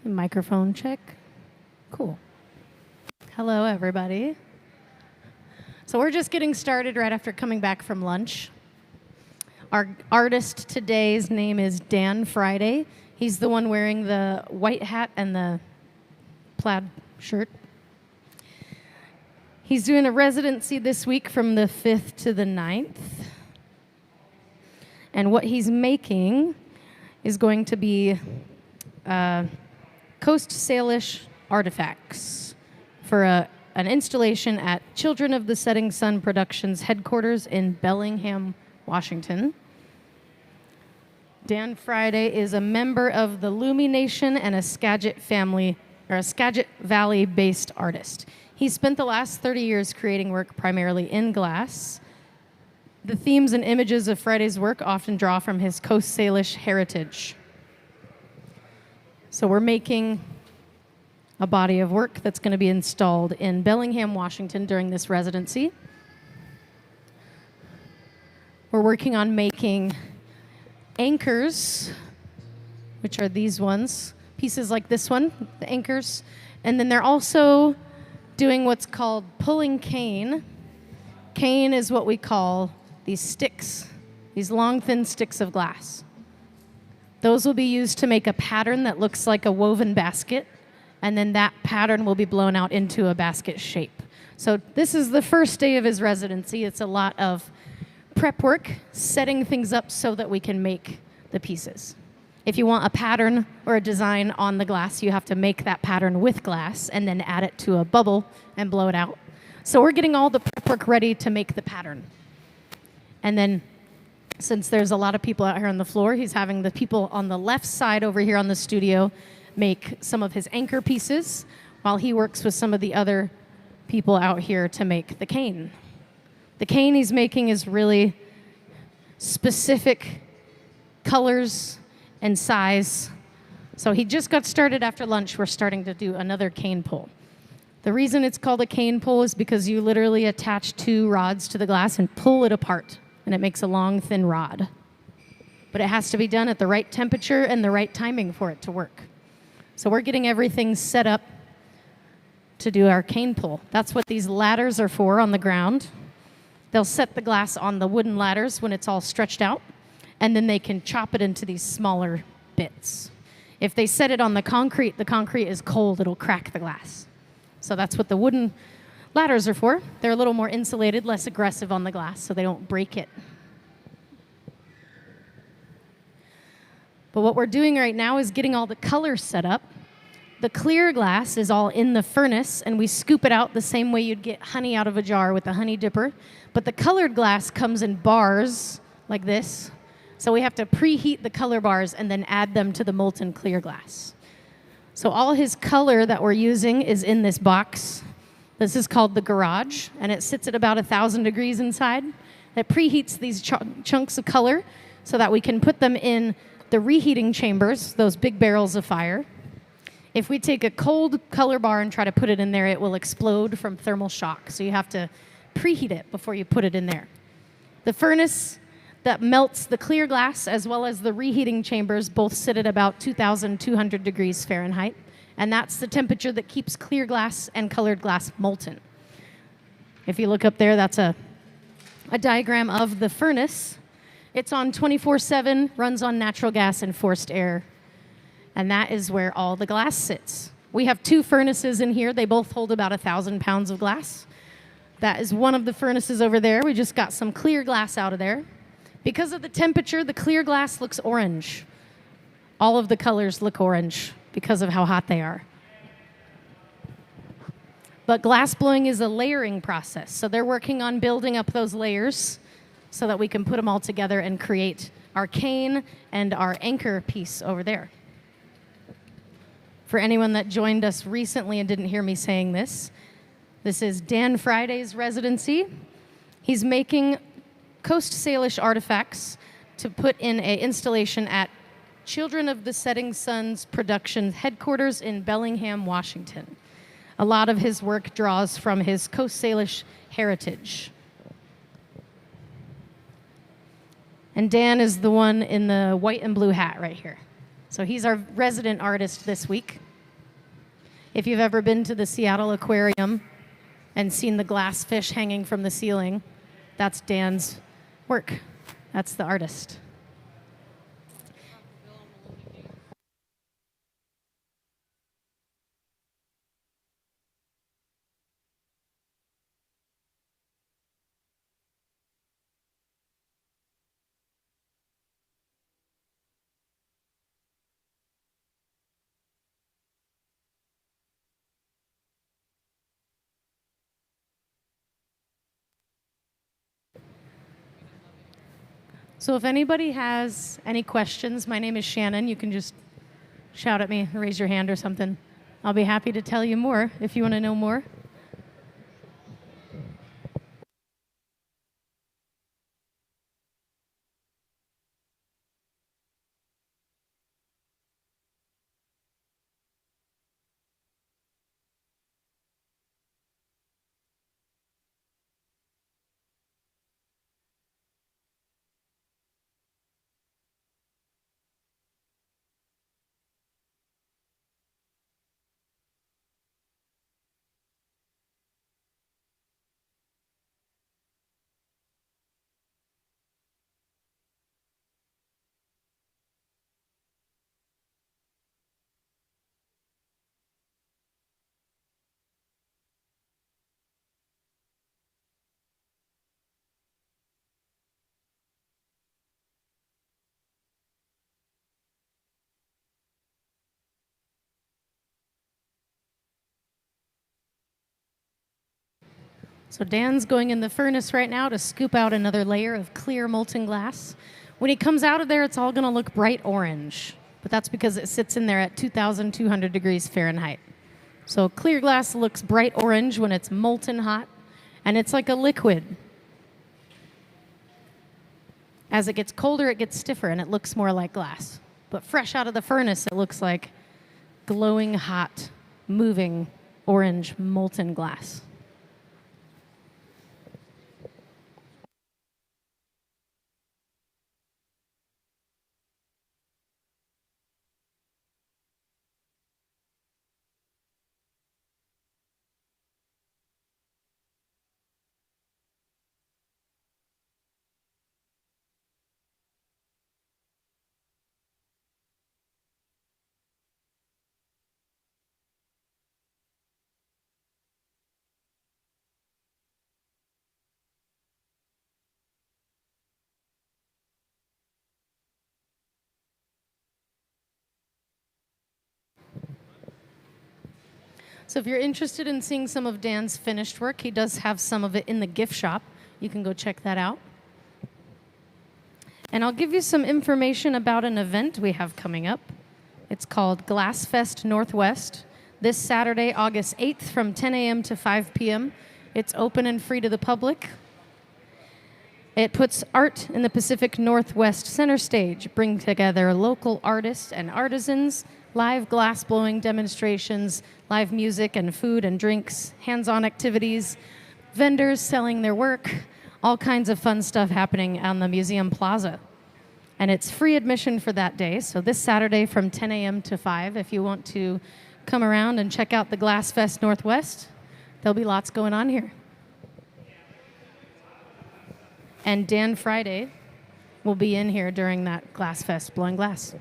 Microphone check. Cool. Hello, everybody. So we're just getting started right after coming back from lunch. Our artist today's name is Dan Friday. He's the one wearing the white hat and the plaid shirt. He's doing a residency this week from the 5th to the 9th. And what he's making is going to be Coast Salish artifacts for an installation at Children of the Setting Sun Productions headquarters in Bellingham, Washington. Dan Friday is a member of the Lumi Nation and a Skagit family, or a Skagit Valley-based artist. He spent the last 30 years creating work primarily in glass. The themes and images of Friday's work often draw from his Coast Salish heritage. So we're making a body of work that's going to be installed in Bellingham, Washington during this residency. We're working on making anchors, which are these ones, pieces like this one, the anchors. And then they're also doing what's called pulling cane. Cane is what we call these sticks, these long, thin sticks of glass. Those will be used to make a pattern that looks like a woven basket, and then that pattern will be blown out into a basket shape. So this is the first day of his residency. It's a lot of prep work, setting things up so that we can make the pieces. If you want a pattern or a design on the glass, you have to make that pattern with glass and then add it to a bubble and blow it out. So we're getting all the prep work ready to make the pattern. And then since there's a lot of people out here on the floor, he's having the people on the left side over here on the studio make some of his anchor pieces while he works with some of the other people out here to make the cane. The cane he's making is really specific colors and size. So he just got started after lunch. We're starting to do another cane pull. The reason it's called a cane pull is because you literally attach two rods to the glass and pull it apart, and it makes a long, thin rod. But it has to be done at the right temperature and the right timing for it to work. So we're getting everything set up to do our cane pull. That's what these ladders are for on the ground. They'll set the glass on the wooden ladders when it's all stretched out, and then they can chop it into these smaller bits. If they set it on the concrete is cold, it'll crack the glass. So that's what the wooden ladders are for. They're a little more insulated, less aggressive on the glass, so they don't break it. But what we're doing right now is getting all the colors set up. The clear glass is all in the furnace, and we scoop it out the same way you'd get honey out of a jar with a honey dipper. But the colored glass comes in bars like this. So we have to preheat the color bars and then add them to the molten clear glass. So all his color that we're using is in this box. This is called the garage, and it sits at about 1,000 degrees inside. It preheats these chunks of color so that we can put them in the reheating chambers, those big barrels of fire. If we take a cold color bar and try to put it in there, it will explode from thermal shock. So you have to preheat it before you put it in there. The furnace that melts the clear glass as well as the reheating chambers both sit at about 2,200 degrees Fahrenheit. And that's the temperature that keeps clear glass and colored glass molten. If you look up there, that's a diagram of the furnace. It's on 24/7, runs on natural gas and forced air. And that is where all the glass sits. We have two furnaces in here. They both hold about 1,000 pounds of glass. That is one of the furnaces over there. We just got some clear glass out of there. Because of the temperature, the clear glass looks orange. All of the colors look orange because of how hot they are. But glass blowing is a layering process. So they're working on building up those layers so that we can put them all together and create our cane and our anchor piece over there. For anyone that joined us recently and didn't hear me saying this, this is Dan Friday's residency. He's making Coast Salish artifacts to put in an installation at Children of the Setting Sun's production headquarters in Bellingham, Washington. A lot of his work draws from his Coast Salish heritage. And Dan is the one in the white and blue hat right here. So he's our resident artist this week. If you've ever been to the Seattle Aquarium and seen the glass fish hanging from the ceiling, that's Dan's work. That's the artist. So if anybody has any questions, my name is Shannon. You can just shout at me, raise your hand or something. I'll be happy to tell you more if you want to know more. So Dan's going in the furnace right now to scoop out another layer of clear molten glass. When he comes out of there, it's all going to look bright orange, but that's because it sits in there at 2,200 degrees Fahrenheit. So clear glass looks bright orange when it's molten hot, and it's like a liquid. As it gets colder, it gets stiffer, and it looks more like glass. But fresh out of the furnace, it looks like glowing, hot, moving, orange, molten glass. So if you're interested in seeing some of Dan's finished work, he does have some of it in the gift shop. You can go check that out. And I'll give you some information about an event we have coming up. It's called Glass Fest Northwest, this Saturday, August 8th from 10 a.m. to 5 p.m. It's open and free to the public. It puts art in the Pacific Northwest center stage, bring together local artists and artisans, live glass blowing demonstrations, live music and food and drinks, hands-on activities, vendors selling their work, all kinds of fun stuff happening on the museum plaza. And it's free admission for that day, so this Saturday from 10 a.m. to 5, if you want to come around and check out the Glass Fest Northwest, there'll be lots going on here. And Dan Friday will be in here during that Glass Fest blowing glass.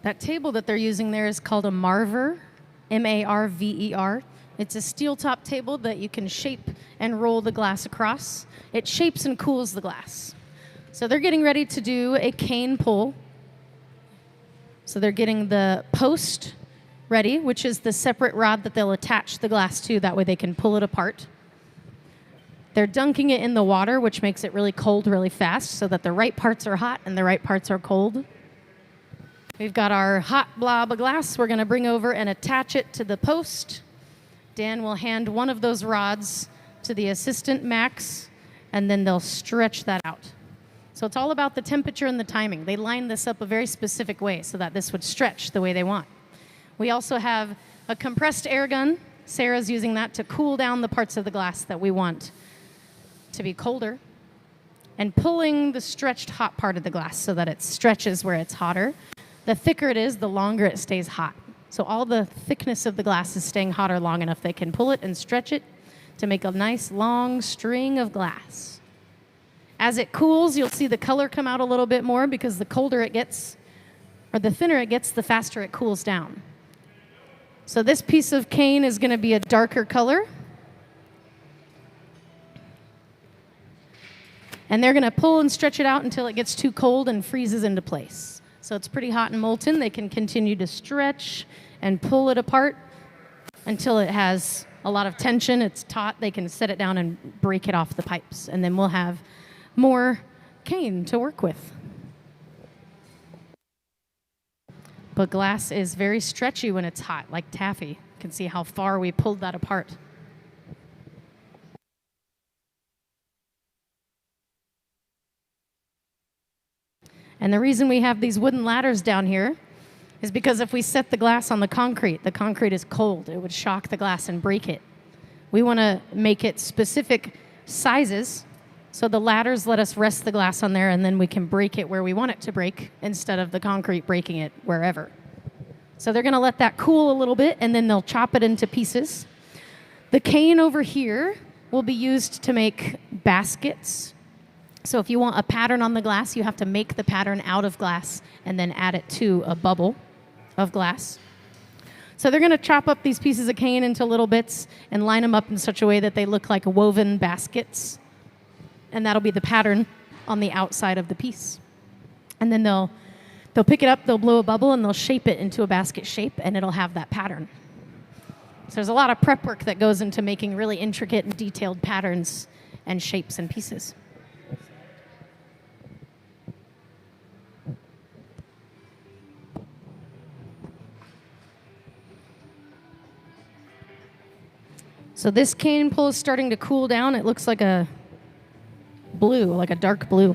That table that they're using there is called a Marver, Marver. It's a steel top table that you can shape and roll the glass across. It shapes and cools the glass. So they're getting ready to do a cane pull. So they're getting the post ready, which is the separate rod that they'll attach the glass to. That way they can pull it apart. They're dunking it in the water, which makes it really cold really fast so that the right parts are hot and the right parts are cold. We've got our hot blob of glass we're going to bring over and attach it to the post. Dan will hand one of those rods to the assistant, Max, and then they'll stretch that out. So it's all about the temperature and the timing. They line this up a very specific way so that this would stretch the way they want. We also have a compressed air gun. Sarah's using that to cool down the parts of the glass that we want to be colder, and pulling the stretched hot part of the glass so that it stretches where it's hotter. The thicker it is, the longer it stays hot. So all the thickness of the glass is staying hotter long enough they can pull it and stretch it to make a nice long string of glass. As it cools, you'll see the color come out a little bit more because the colder it gets, or the thinner it gets, the faster it cools down. So this piece of cane is going to be a darker color. And they're going to pull and stretch it out until it gets too cold and freezes into place. So it's pretty hot and molten. They can continue to stretch and pull it apart until it has a lot of tension. It's taut. They can set it down and break it off the pipes. And then we'll have more cane to work with. But glass is very stretchy when it's hot, like taffy. You can see how far we pulled that apart. And the reason we have these wooden ladders down here is because if we set the glass on the concrete is cold. It would shock the glass and break it. We want to make it specific sizes, so the ladders let us rest the glass on there, and then we can break it where we want it to break instead of the concrete breaking it wherever. So they're going to let that cool a little bit, and then they'll chop it into pieces. The cane over here will be used to make baskets. So if you want a pattern on the glass, you have to make the pattern out of glass and then add it to a bubble of glass. So they're going to chop up these pieces of cane into little bits and line them up in such a way that they look like woven baskets. And that'll be the pattern on the outside of the piece. And then they'll pick it up, they'll blow a bubble, and they'll shape it into a basket shape, and it'll have that pattern. So there's a lot of prep work that goes into making really intricate and detailed patterns and shapes and pieces. So this cane pull is starting to cool down. It looks like a blue, like a dark blue.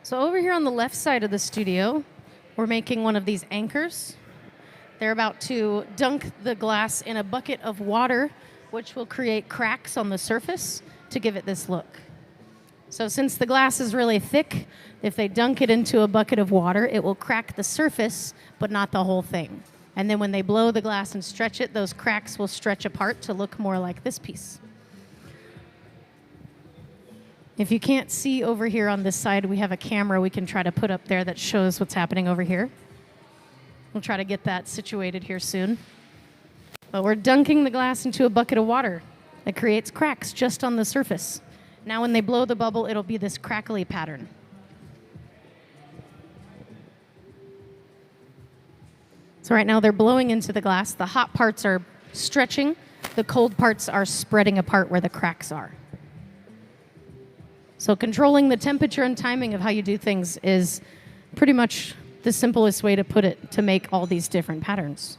So over here on the left side of the studio, we're making one of these anchors. They're about to dunk the glass in a bucket of water, which will create cracks on the surface to give it this look. So since the glass is really thick, if they dunk it into a bucket of water, it will crack the surface, but not the whole thing. And then when they blow the glass and stretch it, those cracks will stretch apart to look more like this piece. If you can't see over here on this side, we have a camera we can try to put up there that shows what's happening over here. We'll try to get that situated here soon. But we're dunking the glass into a bucket of water. It creates cracks just on the surface. Now when they blow the bubble, it'll be this crackly pattern. So right now they're blowing into the glass. The hot parts are stretching. The cold parts are spreading apart where the cracks are. So controlling the temperature and timing of how you do things is pretty much the simplest way to put it to make all these different patterns.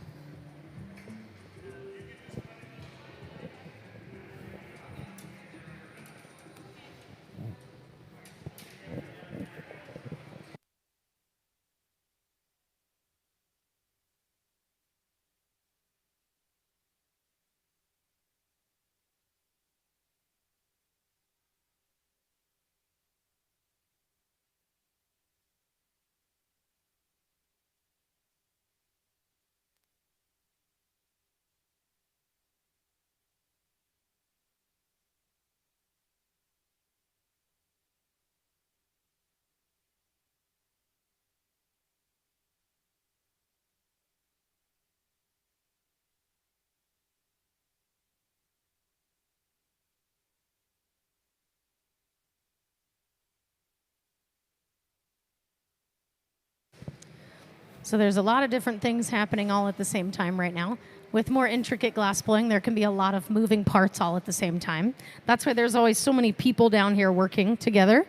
So there's a lot of different things happening all at the same time right now. With more intricate glass blowing, there can be a lot of moving parts all at the same time. That's why there's always so many people down here working together.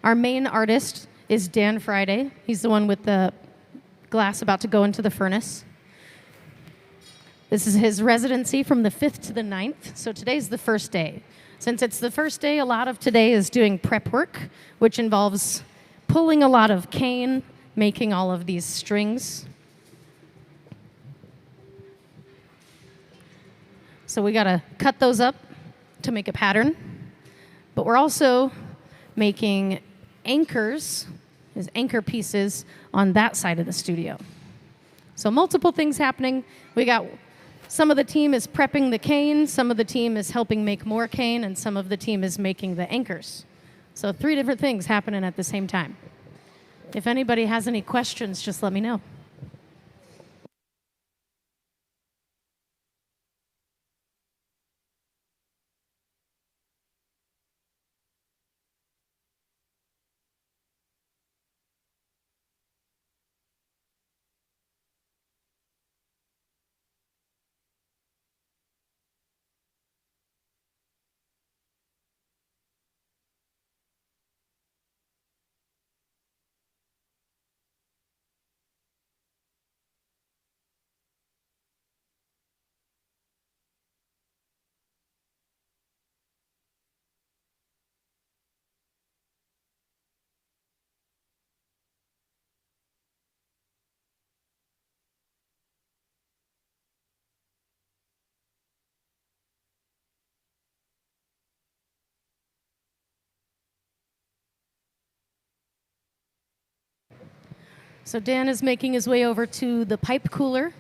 Our main artist is Dan Friday. He's the one with the glass about to go into the furnace. This is his residency from the 5th to the 9th. So today's the first day. Since it's the first day, a lot of today is doing prep work, which involves pulling a lot of cane, making all of these strings. So we gotta cut those up to make a pattern. But we're also making anchors, as anchor pieces on that side of the studio. So multiple things happening. We got some of the team is prepping the cane, some of the team is helping make more cane, and some of the team is making the anchors. So 3 different things happening at the same time. If anybody has any questions, just let me know. So Dan is making his way over to the pipe cooler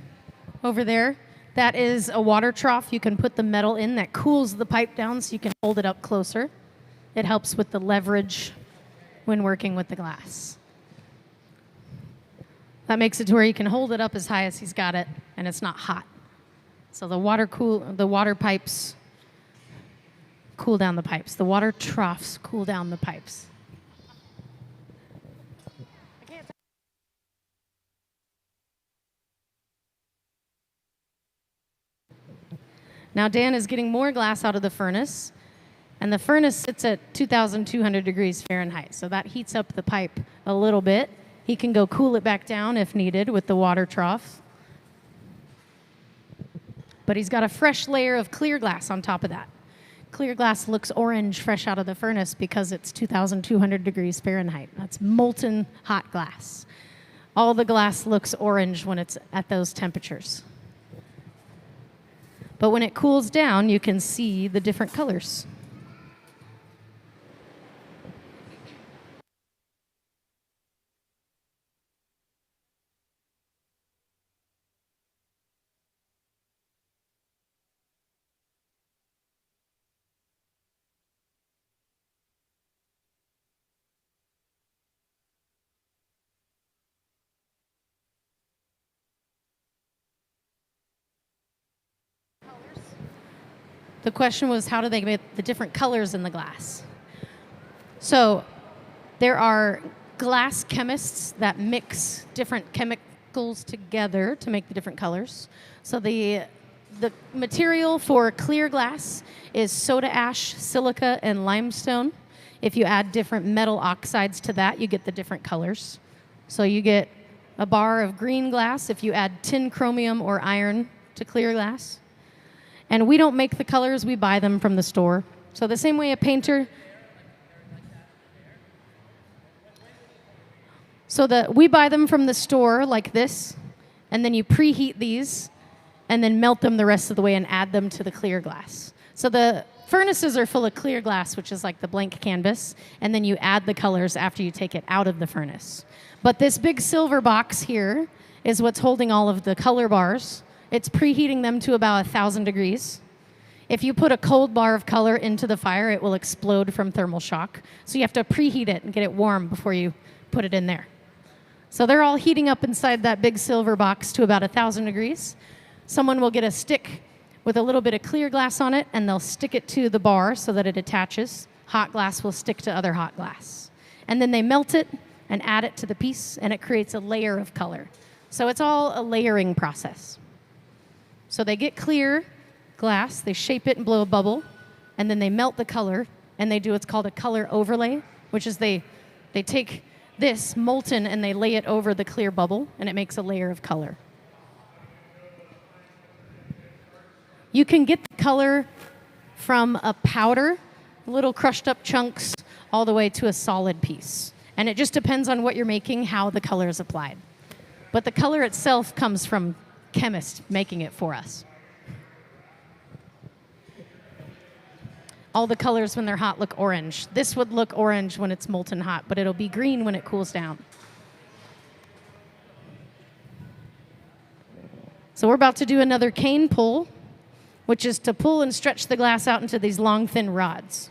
over there. That is a water trough you can put the metal in that cools the pipe down so you can hold it up closer. It helps with the leverage when working with the glass. That makes it to where you can hold it up as high as he's got it and it's not hot. So the water pipes cool down the pipes. The water troughs cool down the pipes. Now Dan is getting more glass out of the furnace, and the furnace sits at 2,200 degrees Fahrenheit, so that heats up the pipe a little bit. He can go cool it back down if needed with the water trough. But he's got a fresh layer of clear glass on top of that. clear glass looks orange fresh out of the furnace because it's 2,200 degrees Fahrenheit. That's molten hot glass. All the glass looks orange when it's at those temperatures. But when it cools down, you can see the different colors. The question was, how do they make the different colors in the glass? So there are glass chemists that mix different chemicals together to make the different colors. So the material for clear glass is soda ash, silica, and limestone. If you add different metal oxides to that, you get the different colors. So you get a bar of green glass if you add tin, chromium, or iron to clear glass. And we don't make the colors, we buy them from the store. So the same way a painter... we buy them from the store like this, and then you preheat these, and then melt them the rest of the way and add them to the clear glass. So the furnaces are full of clear glass, which is like the blank canvas, and then you add the colors after you take it out of the furnace. But this big silver box here is what's holding all of the color bars. It's preheating them to about 1,000 degrees. If you put a cold bar of color into the fire, it will explode from thermal shock. So you have to preheat it and get it warm before you put it in there. So they're all heating up inside that big silver box to about 1,000 degrees. Someone will get a stick with a little bit of clear glass on it, and they'll stick it to the bar so that it attaches. Hot glass will stick to other hot glass. And then they melt it and add it to the piece, and it creates a layer of color. So it's all a layering process. So they get clear glass, they shape it and blow a bubble, and then they melt the color, and they do what's called a color overlay, which is they take this molten and they lay it over the clear bubble, and it makes a layer of color. You can get the color from a powder, little crushed up chunks, all the way to a solid piece. And it just depends on what you're making, how the color is applied. But the color itself comes from chemists making it for us. All the colors when they're hot look orange. This would look orange when it's molten hot, but it'll be green when it cools down. So we're about to do another cane pull, which is to pull and stretch the glass out into these long, thin rods.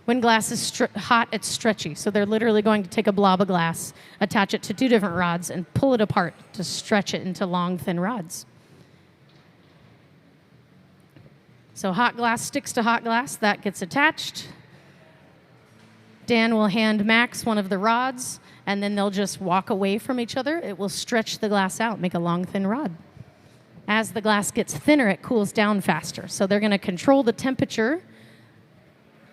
When glass is hot, it's stretchy. So they're literally going to take a blob of glass, attach it to 2 different rods, and pull it apart to stretch it into long, thin rods. So hot glass sticks to hot glass. That gets attached. Dan will hand Max one of the rods, and then they'll just walk away from each other. It will stretch the glass out, make a long, thin rod. As the glass gets thinner, it cools down faster. So they're going to control the temperature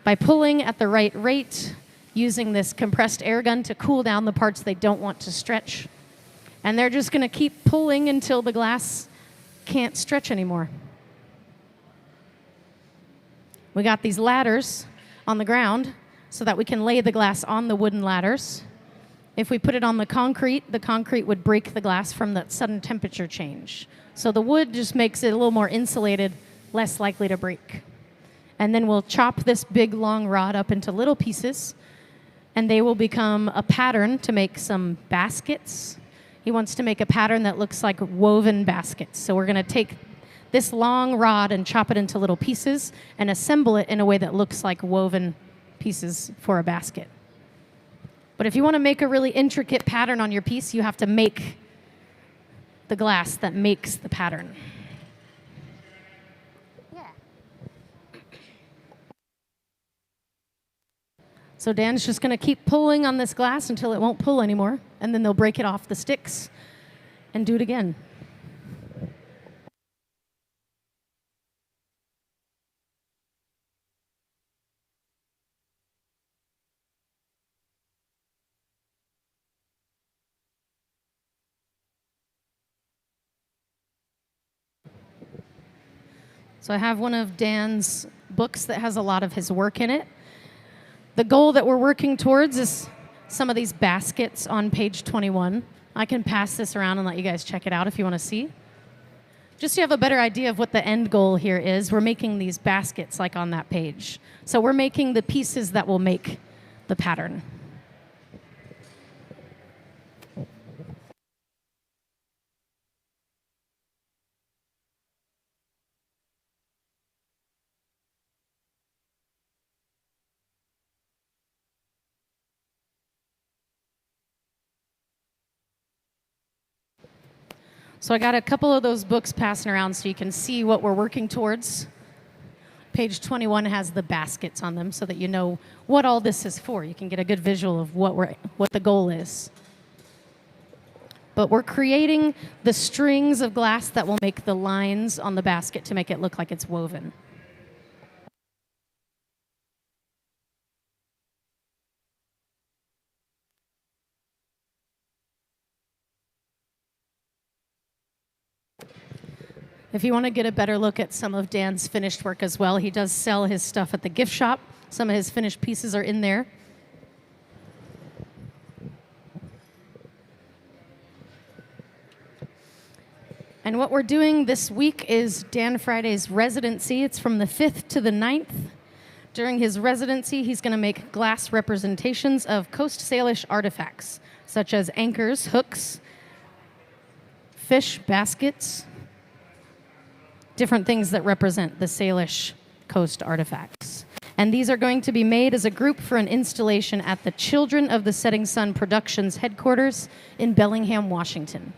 by pulling at the right rate, using this compressed air gun to cool down the parts they don't want to stretch. And they're just going to keep pulling until the glass can't stretch anymore. We got these ladders on the ground so that we can lay the glass on the wooden ladders. If we put it on the concrete would break the glass from that sudden temperature change. So the wood just makes it a little more insulated, less likely to break. And then we'll chop this big long rod up into little pieces, and they will become a pattern to make some baskets. He wants to make a pattern that looks like woven baskets. So we're going to take this long rod and chop it into little pieces and assemble it in a way that looks like woven pieces for a basket. But if you want to make a really intricate pattern on your piece, you have to make the glass that makes the pattern. So Dan's just going to keep pulling on this glass until it won't pull anymore, and then they'll break it off the sticks and do it again. So I have one of Dan's books that has a lot of his work in it. The goal that we're working towards is some of these baskets on page 21. I can pass this around and let you guys check it out if you want to see. Just so you have a better idea of what the end goal here is, we're making these baskets like on that page. So we're making the pieces that will make the pattern. So I got a couple of those books passing around so you can see what we're working towards. Page 21 has the baskets on them so that you know what all this is for. You can get a good visual of what the goal is. But we're creating the strings of glass that will make the lines on the basket to make it look like it's woven. If you want to get a better look at some of Dan's finished work as well, he does sell his stuff at the gift shop. Some of his finished pieces are in there. And what we're doing this week is Dan Friday's residency. It's from the 5th to the 9th. During his residency, he's going to make glass representations of Coast Salish artifacts, such as anchors, hooks, fish, baskets, different things that represent the Salish coast artifacts. And these are going to be made as a group for an installation at the Children of the Setting Sun Productions headquarters in Bellingham, Washington.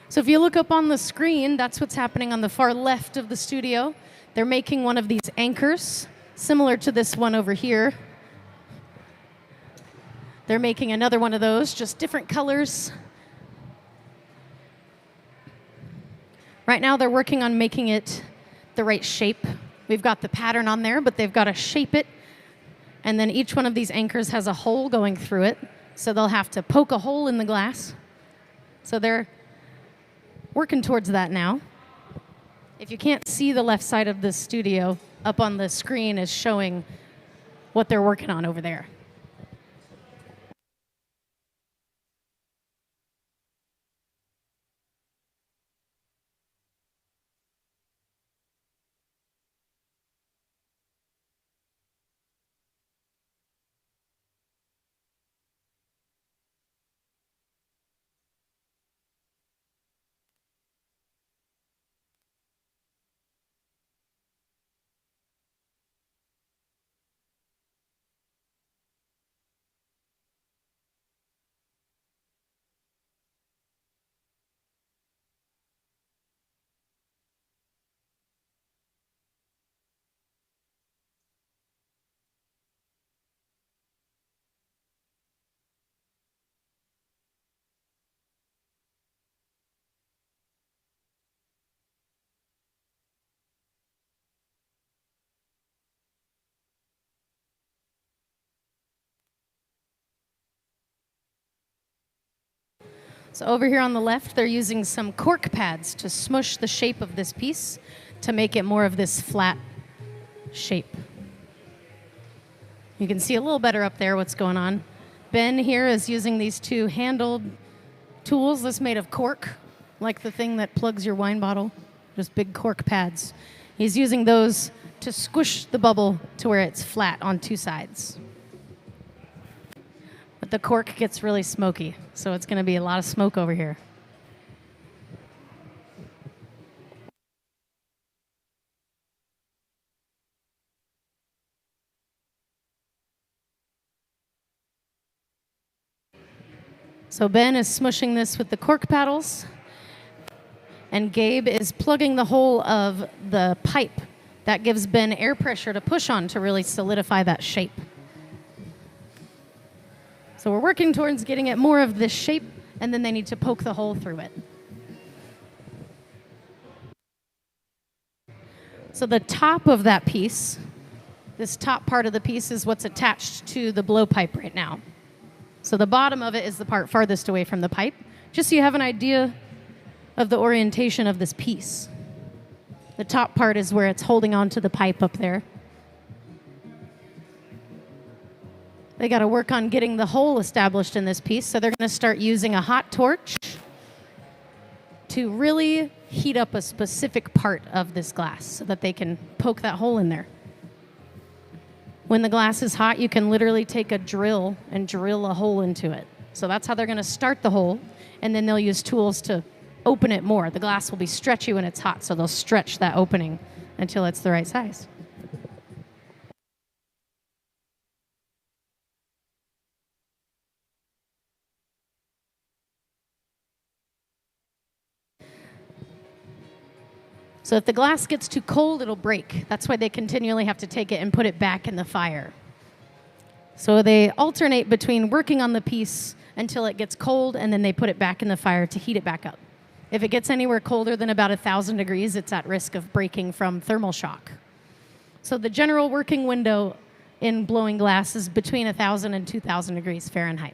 So if you look up on the screen, that's what's happening on the far left of the studio. They're making one of these anchors, similar to this one over here. They're making another one of those, just different colors. Right now they're working on making it the right shape. We've got the pattern on there, but they've got to shape it. And then each one of these anchors has a hole going through it. So they'll have to poke a hole in the glass. So they're working towards that now. If you can't see the left side of the studio, up on the screen is showing what they're working on over there. So over here on the left, they're using some cork pads to smush the shape of this piece to make it more of this flat shape. You can see a little better up there what's going on. Ben here is using these two handled tools that's made of cork, like the thing that plugs your wine bottle, just big cork pads. He's using those to squish the bubble to where it's flat on two sides. But the cork gets really smoky, so it's going to be a lot of smoke over here. So Ben is smushing this with the cork paddles, and Gabe is plugging the hole of the pipe. That gives Ben air pressure to push on to really solidify that shape. So we're working towards getting it more of this shape, and then they need to poke the hole through it. So the top of that piece, this top part of the piece is what's attached to the blowpipe right now. So the bottom of it is the part farthest away from the pipe, just so you have an idea of the orientation of this piece. The top part is where it's holding on to the pipe up there. They got to work on getting the hole established in this piece, so they're going to start using a hot torch to really heat up a specific part of this glass so that they can poke that hole in there. When the glass is hot, you can literally take a drill and drill a hole into it. So that's how they're going to start the hole, and then they'll use tools to open it more. The glass will be stretchy when it's hot, so they'll stretch that opening until it's the right size. So if the glass gets too cold, it'll break. That's why they continually have to take it and put it back in the fire. So they alternate between working on the piece until it gets cold, and then they put it back in the fire to heat it back up. If it gets anywhere colder than about 1,000 degrees, it's at risk of breaking from thermal shock. So the general working window in blowing glass is between 1,000 and 2,000 degrees Fahrenheit.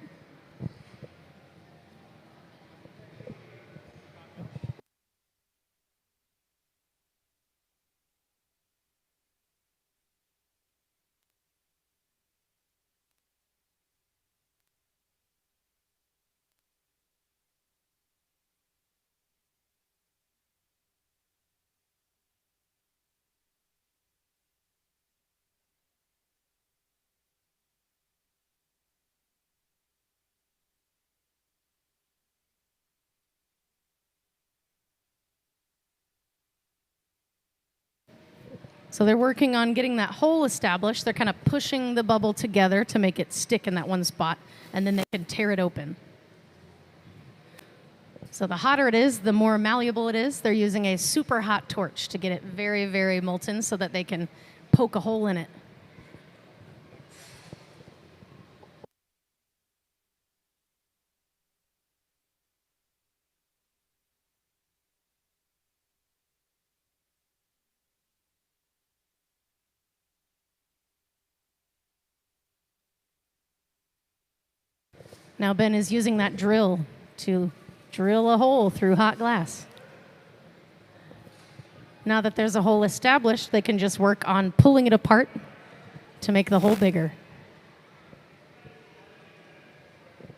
So they're working on getting that hole established. They're kind of pushing the bubble together to make it stick in that one spot, and then they can tear it open. So the hotter it is, the more malleable it is. They're using a super hot torch to get it very, very molten so that they can poke a hole in it. Now Ben is using that drill to drill a hole through hot glass. Now that there's a hole established, they can just work on pulling it apart to make the hole bigger.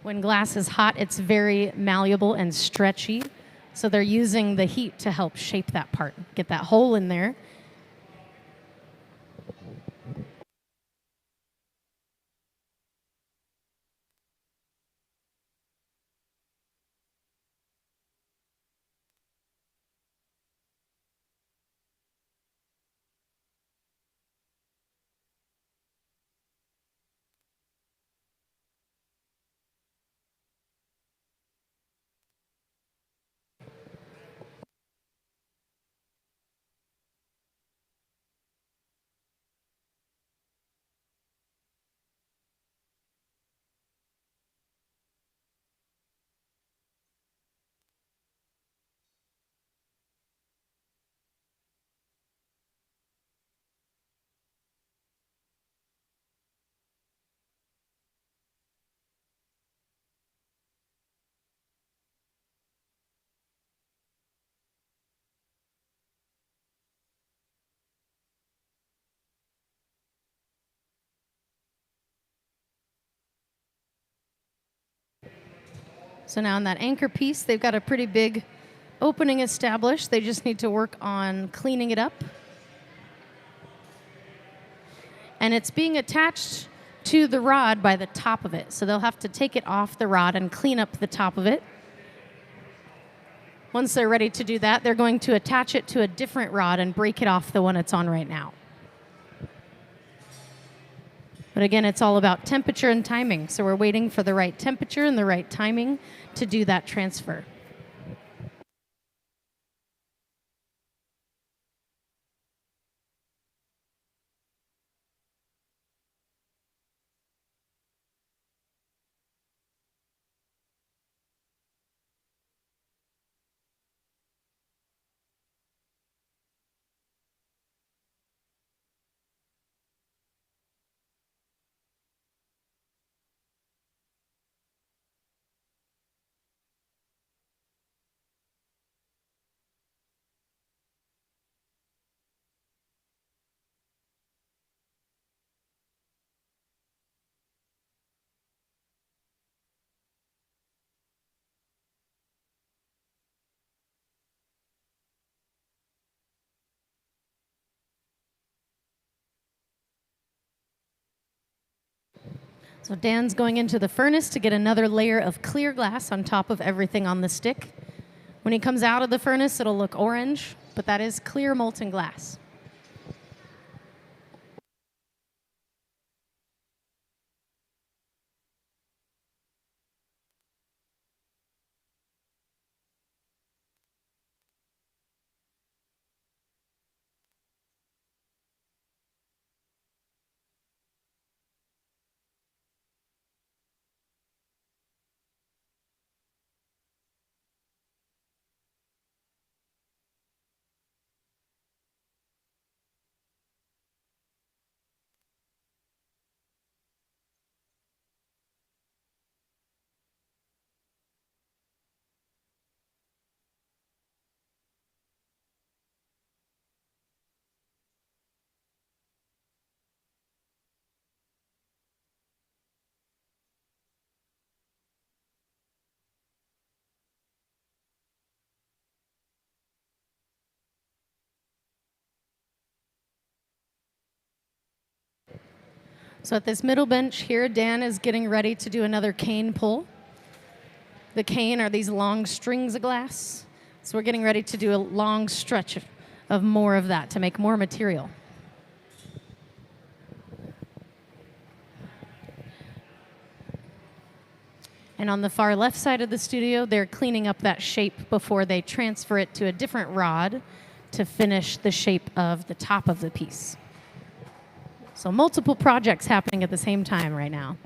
When glass is hot, it's very malleable and stretchy, so they're using the heat to help shape that part, get that hole in there. So now in that anchor piece, they've got a pretty big opening established. They just need to work on cleaning it up. And it's being attached to the rod by the top of it. So they'll have to take it off the rod and clean up the top of it. Once they're ready to do that, they're going to attach it to a different rod and break it off the one it's on right now. But again, it's all about temperature and timing. So we're waiting for the right temperature and the right timing to do that transfer. So Dan's going into the furnace to get another layer of clear glass on top of everything on the stick. When he comes out of the furnace, it'll look orange, but that is clear molten glass. So at this middle bench here, Dan is getting ready to do another cane pull. The cane are these long strings of glass. So we're getting ready to do a long stretch of more of that to make more material. And on the far left side of the studio, they're cleaning up that shape before they transfer it to a different rod to finish the shape of the top of the piece. So multiple projects happening at the same time right now.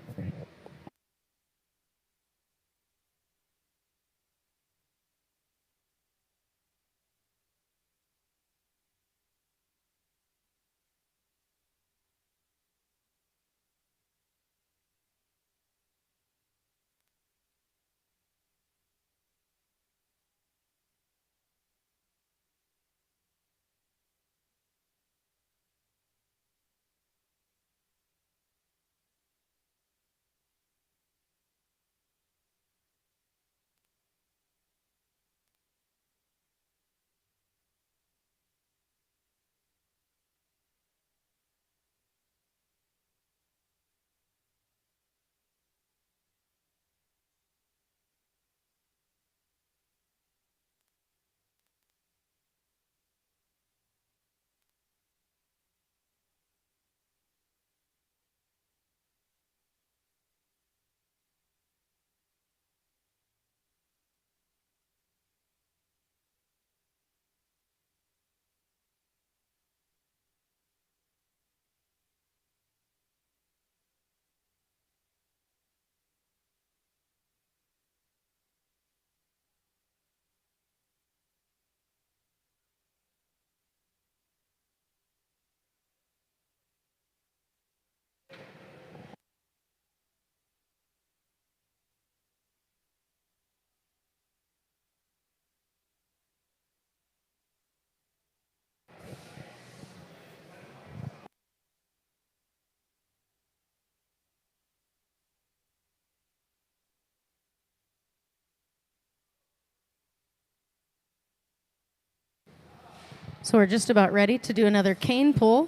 So we're just about ready to do another cane pull.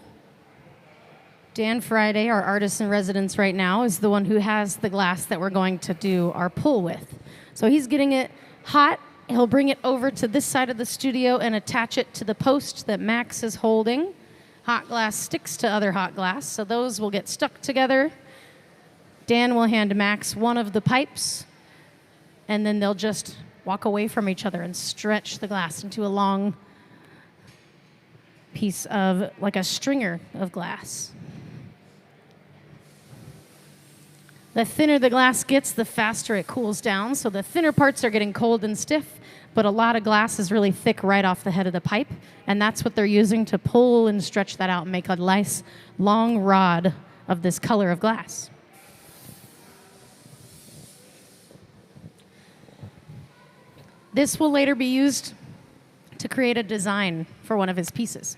Dan Friday, our artist in residence right now, is the one who has the glass that we're going to do our pull with. So he's getting it hot. He'll bring it over to this side of the studio and attach it to the post that Max is holding. Hot glass sticks to other hot glass, so those will get stuck together. Dan will hand Max one of the pipes, and then they'll just walk away from each other and stretch the glass into a long piece of, like a stringer of glass. The thinner the glass gets, the faster it cools down. So the thinner parts are getting cold and stiff, but a lot of glass is really thick right off the head of the pipe, and that's what they're using to pull and stretch that out and make a nice long rod of this color of glass. This will later be used to create a design for one of his pieces.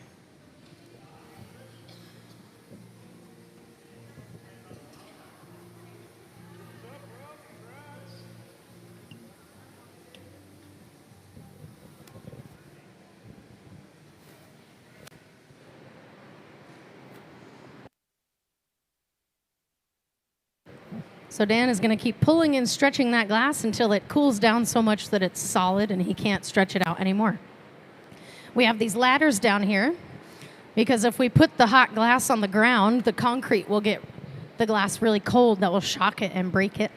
So Dan is going to keep pulling and stretching that glass until it cools down so much that it's solid and he can't stretch it out anymore. We have these ladders down here because if we put the hot glass on the ground, the concrete will get the glass really cold. That will shock it and break it.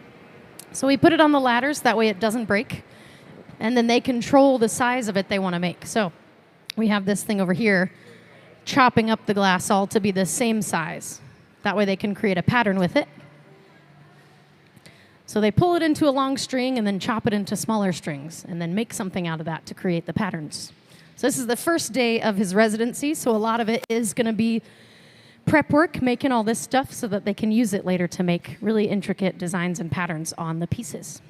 So we put it on the ladders, that way it doesn't break. And then they control the size of it they want to make. So we have this thing over here chopping up the glass all to be the same size. That way they can create a pattern with it. So they pull it into a long string and then chop it into smaller strings and then make something out of that to create the patterns. So this is the first day of his residency, so a lot of it is going to be prep work, making all this stuff so that they can use it later to make really intricate designs and patterns on the pieces.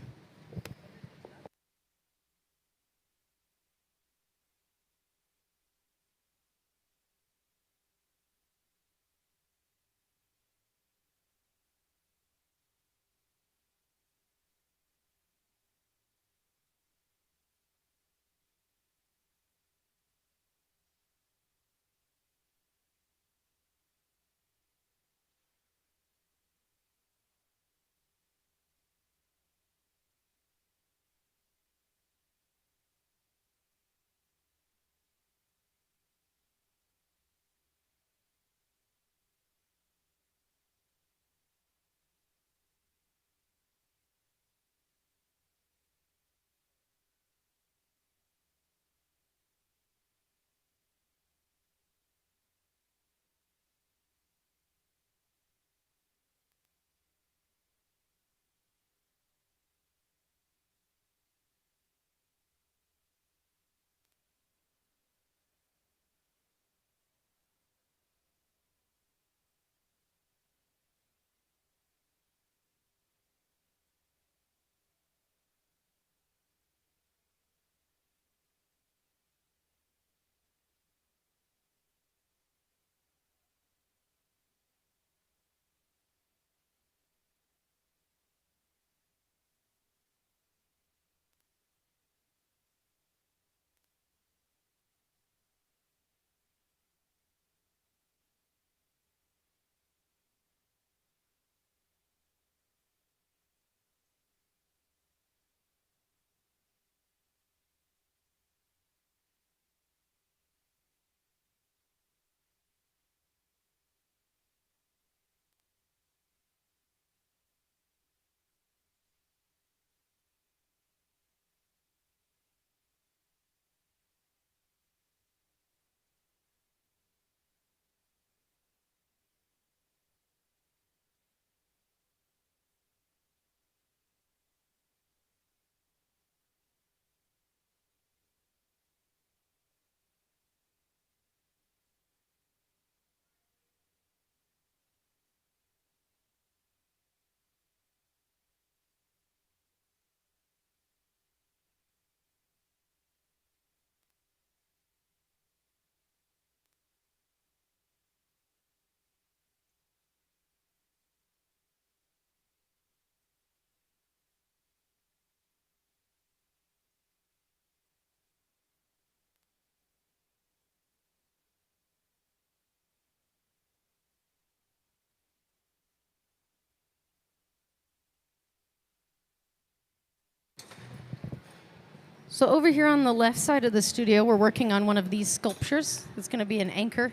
So over here on the left side of the studio, we're working on one of these sculptures. It's going to be an anchor.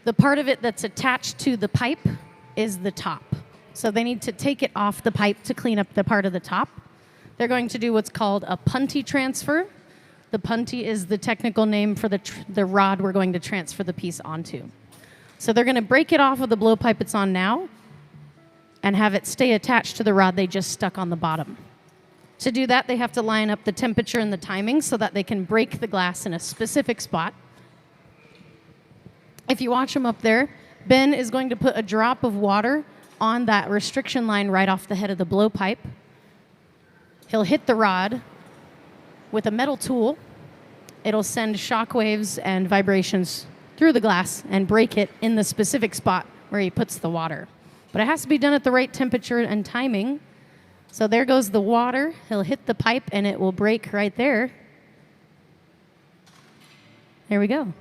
The part of it that's attached to the pipe is the top. So they need to take it off the pipe to clean up the part of the top. They're going to do what's called a punty transfer. The punty is the technical name for the rod we're going to transfer the piece onto. So they're going to break it off of the blowpipe it's on now and have it stay attached to the rod they just stuck on the bottom. To do that, they have to line up the temperature and the timing so that they can break the glass in a specific spot. If you watch them up there, Ben is going to put a drop of water on that restriction line right off the head of the blowpipe. He'll hit the rod with a metal tool. It'll send shock waves and vibrations through the glass and break it in the specific spot where he puts the water. But it has to be done at the right temperature and timing. So there goes the water. He'll hit the pipe and it will break right there. There we go.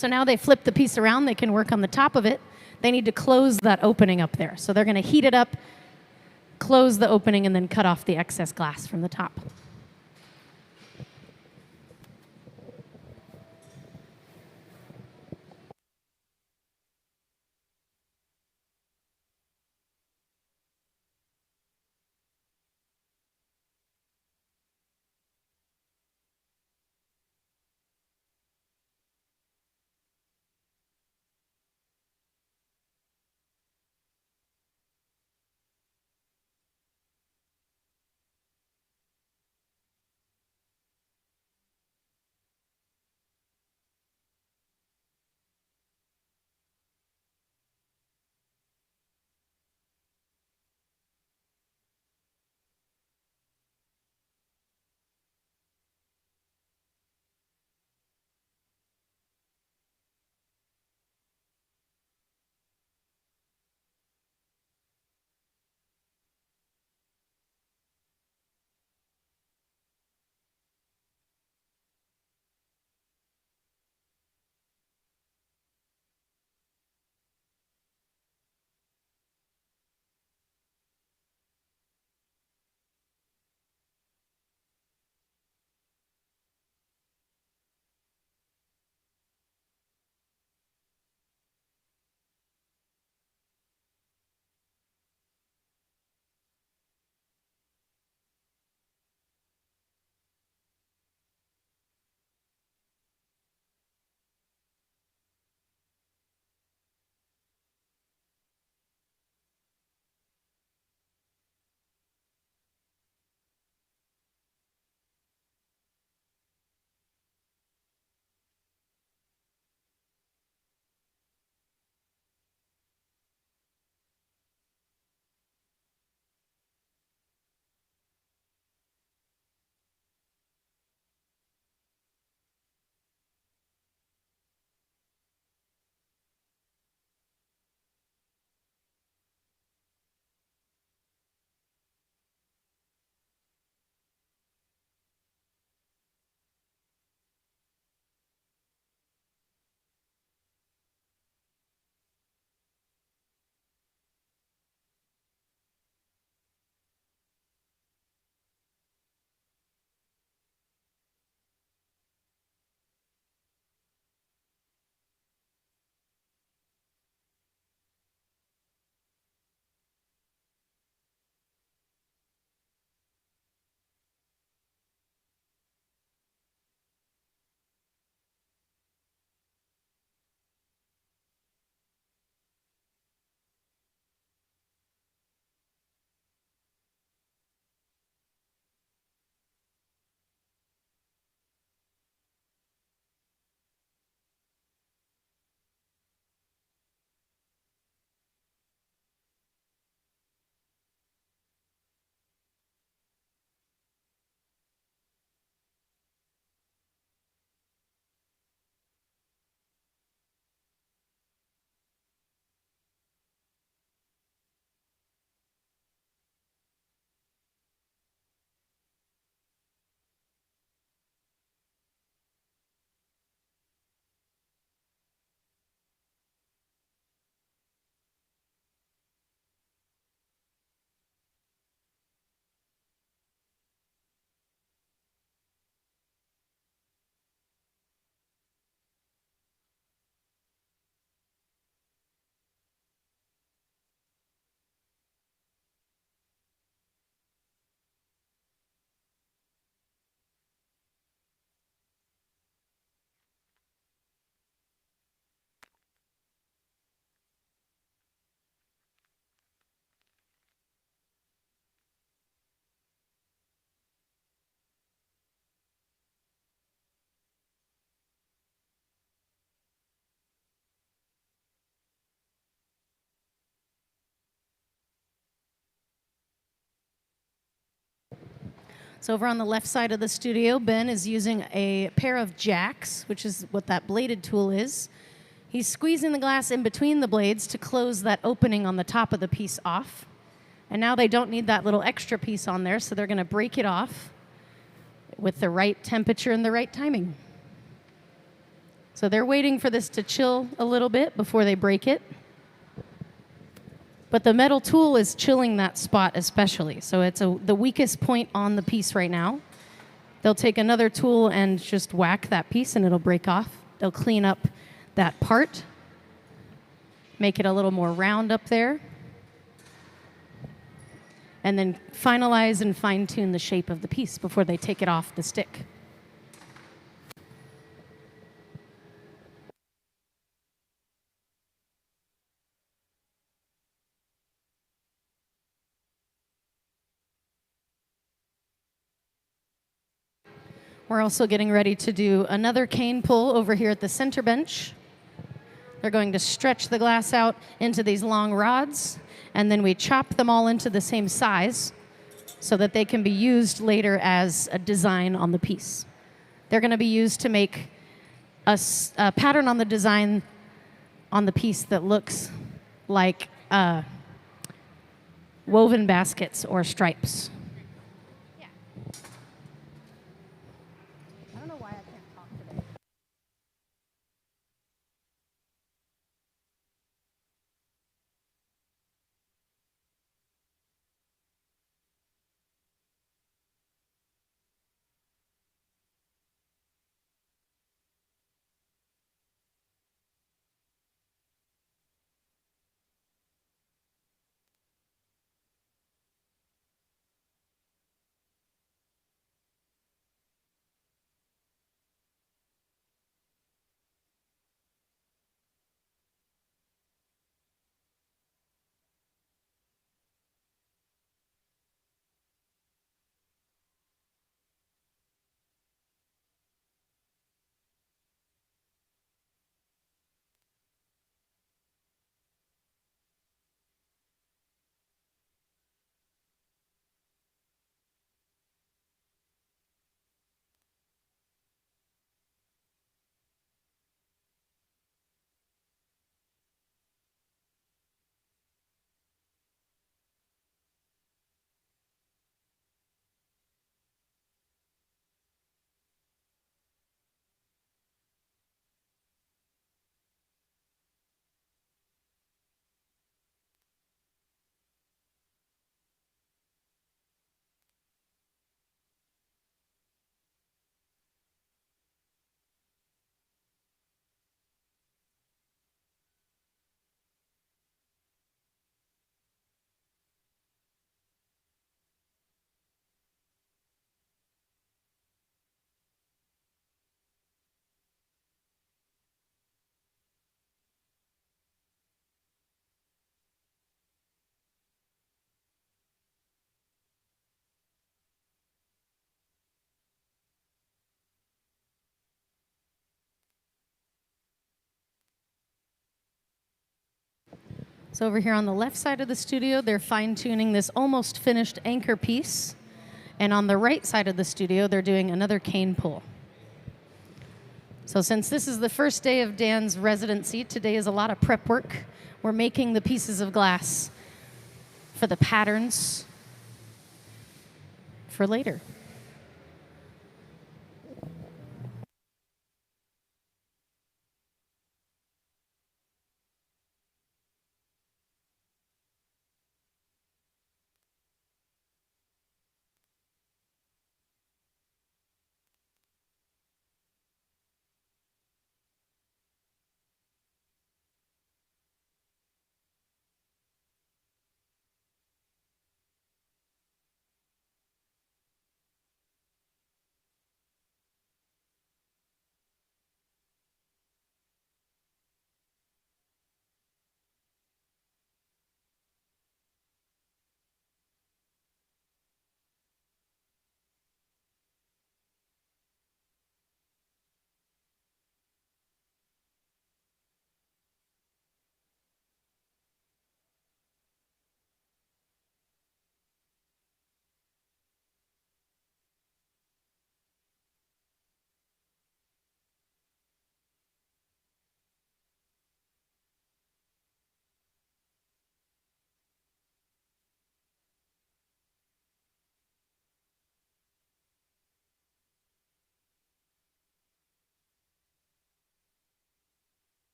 So now they flip the piece around, they can work on the top of it. They need to close that opening up there. So they're going to heat it up, close the opening, and then cut off the excess glass from the top. So over on the left side of the studio, Ben is using a pair of jacks, which is what that bladed tool is. He's squeezing the glass in between the blades to close that opening on the top of the piece off. And now they don't need that little extra piece on there, so they're going to break it off with the right temperature and the right timing. So they're waiting for this to chill a little bit before they break it. But the metal tool is chilling that spot especially. So it's the weakest point on the piece right now. They'll take another tool and just whack that piece and it'll break off. They'll clean up that part, make it a little more round up there, and then finalize and fine-tune the shape of the piece before they take it off the stick. We're also getting ready to do another cane pull over here at the center bench. They're going to stretch the glass out into these long rods, and then we chop them all into the same size so that they can be used later as a design on the piece. They're going to be used to make a pattern on the design on the piece that looks like woven baskets or stripes. I don't know why I can't talk today. So over here on the left side of the studio, they're fine-tuning this almost finished anchor piece. And on the right side of the studio, they're doing another cane pull. So since this is the first day of Dan's residency, today is a lot of prep work. We're making the pieces of glass for the patterns for later.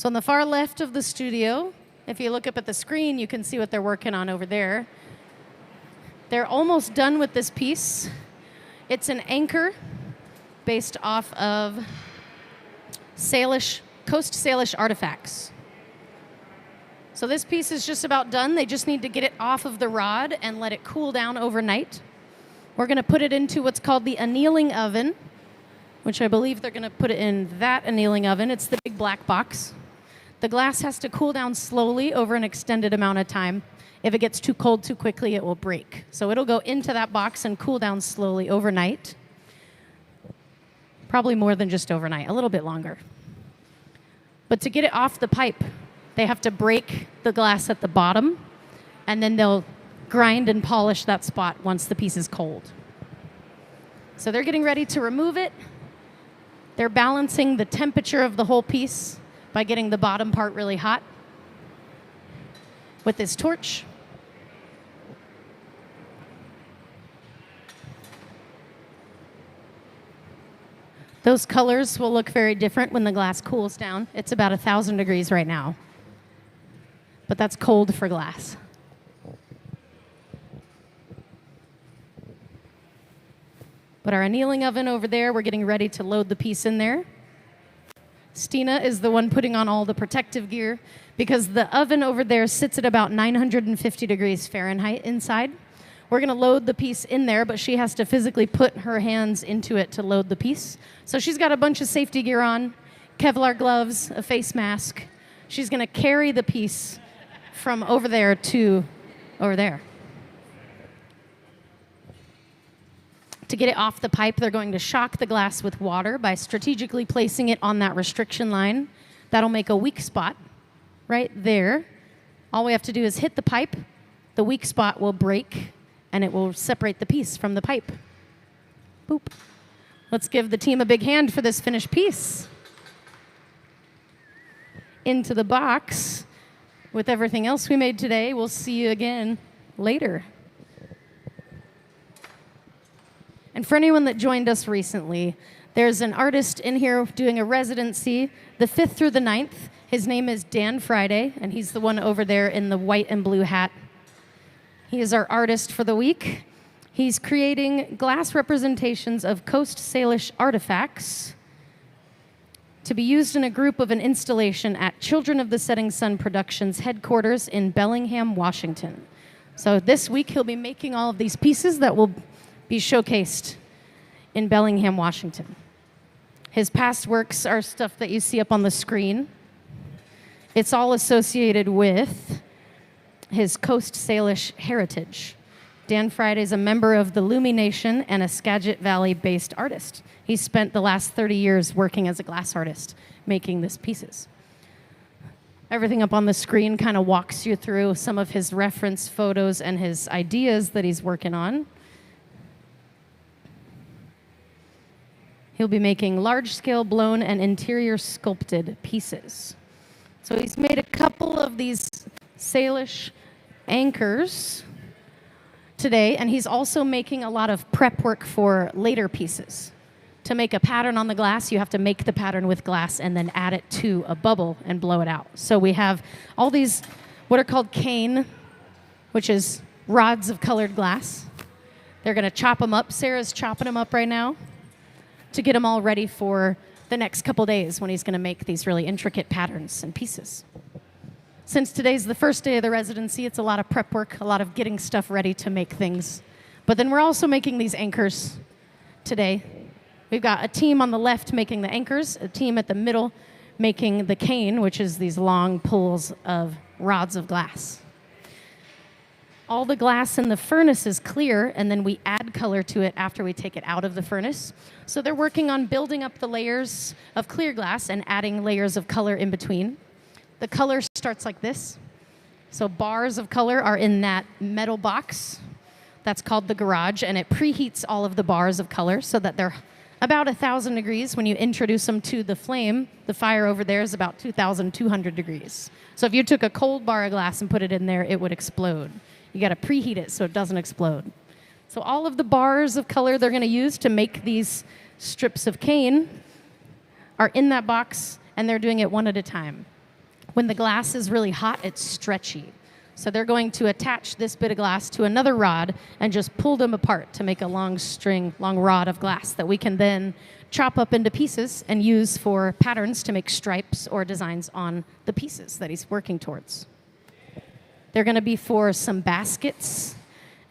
So on the far left of the studio, if you look up at the screen, you can see what they're working on over there. They're almost done with this piece. It's an anchor based off of Coast Salish artifacts. So this piece is just about done. They just need to get it off of the rod and let it cool down overnight. We're going to put it into what's called the annealing oven, which I believe they're going to put it in that annealing oven. It's the big black box. The glass has to cool down slowly over an extended amount of time. If it gets too cold too quickly, it will break. So it'll go into that box and cool down slowly overnight. Probably more than just overnight, a little bit longer. But to get it off the pipe, they have to break the glass at the bottom, and then they'll grind and polish that spot once the piece is cold. So they're getting ready to remove it. They're balancing the temperature of the whole piece by getting the bottom part really hot with this torch. Those colors will look very different when the glass cools down. It's about 1,000 degrees right now, but that's cold for glass. But our annealing oven over there, we're getting ready to load the piece in there. Stina is the one putting on all the protective gear because the oven over there sits at about 950 degrees Fahrenheit inside. We're going to load the piece in there, but she has to physically put her hands into it to load the piece. So she's got a bunch of safety gear on, Kevlar gloves, a face mask. She's going to carry the piece from over there to over there. To get it off the pipe, they're going to shock the glass with water by strategically placing it on that restriction line. That'll make a weak spot right there. All we have to do is hit the pipe. The weak spot will break, and it will separate the piece from the pipe. Boop. Let's give the team a big hand for this finished piece. Into the box with everything else we made today. We'll see you again later. And for anyone that joined us recently, there's an artist in here doing a residency the 5th through the 9th. His name is Dan Friday, and he's the one over there in the white and blue hat. He is our artist for the week. He's creating glass representations of Coast Salish artifacts to be used in a group of an installation at Children of the Setting Sun Productions headquarters in Bellingham, Washington. So this week he'll be making all of these pieces that will be showcased in Bellingham, Washington. His past works are stuff that you see up on the screen. It's all associated with his Coast Salish heritage. Dan Friday is a member of the Lumi Nation and a Skagit Valley-based artist. He spent the last 30 years working as a glass artist, making these pieces. Everything up on the screen kind of walks you through some of his reference photos and his ideas that he's working on. He'll be making large-scale blown and interior sculpted pieces. So he's made a couple of these Salish anchors today, and he's also making a lot of prep work for later pieces. To make a pattern on the glass, you have to make the pattern with glass and then add it to a bubble and blow it out. So we have all these what are called cane, which is rods of colored glass. They're going to chop them up. Sarah's chopping them up right now to get them all ready for the next couple days when he's going to make these really intricate patterns and pieces. Since today's the first day of the residency, it's a lot of prep work, a lot of getting stuff ready to make things. But then we're also making these anchors today. We've got a team on the left making the anchors, a team at the middle making the cane, which is these long pulls of rods of glass. All the glass in the furnace is clear, and then we add color to it after we take it out of the furnace. So they're working on building up the layers of clear glass and adding layers of color in between. The color starts like this. So bars of color are in that metal box. That's called the garage, and it preheats all of the bars of color so that they're about 1,000 degrees. When you introduce them to the flame, the fire over there is about 2,200 degrees. So if you took a cold bar of glass and put it in there, it would explode. You got to preheat it so it doesn't explode. So all of the bars of color they're going to use to make these strips of cane are in that box, and they're doing it one at a time. When the glass is really hot, it's stretchy. So they're going to attach this bit of glass to another rod and just pull them apart to make a long rod of glass that we can then chop up into pieces and use for patterns to make stripes or designs on the pieces that he's working towards. They're going to be for some baskets.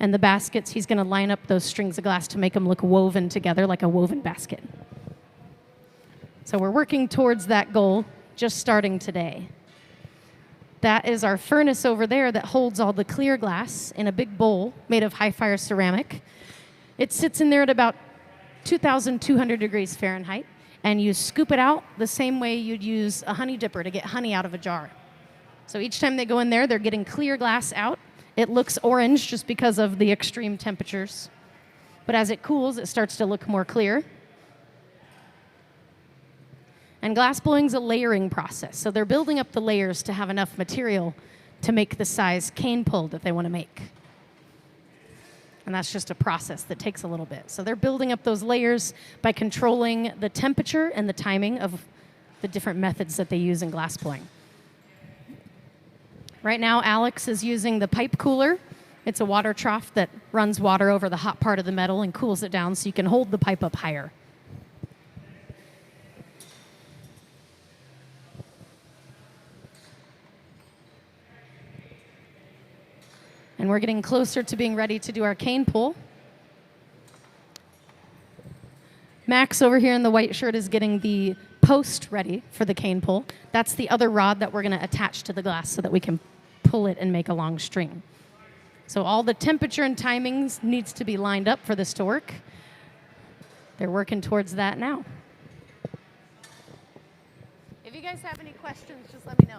And the baskets, he's going to line up those strings of glass to make them look woven together like a woven basket. So we're working towards that goal, just starting today. That is our furnace over there that holds all the clear glass in a big bowl made of high fire ceramic. It sits in there at about 2,200 degrees Fahrenheit, and you scoop it out the same way you'd use a honey dipper to get honey out of a jar. So each time they go in there, they're getting clear glass out. It looks orange just because of the extreme temperatures. But as it cools, it starts to look more clear. And glass blowing is a layering process. So they're building up the layers to have enough material to make the size cane pull that they want to make. And that's just a process that takes a little bit. So they're building up those layers by controlling the temperature and the timing of the different methods that they use in glass blowing. Right now, Alex is using the pipe cooler. It's a water trough that runs water over the hot part of the metal and cools it down so you can hold the pipe up higher. And we're getting closer to being ready to do our cane pull. Max over here in the white shirt is getting the post ready for the cane pull. That's the other rod that we're going to attach to the glass so that we can pull it and make a long string. So all the temperature and timings needs to be lined up for this to work. They're working towards that now. If you guys have any questions, just let me know.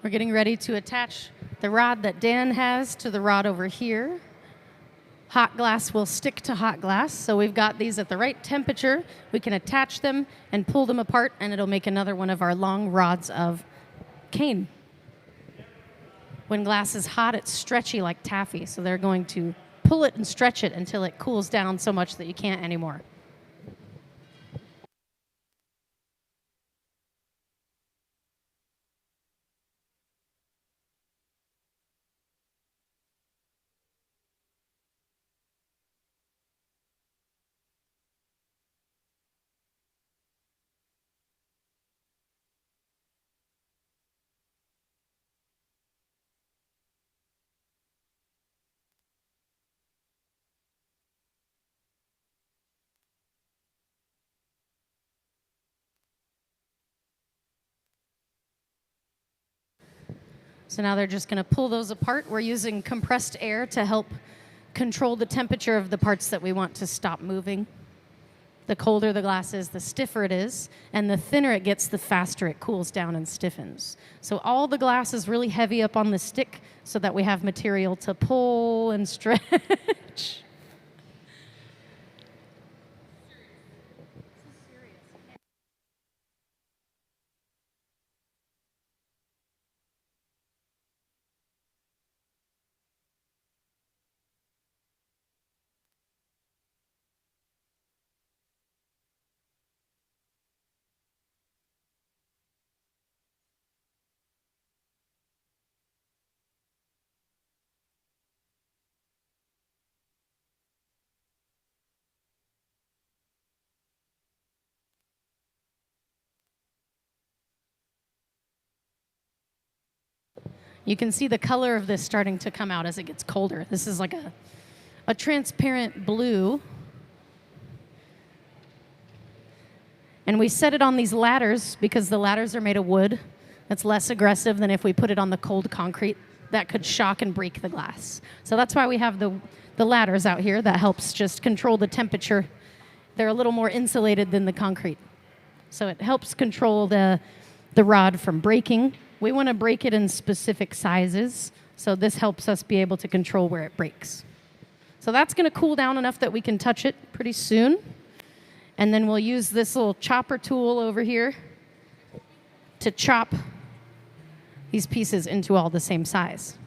We're getting ready to attach the rod that Dan has to the rod over here. Hot glass will stick to hot glass, so we've got these at the right temperature. We can attach them and pull them apart, and it'll make another one of our long rods of cane. When glass is hot, it's stretchy like taffy, so they're going to pull it and stretch it until it cools down so much that you can't anymore. So now they're just going to pull those apart. We're using compressed air to help control the temperature of the parts that we want to stop moving. The colder the glass is, the stiffer it is, and the thinner it gets, the faster it cools down and stiffens. So all the glass is really heavy up on the stick so that we have material to pull and stretch. You can see the color of this starting to come out as it gets colder. This is like a transparent blue. And we set it on these ladders because the ladders are made of wood. It's less aggressive than if we put it on the cold concrete. That could shock and break the glass. So that's why we have the ladders out here. That helps just control the temperature. They're a little more insulated than the concrete. So it helps control the rod from breaking. We want to break it in specific sizes. So this helps us be able to control where it breaks. So that's going to cool down enough that we can touch it pretty soon. And then we'll use this little chopper tool over here to chop these pieces into all the same size.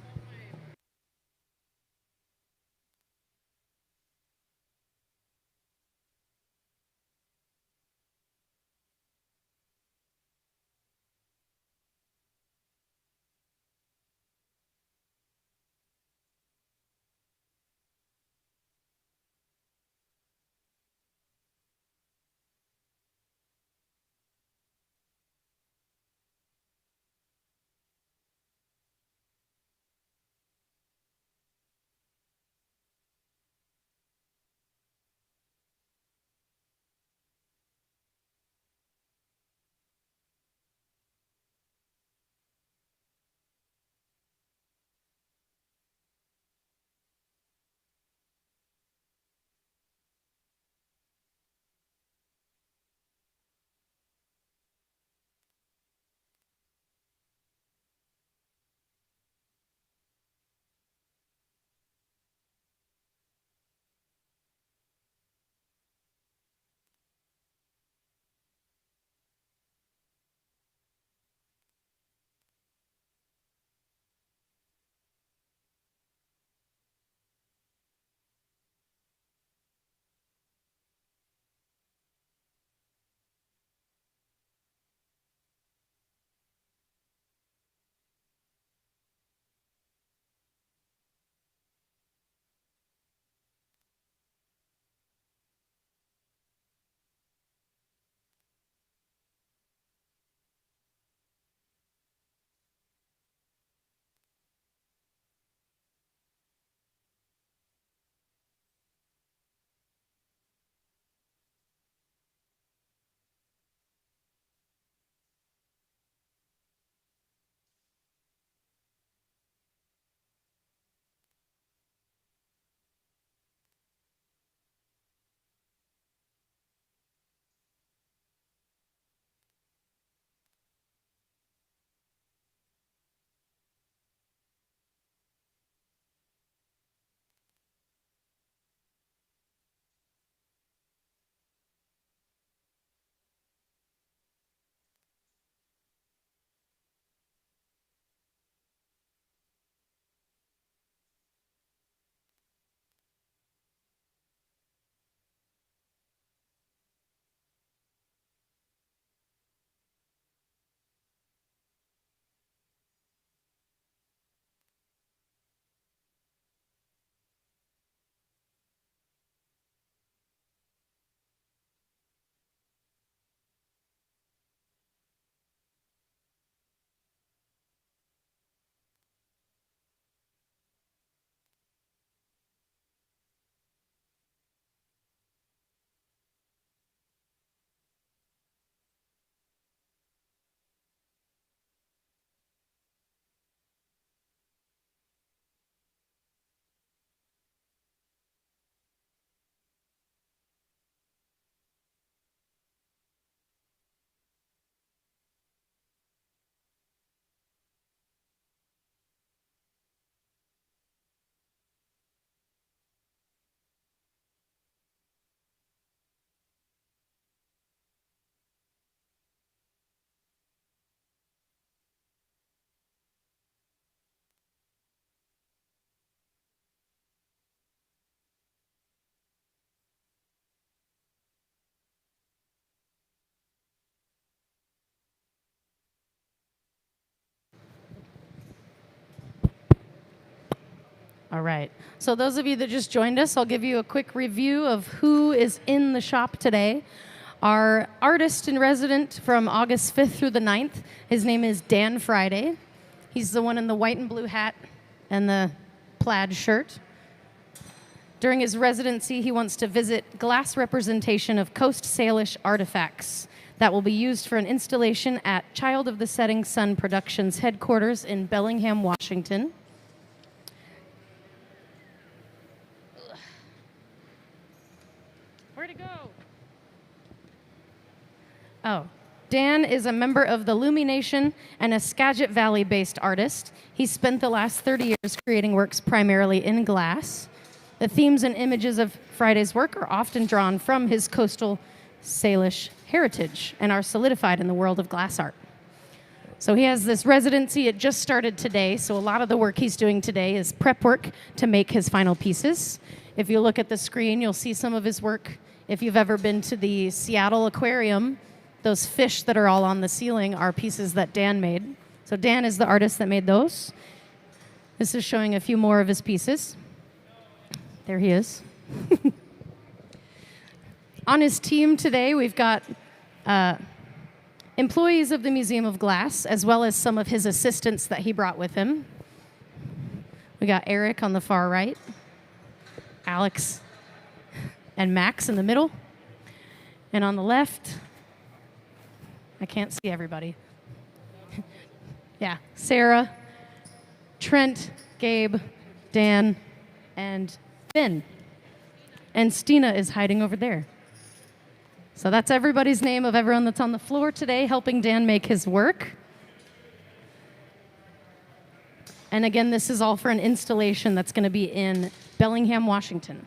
All right. So those of you that just joined us, I'll give you a quick review of who is in the shop today. Our artist in resident from August 5th through the 9th, his name is Dan Friday. He's the one in the white and blue hat and the plaid shirt. During his residency, he wants to visit glass representation of Coast Salish artifacts that will be used for an installation at Child of the Setting Sun Productions headquarters in Bellingham, Washington. Where'd it go? Oh, Dan is a member of the Lumi Nation and a Skagit Valley-based artist. He spent the last 30 years creating works primarily in glass. The themes and images of Friday's work are often drawn from his coastal Salish heritage and are solidified in the world of glass art. So he has this residency. It just started today, so a lot of the work he's doing today is prep work to make his final pieces. If you look at the screen, you'll see some of his work. If you've ever been to the Seattle Aquarium, those fish that are all on the ceiling are pieces that Dan made. So Dan is the artist that made those. This is showing a few more of his pieces. There he is. On his team today, we've got employees of the Museum of Glass, as well as some of his assistants that he brought with him. We got Eric on the far right, Alex and Max in the middle, and on the left, I can't see everybody. Yeah, Sarah, Trent, Gabe, Dan, and Finn. And Stina is hiding over there. So that's everybody's name of everyone that's on the floor today helping Dan make his work. And again, this is all for an installation that's going to be in Bellingham, Washington.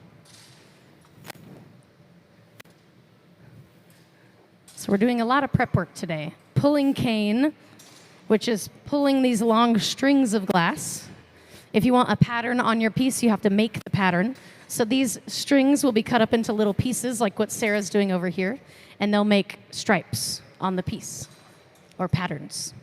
So we're doing a lot of prep work today. Pulling cane, which is pulling these long strings of glass. If you want a pattern on your piece, you have to make the pattern. So these strings will be cut up into little pieces, like what Sarah's doing over here, and they'll make stripes on the piece, or patterns.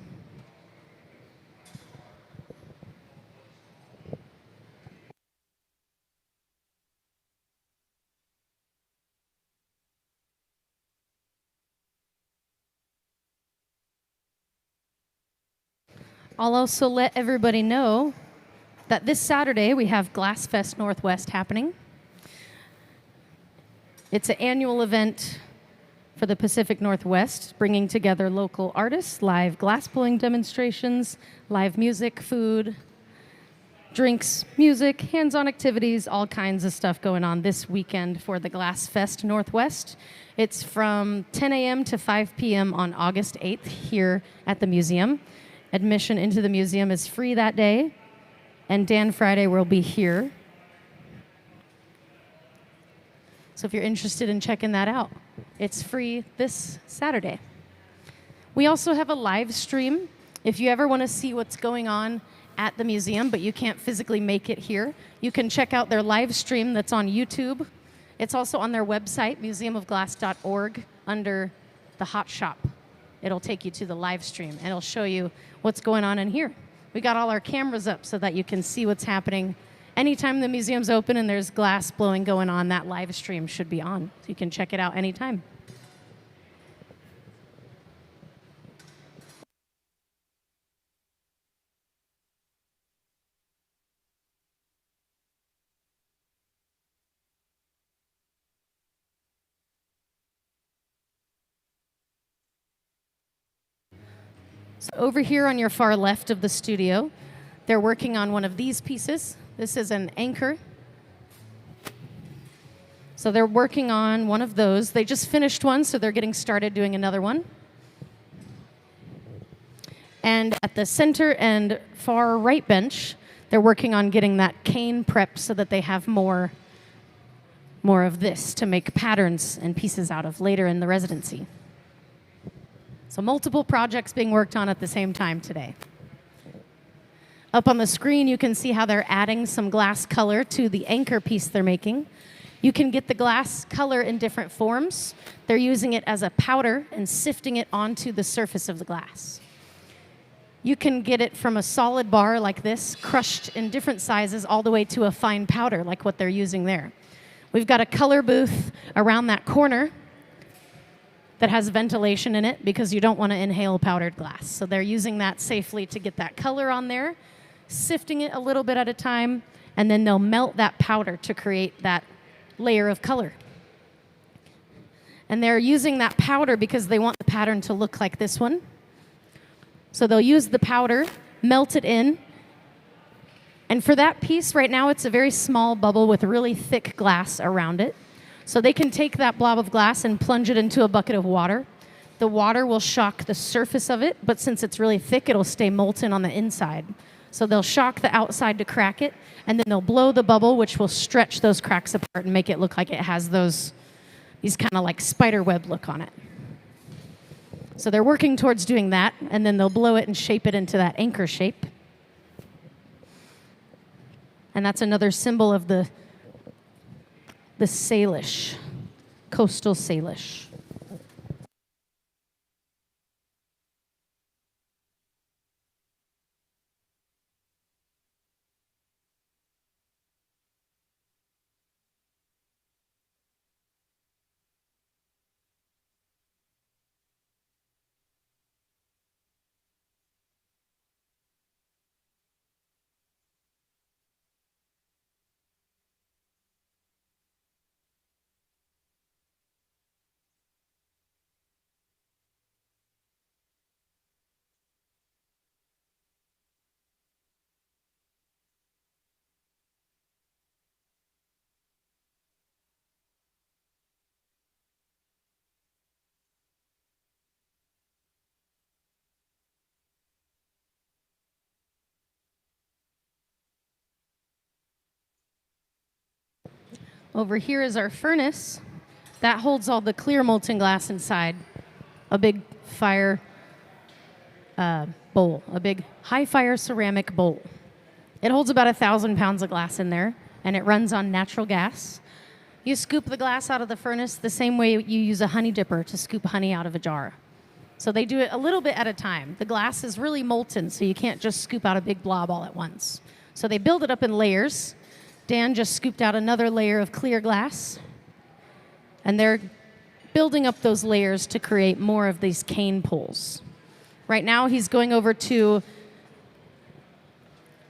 I'll also let everybody know that this Saturday we have Glass Fest Northwest happening. It's an annual event for the Pacific Northwest, bringing together local artists, live glass blowing demonstrations, live music, food, drinks, music, hands-on activities, all kinds of stuff going on this weekend for the Glass Fest Northwest. It's from 10 a.m. to 5 p.m. on August 8th here at the museum. Admission into the museum is free that day, and Dan Friday will be here. So if you're interested in checking that out, it's free this Saturday. We also have a live stream. If you ever want to see what's going on at the museum, but you can't physically make it here, you can check out their live stream that's on YouTube. It's also on their website, museumofglass.org, under the Hot Shop. It'll take you to the live stream, and it'll show you what's going on in here. We got all our cameras up so that you can see what's happening. Anytime the museum's open and there's glass blowing going on, that live stream should be on. So you can check it out anytime. So over here on your far left of the studio, they're working on one of these pieces. This is an anchor. So they're working on one of those. They just finished one, so they're getting started doing another one. And at the center and far right bench, they're working on getting that cane prepped so that they have more of this to make patterns and pieces out of later in the residency. So multiple projects being worked on at the same time today. Up on the screen, you can see how they're adding some glass color to the anchor piece they're making. You can get the glass color in different forms. They're using it as a powder and sifting it onto the surface of the glass. You can get it from a solid bar like this, crushed in different sizes, all the way to a fine powder like what they're using there. We've got a color booth around that corner that has ventilation in it because you don't want to inhale powdered glass. So they're using that safely to get that color on there, sifting it a little bit at a time, and then they'll melt that powder to create that layer of color. And they're using that powder because they want the pattern to look like this one. So they'll use the powder, melt it in, and for that piece right now, it's a very small bubble with really thick glass around it. So they can take that blob of glass and plunge it into a bucket of water. The water will shock the surface of it, but since it's really thick, it'll stay molten on the inside. So they'll shock the outside to crack it, and then they'll blow the bubble, which will stretch those cracks apart and make it look like it has these kind of like spider web look on it. So they're working towards doing that, and then they'll blow it and shape it into that anchor shape. And that's another symbol of the Salish, coastal Salish. Over here is our furnace. That holds all the clear molten glass inside. A big fire bowl, a big high fire ceramic bowl. It holds about 1,000 pounds of glass in there, and it runs on natural gas. You scoop the glass out of the furnace the same way you use a honey dipper to scoop honey out of a jar. So they do it a little bit at a time. The glass is really molten, so you can't just scoop out a big blob all at once. So they build it up in layers. Dan just scooped out another layer of clear glass, and they're building up those layers to create more of these cane pools. Right now, he's going over to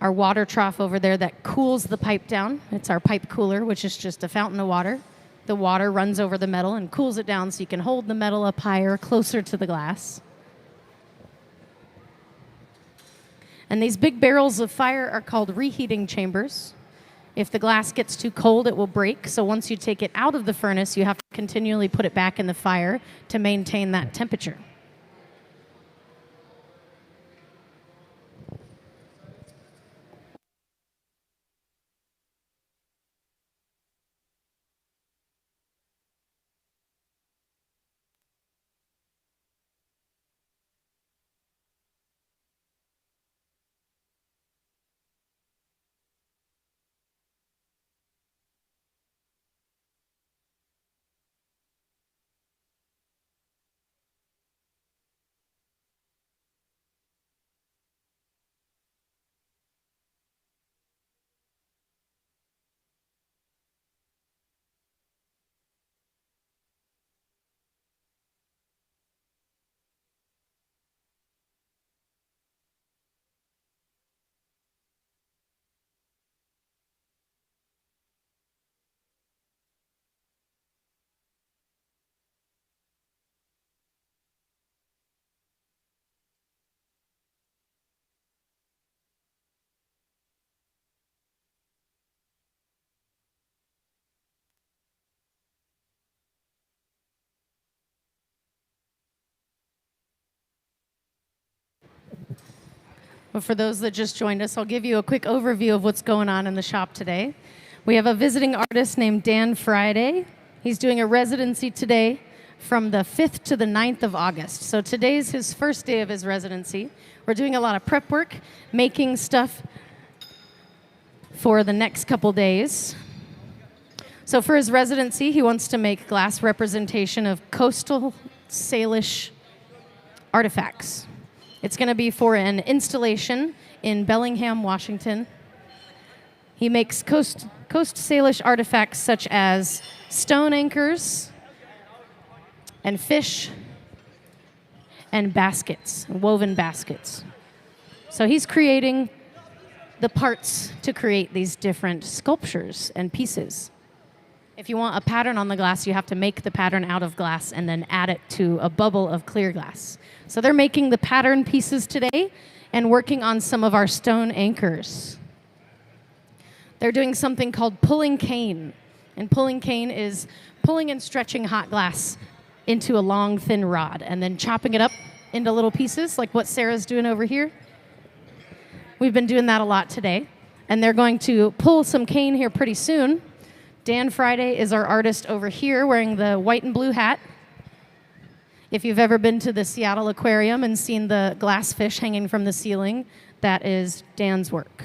our water trough over there that cools the pipe down. It's our pipe cooler, which is just a fountain of water. The water runs over the metal and cools it down so you can hold the metal up higher, closer to the glass. And these big barrels of fire are called reheating chambers. If the glass gets too cold, it will break. So once you take it out of the furnace, you have to continually put it back in the fire to maintain that temperature. But for those that just joined us, I'll give you a quick overview of what's going on in the shop today. We have a visiting artist named Dan Friday. He's doing a residency today from the 5th to the 9th of August. So today's his first day of his residency. We're doing a lot of prep work, making stuff for the next couple days. So for his residency, he wants to make glass representation of coastal Salish artifacts. It's going to be for an installation in Bellingham, Washington. He makes Coast Salish artifacts such as stone anchors and fish and baskets, woven baskets. So he's creating the parts to create these different sculptures and pieces. If you want a pattern on the glass, you have to make the pattern out of glass and then add it to a bubble of clear glass. So they're making the pattern pieces today and working on some of our stone anchors. They're doing something called pulling cane. And pulling cane is pulling and stretching hot glass into a long, thin rod and then chopping it up into little pieces, like what Sarah's doing over here. We've been doing that a lot today. And they're going to pull some cane here pretty soon. Dan Friday is our artist over here wearing the white and blue hat. If you've ever been to the Seattle Aquarium and seen the glass fish hanging from the ceiling, that is Dan's work.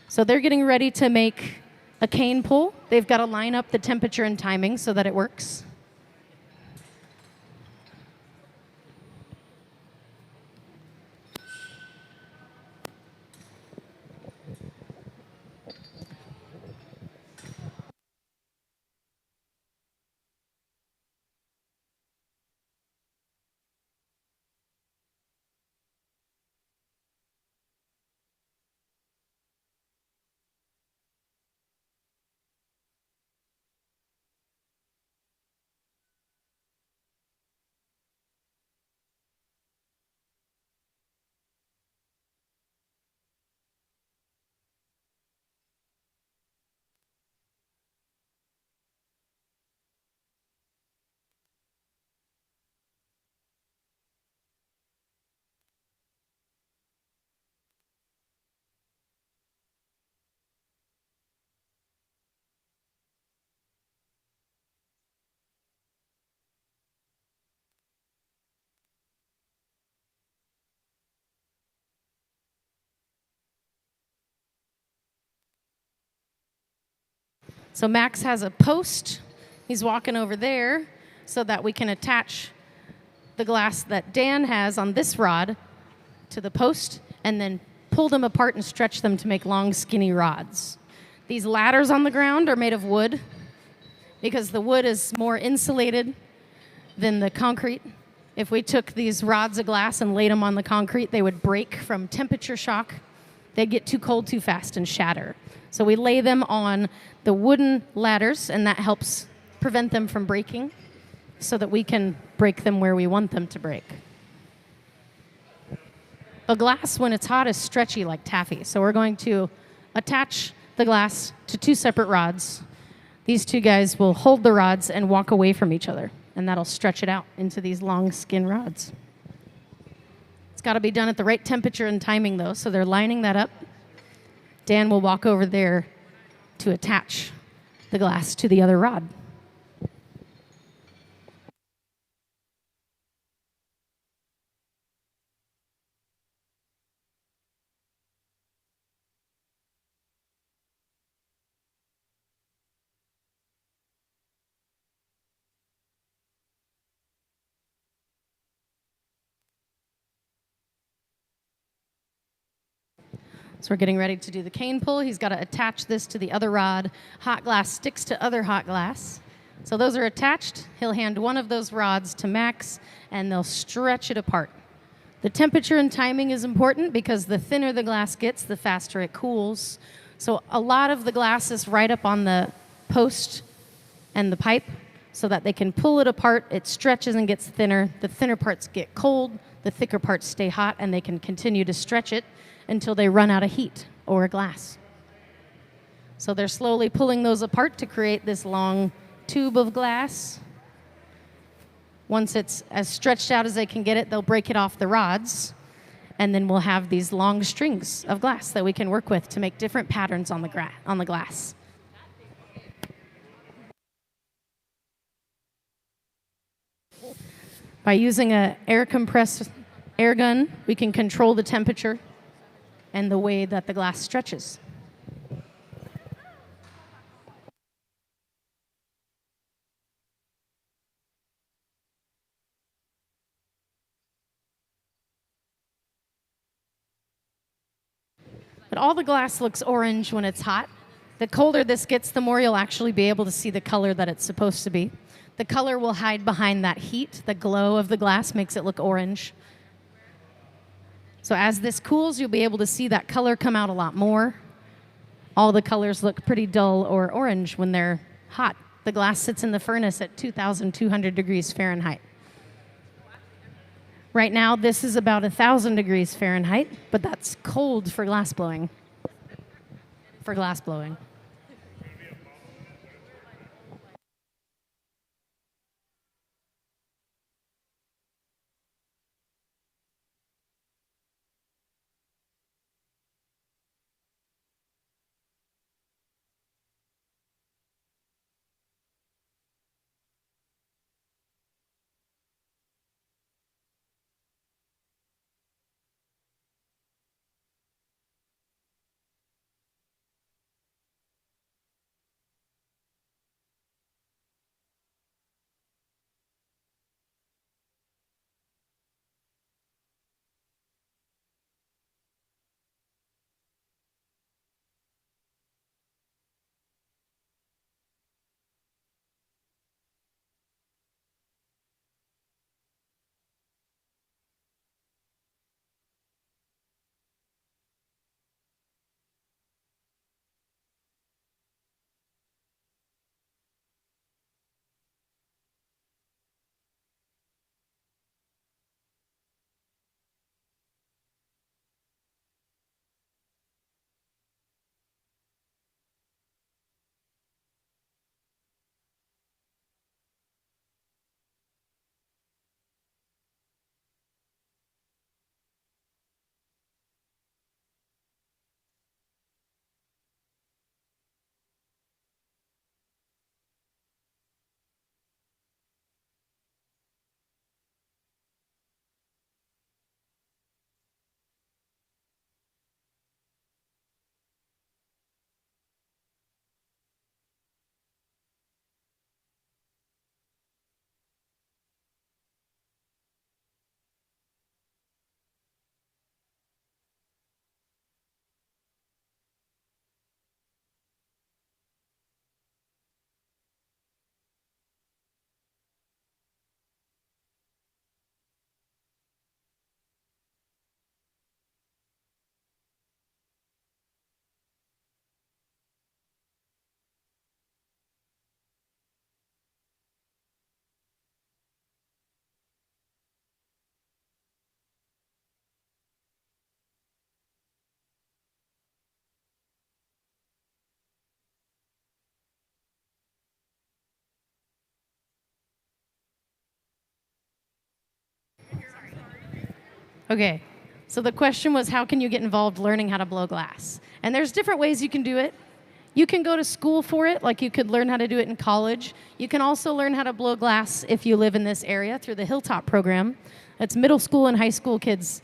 So they're getting ready to make a cane pull. They've got to line up the temperature and timing so that it works. So Max has a post. He's walking over there so that we can attach the glass that Dan has on this rod to the post and then pull them apart and stretch them to make long, skinny rods. These ladders on the ground are made of wood because the wood is more insulated than the concrete. If we took these rods of glass and laid them on the concrete, they would break from temperature shock. They'd get too cold too fast and shatter. So we lay them on the wooden ladders, and that helps prevent them from breaking so that we can break them where we want them to break. The glass, when it's hot, is stretchy like taffy. So we're going to attach the glass to two separate rods. These two guys will hold the rods and walk away from each other, and that'll stretch it out into these long skin rods. It's got to be done at the right temperature and timing, though, so they're lining that up. Dan will walk over there to attach the glass to the other rod. So we're getting ready to do the cane pull. He's got to attach this to the other rod. Hot glass sticks to other hot glass. So those are attached. He'll hand one of those rods to Max, and they'll stretch it apart. The temperature and timing is important because the thinner the glass gets, the faster it cools. So a lot of the glass is right up on the post and the pipe so that they can pull it apart. It stretches and gets thinner. The thinner parts get cold. The thicker parts stay hot, and they can continue to stretch it until they run out of heat or glass. So they're slowly pulling those apart to create this long tube of glass. Once it's as stretched out as they can get it, they'll break it off the rods, and then we'll have these long strings of glass that we can work with to make different patterns on the glass. By using an air compressed air gun, we can control the temperature and the way that the glass stretches. But all the glass looks orange when it's hot. The colder this gets, the more you'll actually be able to see the color that it's supposed to be. The color will hide behind that heat. The glow of the glass makes it look orange. So as this cools, you'll be able to see that color come out a lot more. All the colors look pretty dull or orange when they're hot. The glass sits in the furnace at 2,200 degrees Fahrenheit. Right now, this is about 1,000 degrees Fahrenheit, but that's cold for glass blowing. For glass blowing. Okay, so the question was, how can you get involved learning how to blow glass? And there's different ways you can do it. You can go to school for it, like you could learn how to do it in college. You can also learn how to blow glass if you live in this area through the Hilltop program. That's middle school and high school kids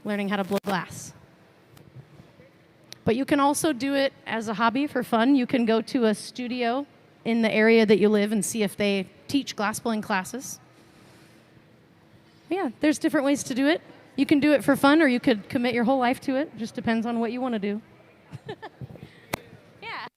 learning how to blow glass. But you can also do it as a hobby for fun. You can go to a studio in the area that you live and see if they teach glass blowing classes. Yeah, there's different ways to do it. You can do it for fun or you could commit your whole life to it. Just depends on what you want to do. Yeah.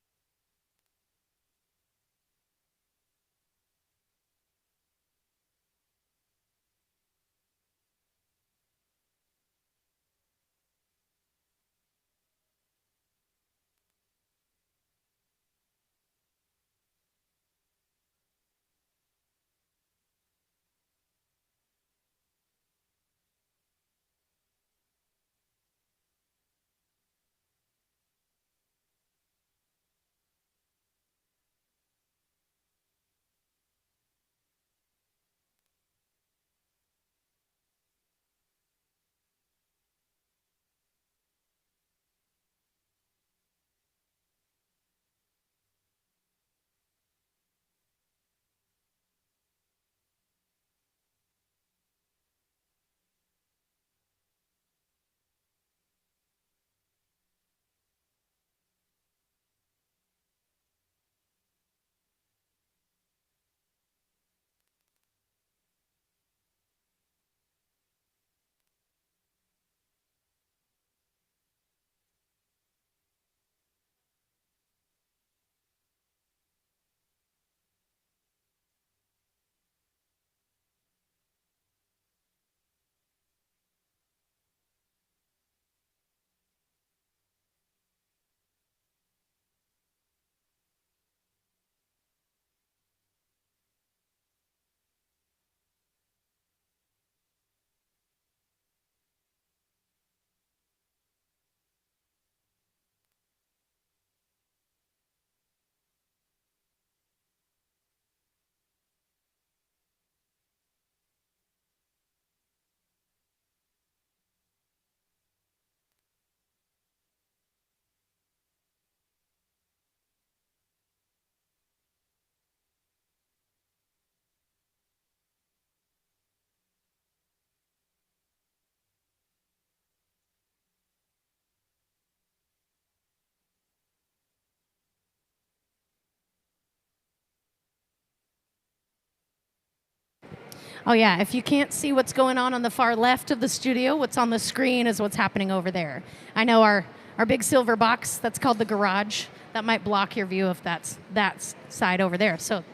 Oh yeah, if you can't see what's going on the far left of the studio, what's on the screen is what's happening over there. I know our big silver box, that's called the garage. That might block your view if that's that side over there. So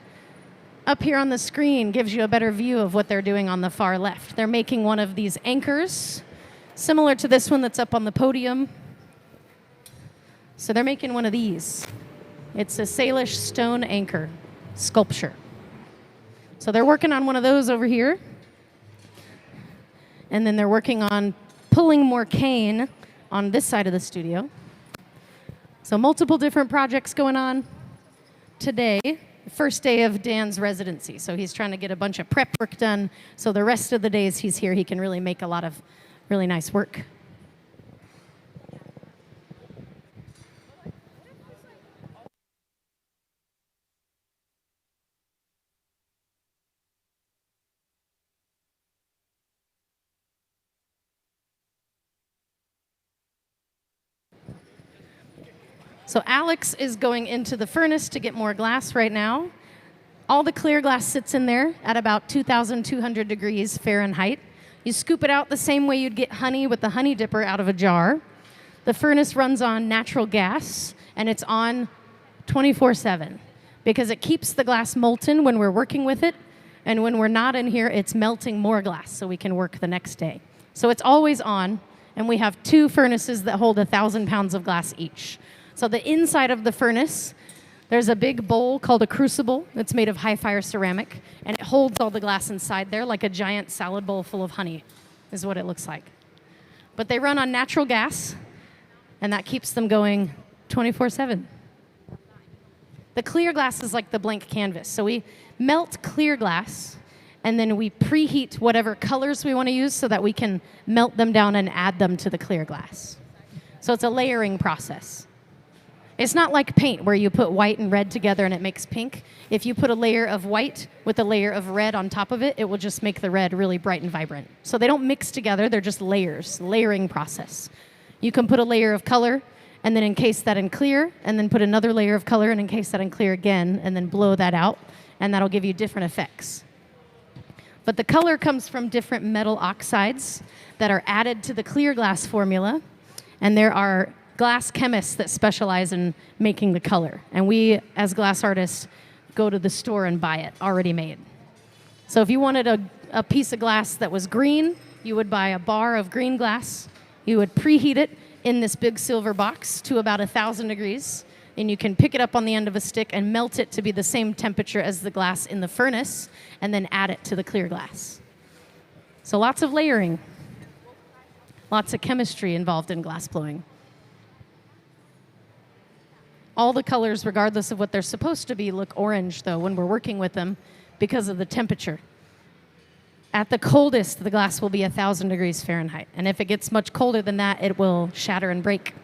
up here on the screen gives you a better view of what they're doing on the far left. They're making one of these anchors, similar to this one that's up on the podium. So they're making one of these. It's a Salish stone anchor sculpture. So they're working on one of those over here. And then they're working on pulling more cane on this side of the studio. So multiple different projects going on today. First day of Dan's residency. So he's trying to get a bunch of prep work done. So the rest of the days he's here, he can really make a lot of really nice work. So Alex is going into the furnace to get more glass right now. All the clear glass sits in there at about 2,200 degrees Fahrenheit. You scoop it out the same way you'd get honey with the honey dipper out of a jar. The furnace runs on natural gas, and it's on 24/7 because it keeps the glass molten when we're working with it, and when we're not in here, it's melting more glass so we can work the next day. So it's always on, and we have 2 furnaces that hold 1,000 pounds of glass each. So the inside of the furnace, there's a big bowl called a crucible that's made of high fire ceramic, and it holds all the glass inside there like a giant salad bowl full of honey is what it looks like. But they run on natural gas, and that keeps them going 24/7. The clear glass is like the blank canvas. So we melt clear glass, and then we preheat whatever colors we want to use so that we can melt them down and add them to the clear glass. So it's a layering process. It's not like paint where you put white and red together and it makes pink. If you put a layer of white with a layer of red on top of it, it will just make the red really bright and vibrant. So they don't mix together, they're just layers, layering process. You can put a layer of color and then encase that in clear, and then put another layer of color and encase that in clear again, and then blow that out, and that'll give you different effects. But the color comes from different metal oxides that are added to the clear glass formula, and there are glass chemists that specialize in making the color. And we, as glass artists, go to the store and buy it already made. So if you wanted a piece of glass that was green, you would buy a bar of green glass. You would preheat it in this big silver box to about 1,000 degrees. And you can pick it up on the end of a stick and melt it to be the same temperature as the glass in the furnace, and then add it to the clear glass. So lots of layering. Lots of chemistry involved in glass blowing. All the colors, regardless of what they're supposed to be, look orange, though, when we're working with them because of the temperature. At the coldest, the glass will be 1,000 degrees Fahrenheit. And if it gets much colder than that, it will shatter and break.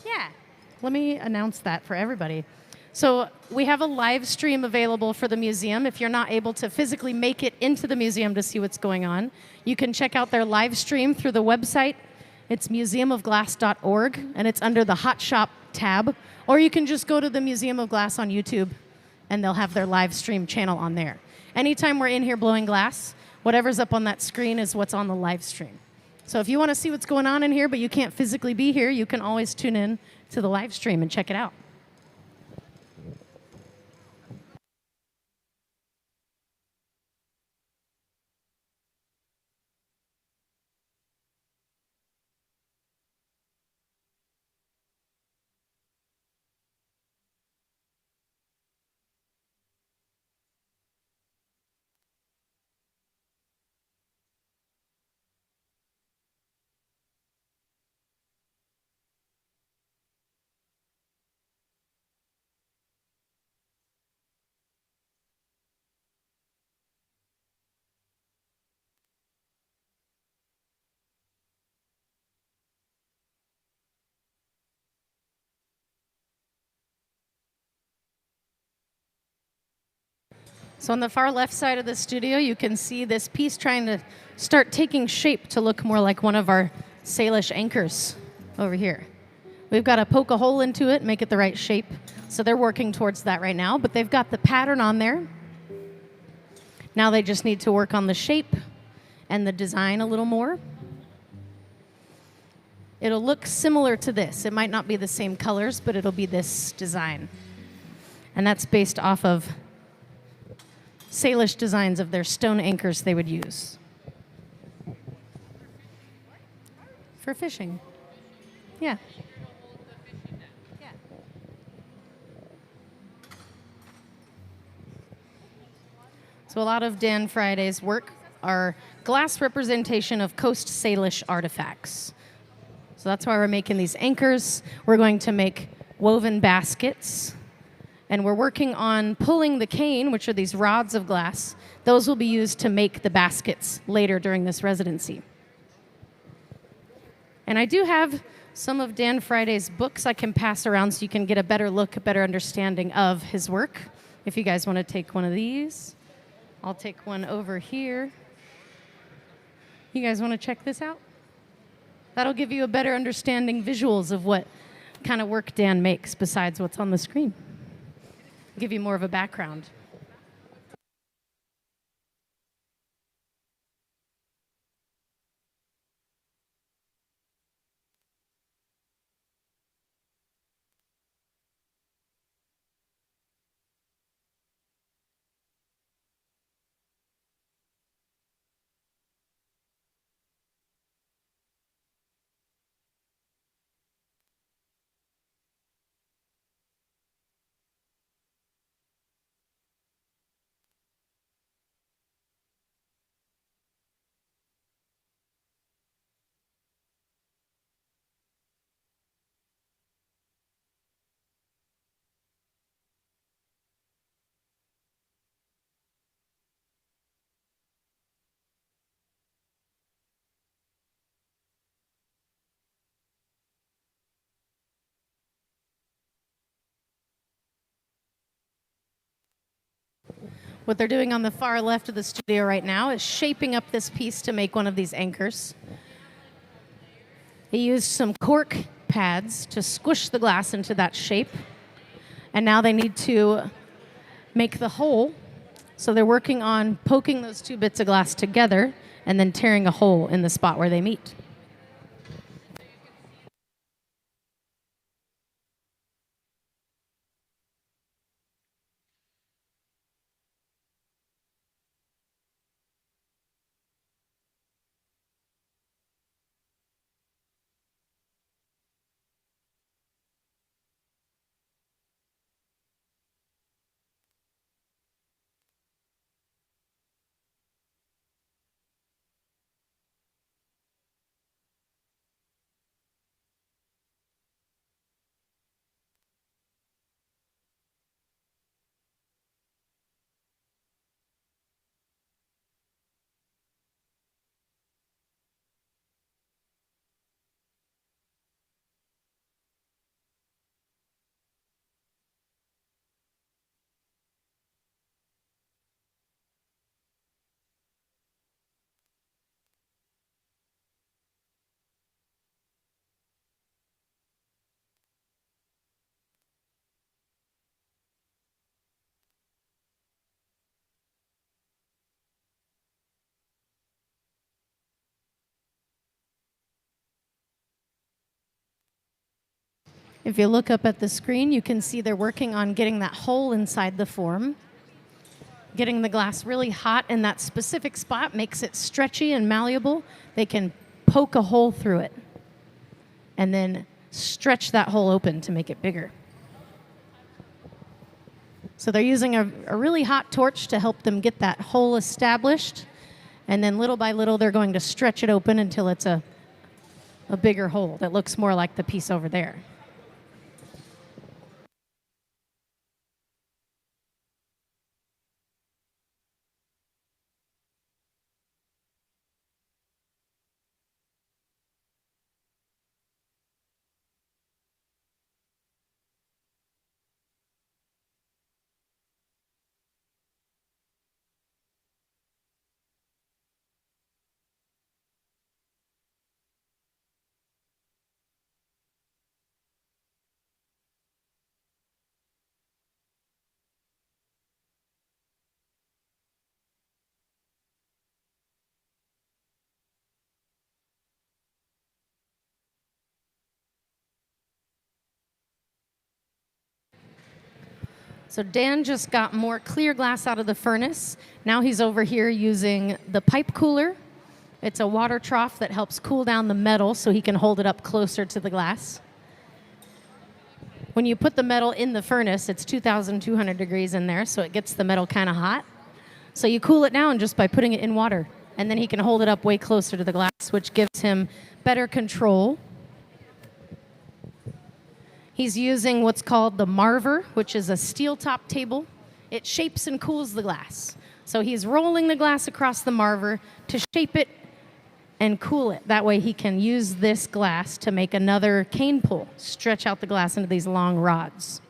Yeah, let me announce that for everybody. So we have a live stream available for the museum. If you're not able to physically make it into the museum to see what's going on, you can check out their live stream through the website. It's museumofglass.org, and it's under the Hot Shop tab. Or you can just go to the Museum of Glass on YouTube, and they'll have their live stream channel on there. Anytime we're in here blowing glass, whatever's up on that screen is what's on the live stream. So if you want to see what's going on in here, but you can't physically be here, you can always tune in to the live stream and check it out. So on the far left side of the studio, you can see this piece trying to start taking shape to look more like one of our Salish anchors over here. We've got to poke a hole into it, make it the right shape. So they're working towards that right now, but they've got the pattern on there. Now they just need to work on the shape and the design a little more. It'll look similar to this. It might not be the same colors, but it'll be this design. And that's based off of Salish designs of their stone anchors they would use. For fishing. Yeah. So a lot of Dan Friday's work are glass representation of Coast Salish artifacts. So that's why we're making these anchors. We're going to make woven baskets. And we're working on pulling the cane, which are these rods of glass. Those will be used to make the baskets later during this residency. And I do have some of Dan Friday's books I can pass around so you can get a better look, a better understanding of his work. If you guys want to take one of these, I'll take one over here. You guys want to check this out? That'll give you a better understanding, visuals of what kind of work Dan makes besides what's on the screen. Give you more of a background. What they're doing on the far left of the studio right now is shaping up this piece to make one of these anchors. He used some cork pads to squish the glass into that shape. And now they need to make the hole. So they're working on poking those two bits of glass together and then tearing a hole in the spot where they meet. If you look up at the screen, you can see they're working on getting that hole inside the form. Getting the glass really hot in that specific spot makes it stretchy and malleable. They can poke a hole through it and then stretch that hole open to make it bigger. So they're using a really hot torch to help them get that hole established. And then little by little, they're going to stretch it open until it's a bigger hole that looks more like the piece over there. So Dan just got more clear glass out of the furnace. Now he's over here using the pipe cooler. It's a water trough that helps cool down the metal so he can hold it up closer to the glass. When you put the metal in the furnace, it's 2,200 degrees in there, so it gets the metal kind of hot. So you cool it down just by putting it in water, and then he can hold it up way closer to the glass, which gives him better control. He's using what's called the Marver, which is a steel top table. It shapes and cools the glass. So he's rolling the glass across the Marver to shape it and cool it. That way he can use this glass to make another cane pull, stretch out the glass into these long rods.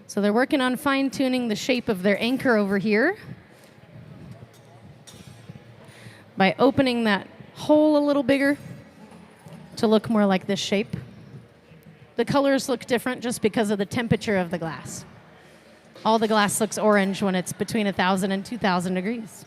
So they're working on fine-tuning the shape of their anchor over here by opening that hole a little bigger to look more like this shape. The colors look different just because of the temperature of the glass. All the glass looks orange when it's between 1,000 and 2,000 degrees.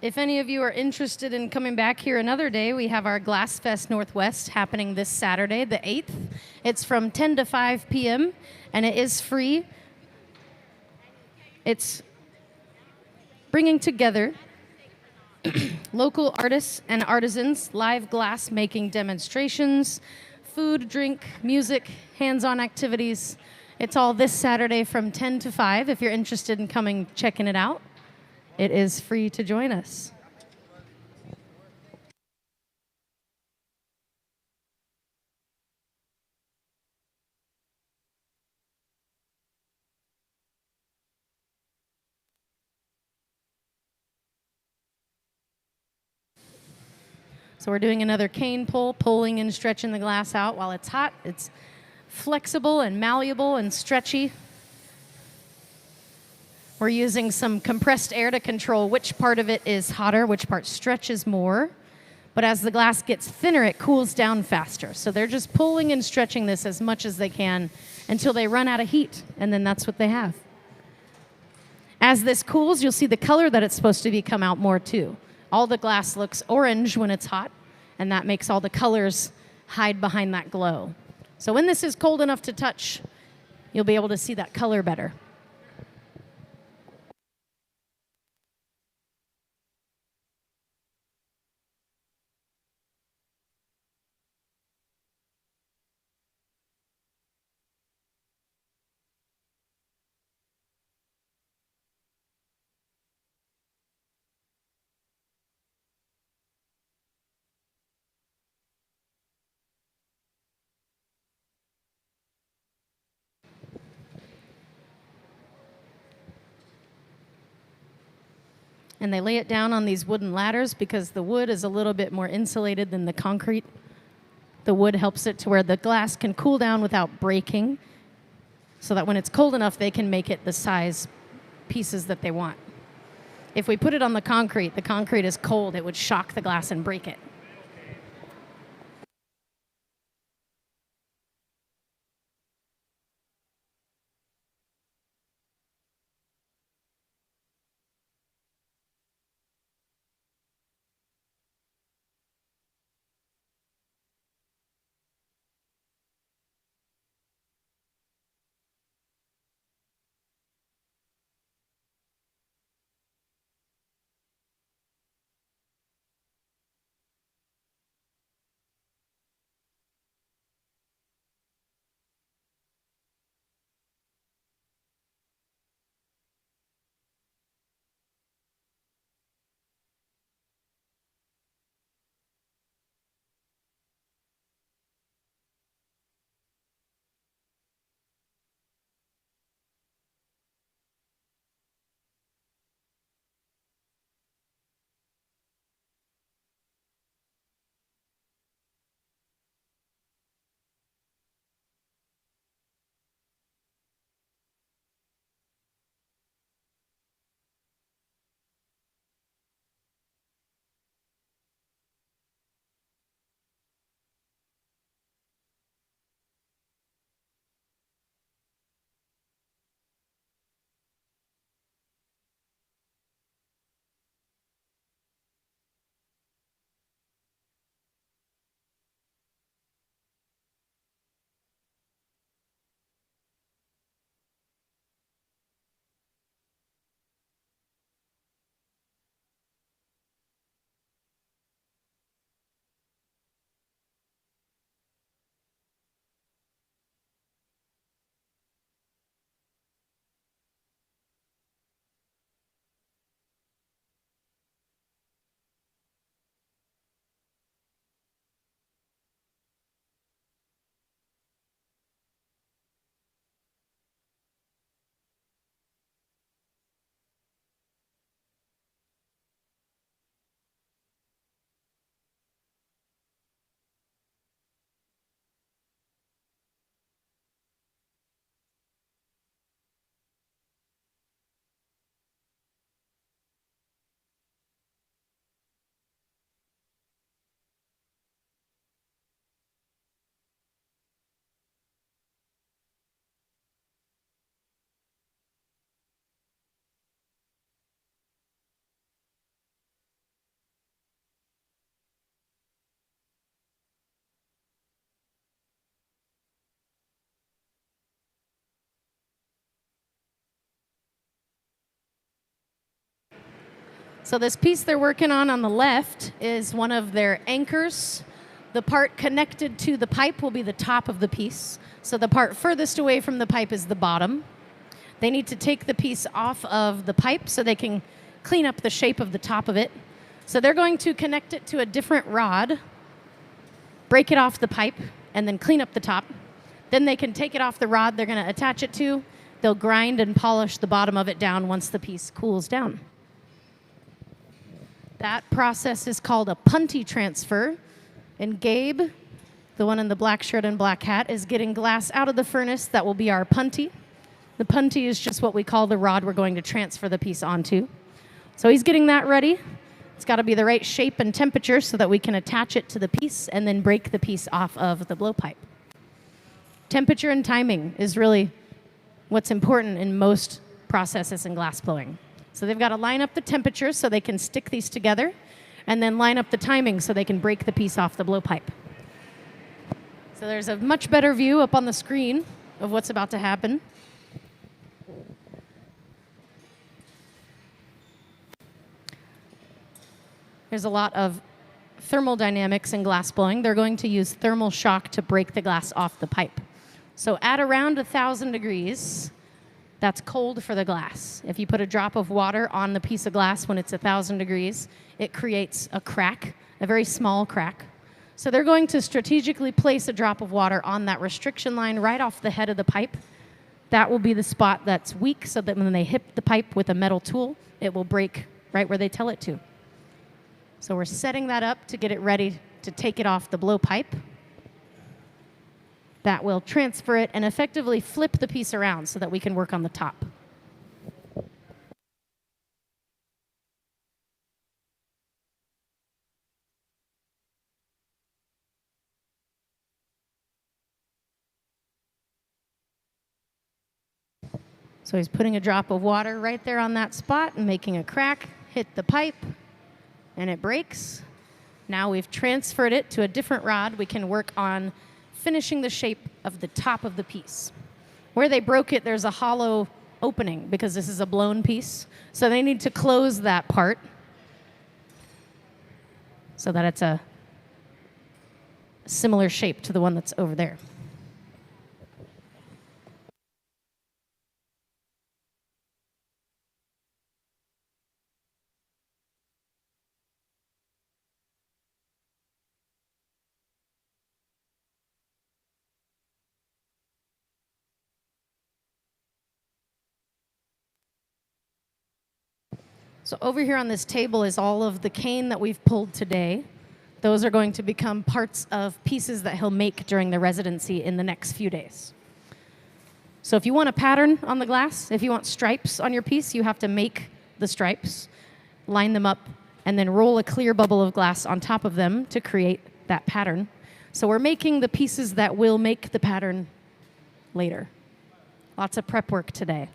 If any of you are interested in coming back here another day, we have our Glass Fest Northwest happening this Saturday, the 8th. It's from 10 to 5 p.m., and it is free. It's bringing together local artists and artisans, live glass making demonstrations, food, drink, music, hands-on activities. It's all this Saturday from 10 to 5 if you're interested in coming checking it out. It is free to join us. So we're doing another cane pull, pulling and stretching the glass out while it's hot. It's flexible and malleable and stretchy. We're using some compressed air to control which part of it is hotter, which part stretches more. But as the glass gets thinner, it cools down faster. So they're just pulling and stretching this as much as they can until they run out of heat, and then that's what they have. As this cools, you'll see the color that it's supposed to be come out more too. All the glass looks orange when it's hot, and that makes all the colors hide behind that glow. So when this is cold enough to touch, you'll be able to see that color better. and they lay it down on these wooden ladders because the wood is a little bit more insulated than the concrete. The wood helps it to where the glass can cool down without breaking, so that when it's cold enough, they can make it the size pieces that they want. If we put it on the concrete is cold, it would shock the glass and break it. So this piece they're working on the left is one of their anchors. The part connected to the pipe will be the top of the piece. So the part furthest away from the pipe is the bottom. They need to take the piece off of the pipe so they can clean up the shape of the top of it. So they're going to connect it to a different rod, break it off the pipe, and then clean up the top. Then they can take it off the rod they're going to attach it to. They'll grind and polish the bottom of it down once the piece cools down. That process is called a punty transfer. And Gabe, the one in the black shirt and black hat, is getting glass out of the furnace. That will be our punty. The punty is just what we call the rod we're going to transfer the piece onto. So he's getting that ready. It's got to be the right shape and temperature so that we can attach it to the piece and then break the piece off of the blowpipe. Temperature and timing is really what's important in most processes in glass blowing. So they've got to line up the temperature so they can stick these together, and then line up the timing so they can break the piece off the blowpipe. So there's a much better view up on the screen of what's about to happen. There's a lot of thermal dynamics in glass blowing. They're going to use thermal shock to break the glass off the pipe. So at around 1,000 degrees, that's cold for the glass. If you put a drop of water on the piece of glass when it's 1,000 degrees, it creates a crack, a very small crack. So they're going to strategically place a drop of water on that restriction line right off the head of the pipe. That will be the spot that's weak so that when they hit the pipe with a metal tool, it will break right where they tell it to. So we're setting that up to get it ready to take it off the blowpipe. That will transfer it and effectively flip the piece around so that we can work on the top. So he's putting a drop of water right there on that spot and making a crack, hit the pipe, and it breaks. Now we've transferred it to a different rod. We can work on finishing the shape of the top of the piece. Where they broke it, there's a hollow opening because this is a blown piece. So they need to close that part so that it's a similar shape to the one that's over there. So over here on this table is all of the cane that we've pulled today. Those are going to become parts of pieces that he'll make during the residency in the next few days. So if you want a pattern on the glass, if you want stripes on your piece, you have to make the stripes, line them up, and then roll a clear bubble of glass on top of them to create that pattern. So we're making the pieces that will make the pattern later. Lots of prep work today.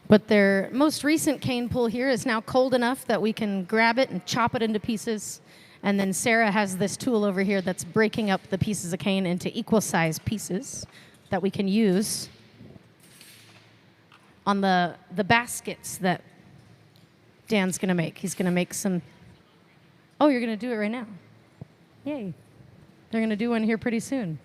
But their most recent cane pull here is now cold enough that we can grab it and chop it into pieces. And then Sarah has this tool over here that's breaking up the pieces of cane into equal size pieces that we can use on the baskets that Dan's going to make. He's going to make some... Oh, you're going to do it right now. Yay. They're going to do one here pretty soon.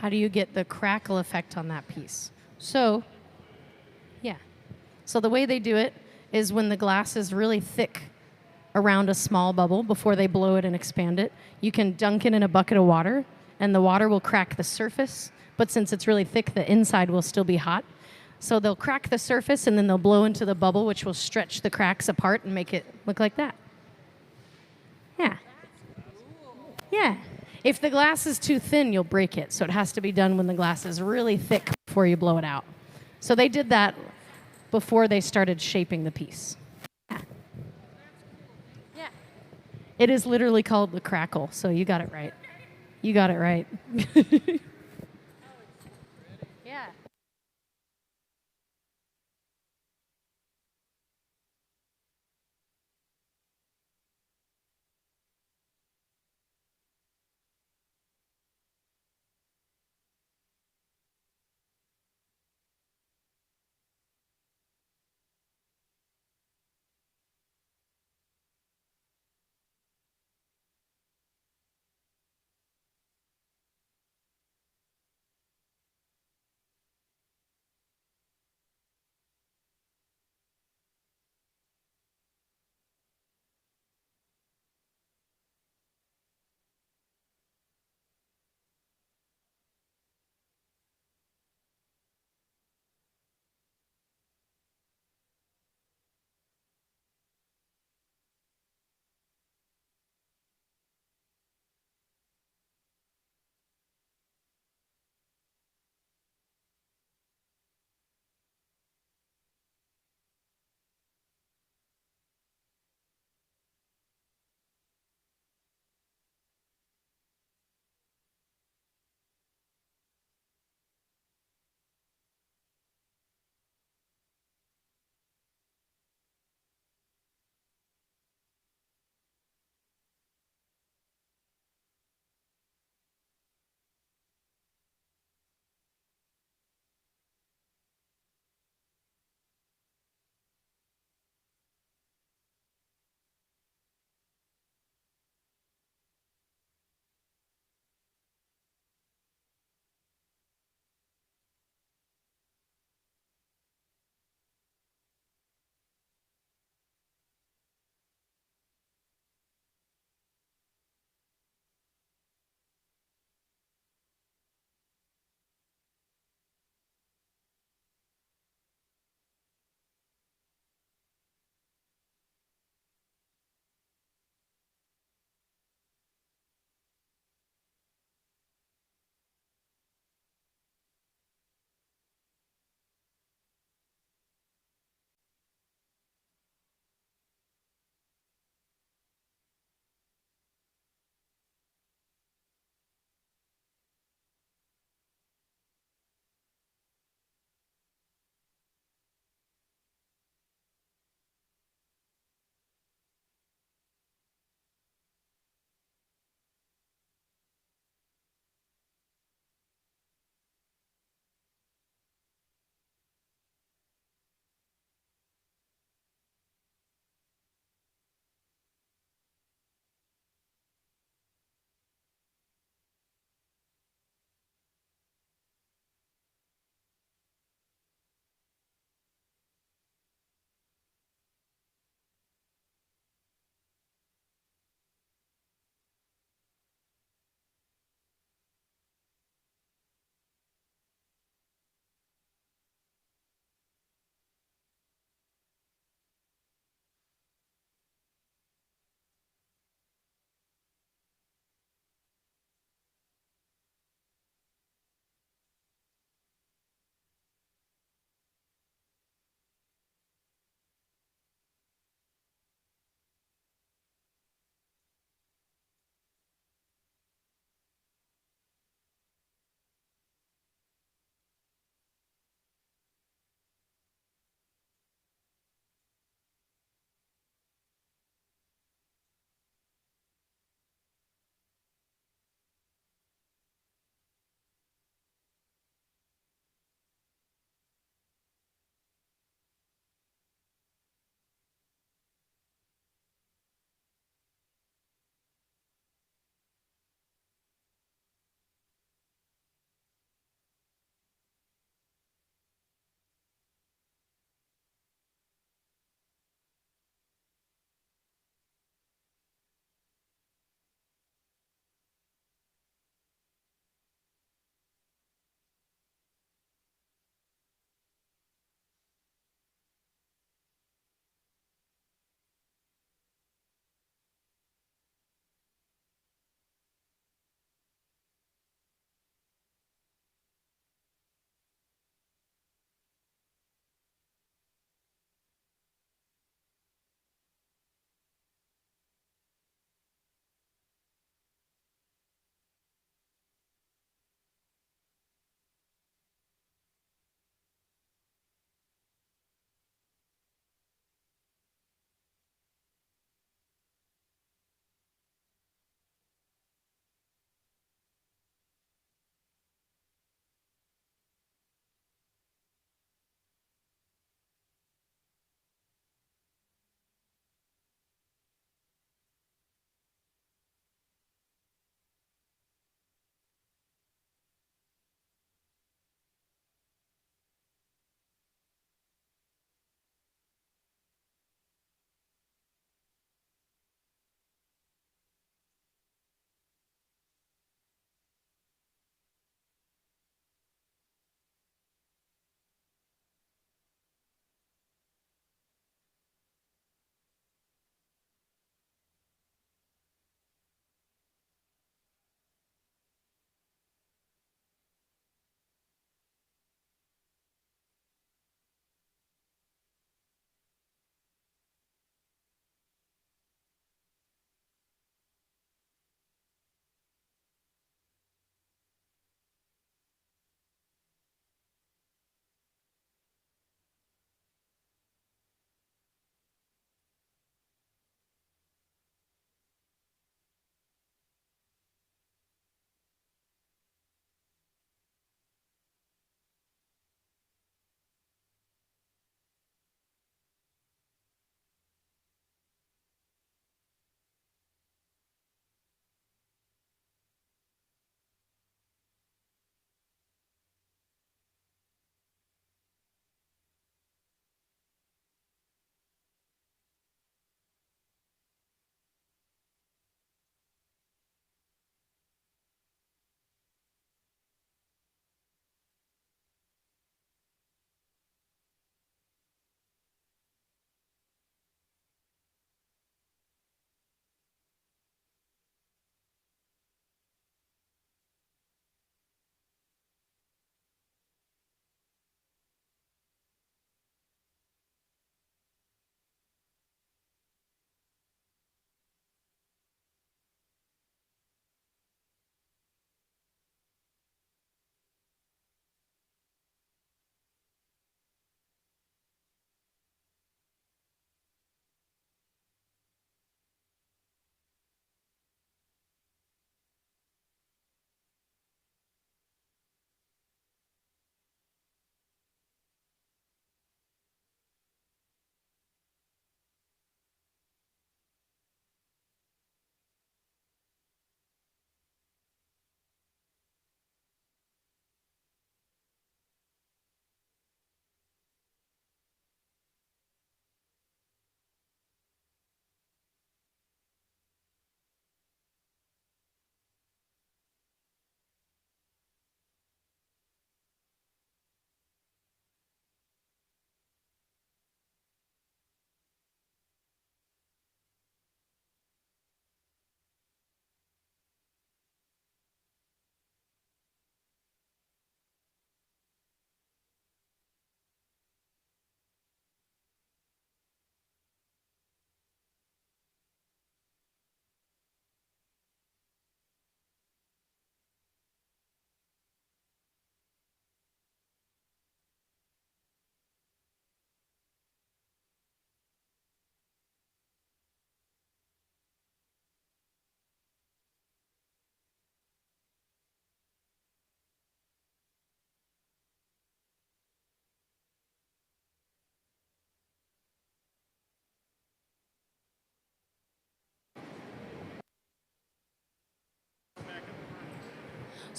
how do you get the crackle effect on that piece? So, yeah. So the way they do it is when the glass is really thick around a small bubble before they blow it and expand it, you can dunk it in a bucket of water and the water will crack the surface. But since it's really thick, the inside will still be hot. So they'll crack the surface and then they'll blow into the bubble, which will stretch the cracks apart and make it look like that. Yeah. Yeah. If the glass is too thin, you'll break it. So it has to be done when the glass is really thick before you blow it out. So they did that before they started shaping the piece. Yeah. Yeah. It is literally called the crackle. So you got it right. You got it right. Yeah.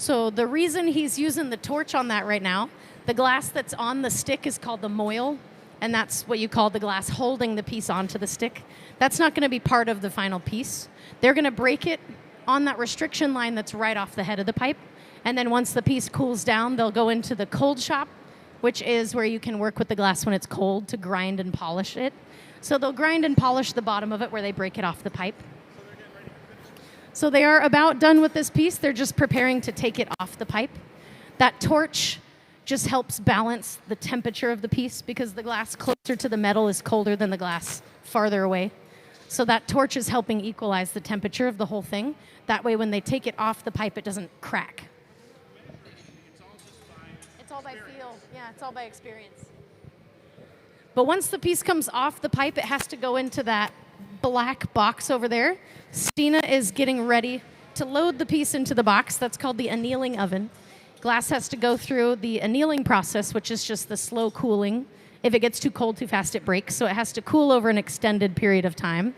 So the reason he's using the torch on that right now, the glass that's on the stick is called the moil, and that's what you call the glass holding the piece onto the stick. That's not going to be part of the final piece. They're going to break it on that restriction line that's right off the head of the pipe, and then once the piece cools down, they'll go into the cold shop, which is where you can work with the glass when it's cold to grind and polish it. So they'll grind and polish the bottom of it where they break it off the pipe. So they are about done with this piece. They're just preparing to take it off the pipe. That torch just helps balance the temperature of the piece because the glass closer to the metal is colder than the glass farther away. So that torch is helping equalize the temperature of the whole thing. That way when they take it off the pipe, it doesn't crack. It's all by feel. Yeah, it's all by experience. But once the piece comes off the pipe, it has to go into that black box over there. Stina is getting ready to load the piece into the box. That's called the annealing oven. Glass has to go through the annealing process, which is just the slow cooling. If it gets too cold too fast, it breaks. So it has to cool over an extended period of time.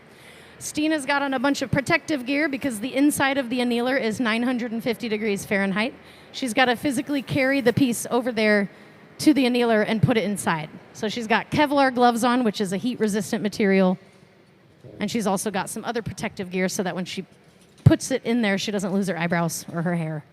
Stina's got on a bunch of protective gear because the inside of the annealer is 950 degrees Fahrenheit. She's got to physically carry the piece over there to the annealer and put it inside. So she's got Kevlar gloves on, which is a heat-resistant material. And she's also got some other protective gear so that when she puts it in there, she doesn't lose her eyebrows or her hair.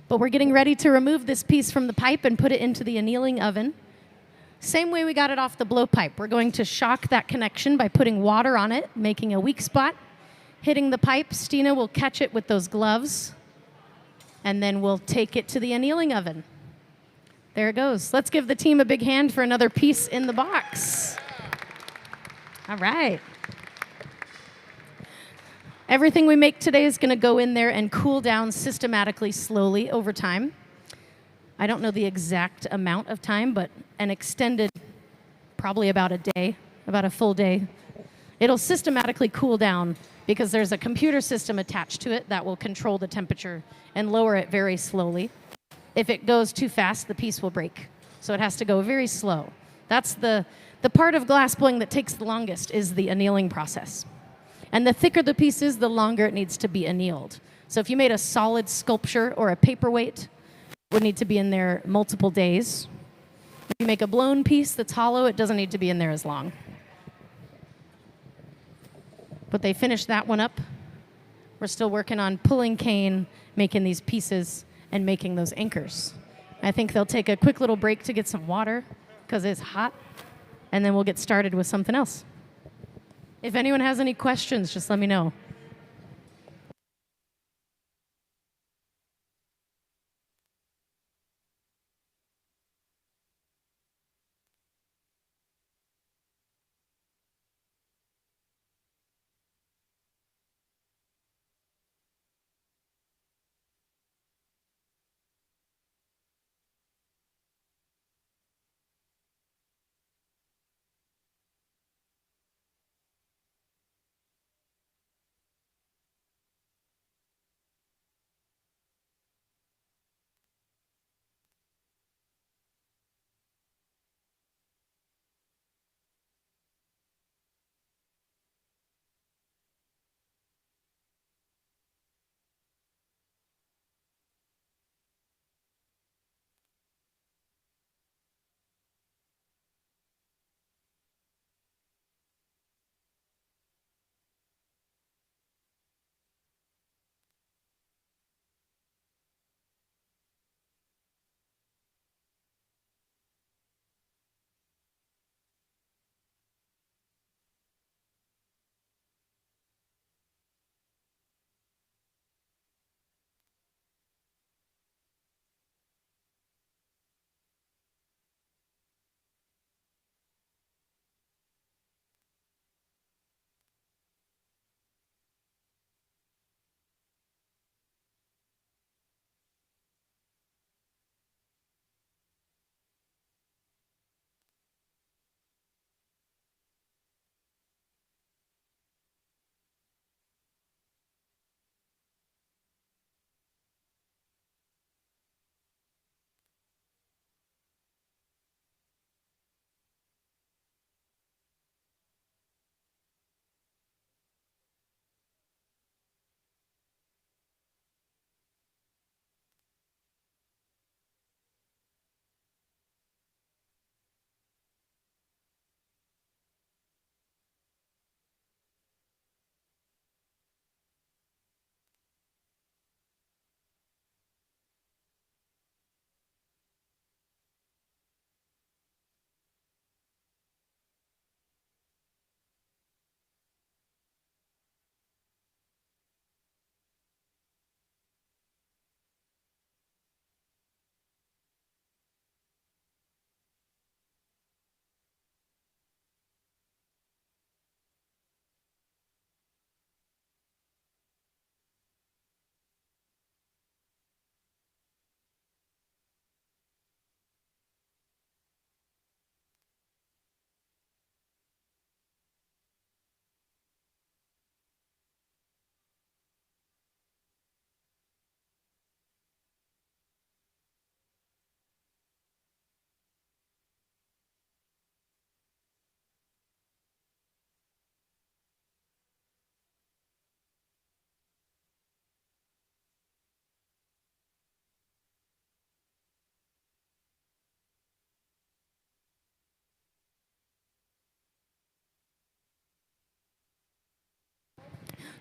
But we're getting ready to remove this piece from the pipe and put it into the annealing oven. Same way we got it off the blowpipe. We're going to shock that connection by putting water on it, making a weak spot, hitting the pipe. Stina will catch it with those gloves, and then we'll take it to the annealing oven. There it goes. Let's give the team a big hand for another piece in the box. All right. Everything we make today is going to go in there and cool down systematically, slowly over time. I don't know the exact amount of time, but an extended, probably about a day, about a full day. It'll systematically cool down because there's a computer system attached to it that will control the temperature and lower it very slowly. If it goes too fast, the piece will break. So it has to go very slow. That's the part of glass blowing that takes the longest is the annealing process. And the thicker the piece is, the longer it needs to be annealed. So if you made a solid sculpture or a paperweight, it would need to be in there multiple days. If you make a blown piece that's hollow, it doesn't need to be in there as long. But they finished that one up. We're still working on pulling cane, making these pieces, and making those anchors. I think they'll take a quick little break to get some water because it's hot, and then we'll get started with something else. If anyone has any questions, just let me know.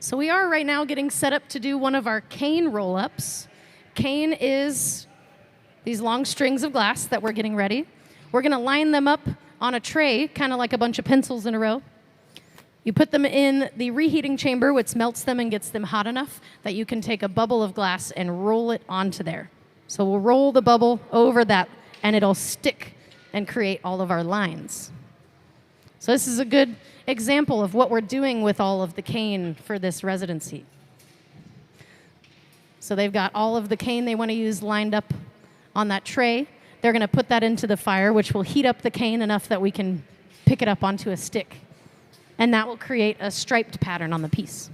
So we are right now getting set up to do one of our cane roll-ups. Cane is these long strings of glass that we're getting ready. We're going to line them up on a tray, kind of like a bunch of pencils in a row. You put them in the reheating chamber, which melts them and gets them hot enough that you can take a bubble of glass and roll it onto there. So we'll roll the bubble over that, and it'll stick and create all of our lines. So this is a good example of what we're doing with all of the cane for this residency. So they've got all of the cane they want to use lined up on that tray. They're going to put that into the fire, which will heat up the cane enough that we can pick it up onto a stick. And that will create a striped pattern on the piece.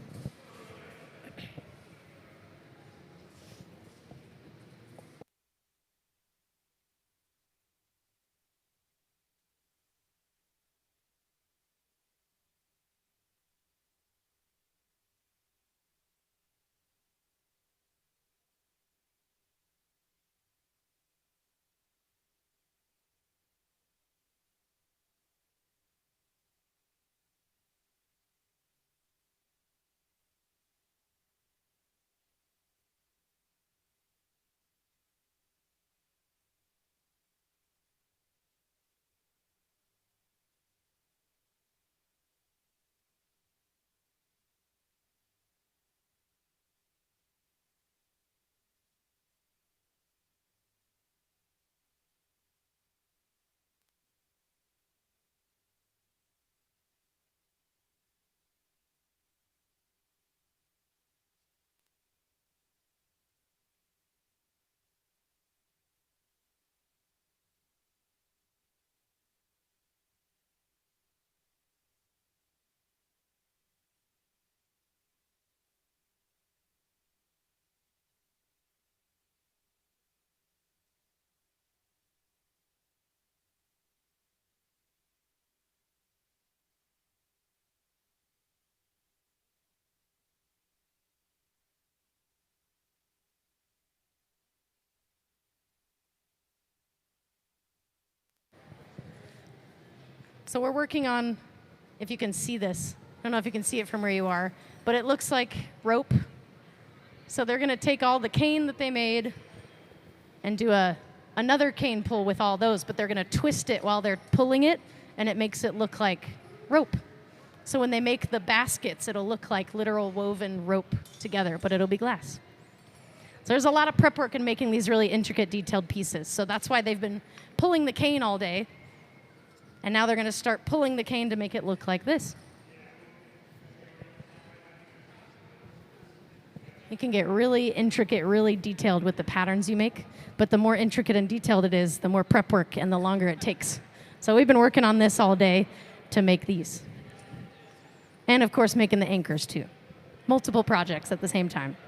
So we're working on, if you can see this, I don't know if you can see it from where you are, but it looks like rope. So they're going to take all the cane that they made and do another cane pull with all those, but they're going to twist it while they're pulling it, and it makes it look like rope. So when they make the baskets, it'll look like literal woven rope together, but it'll be glass. So there's a lot of prep work in making these really intricate, detailed pieces. So that's why they've been pulling the cane all day. And now they're going to start pulling the cane to make it look like this. You can get really intricate, really detailed with the patterns you make. But the more intricate and detailed it is, the more prep work and the longer it takes. So we've been working on this all day to make these. And, of course, making the anchors, too. Multiple projects at the same time.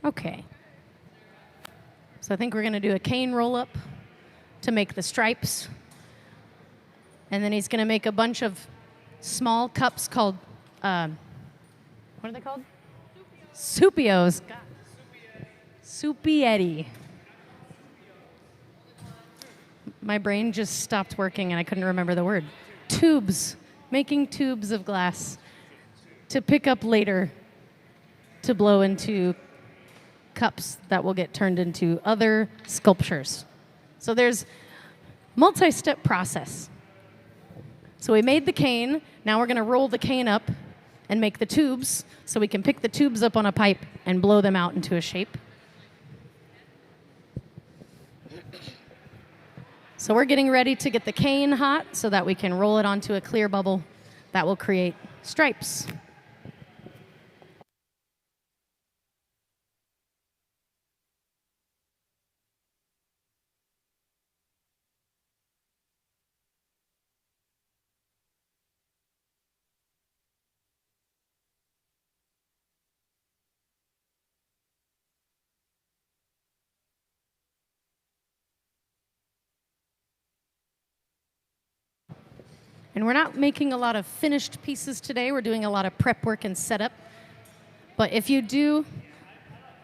Okay. So I think we're going to do a cane roll up to make the stripes. And then he's going to make a bunch of small cups called, what are they called? Supios. Supietti. My brain just stopped working and I couldn't remember the word. Tubes. Making tubes of glass to pick up later to blow into cups that will get turned into other sculptures. So there's multi-step process. So we made the cane. Now we're going to roll the cane up and make the tubes so we can pick the tubes up on a pipe and blow them out into a shape. So we're getting ready to get the cane hot so that we can roll it onto a clear bubble that will create stripes. And we're not making a lot of finished pieces today. We're doing a lot of prep work and setup. But if you do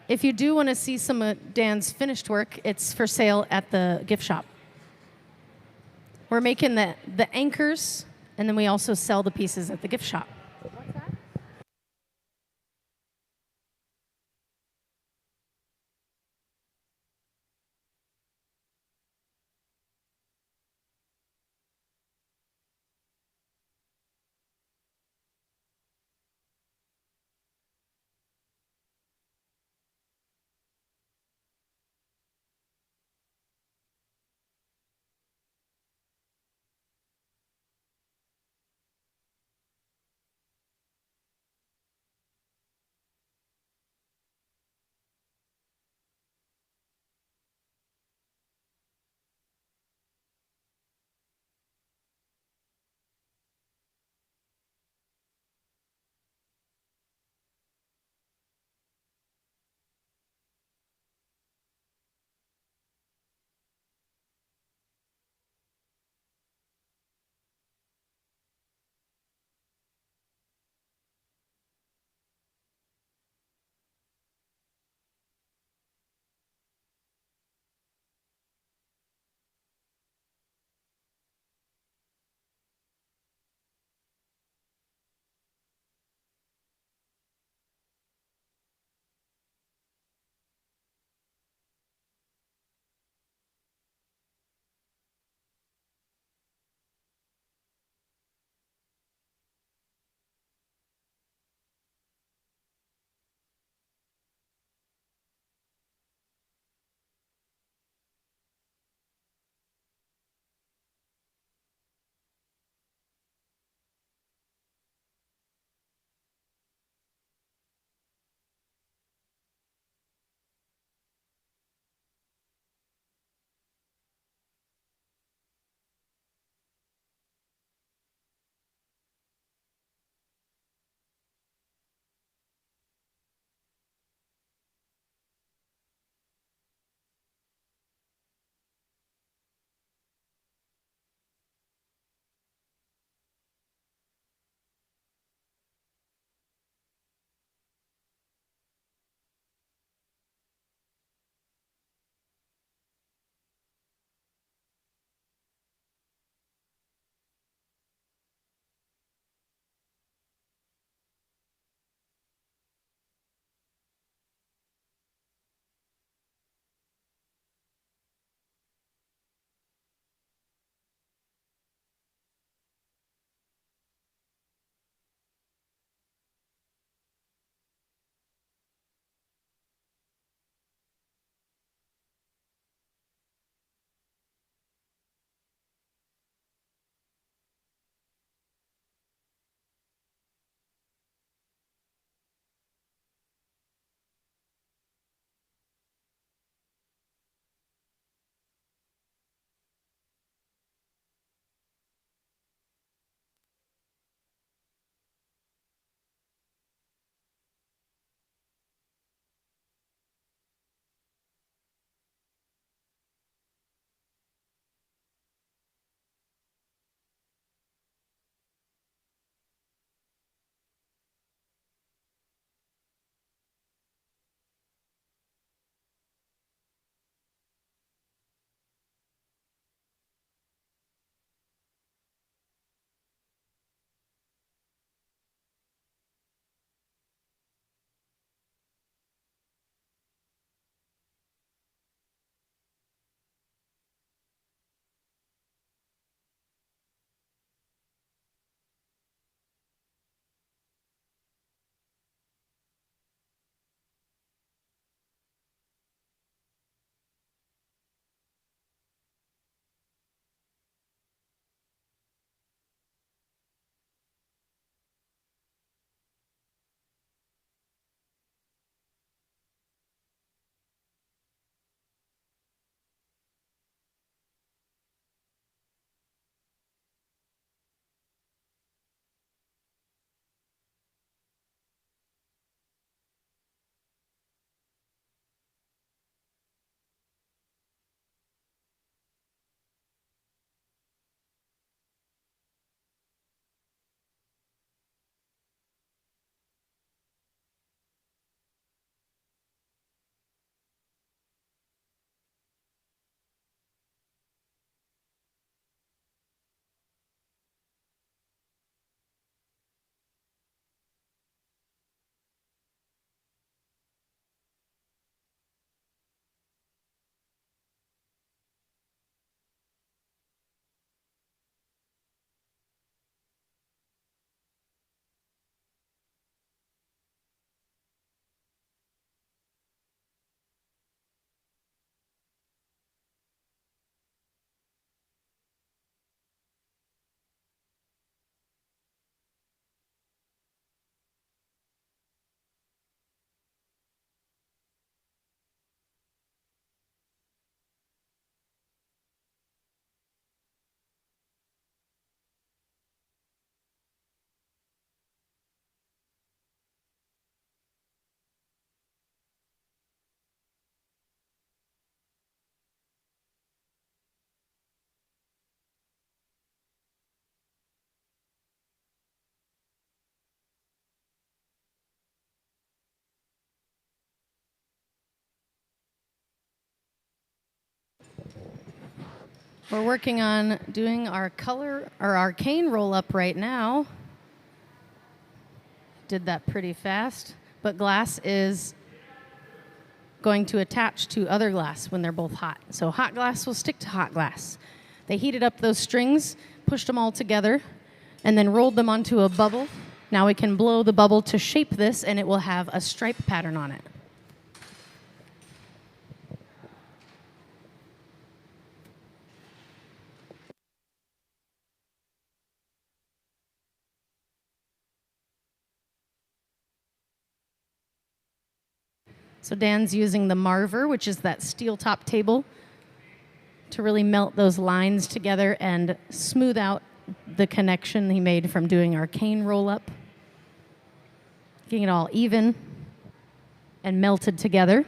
want to see some of Dan's finished work, it's for sale at the gift shop. We're making the anchors, and then we also sell the pieces at the gift shop. What's that? We're working on doing our color or arcane roll up right now. Did that pretty fast, but glass is going to attach to other glass when they're both hot. So hot glass will stick to hot glass. They heated up those strings, pushed them all together, and then rolled them onto a bubble. Now we can blow the bubble to shape this, and it will have a stripe pattern on it. So Dan's using the Marver, which is that steel top table, to really melt those lines together and smooth out the connection he made from doing arcane roll up. Getting it all even and melted together.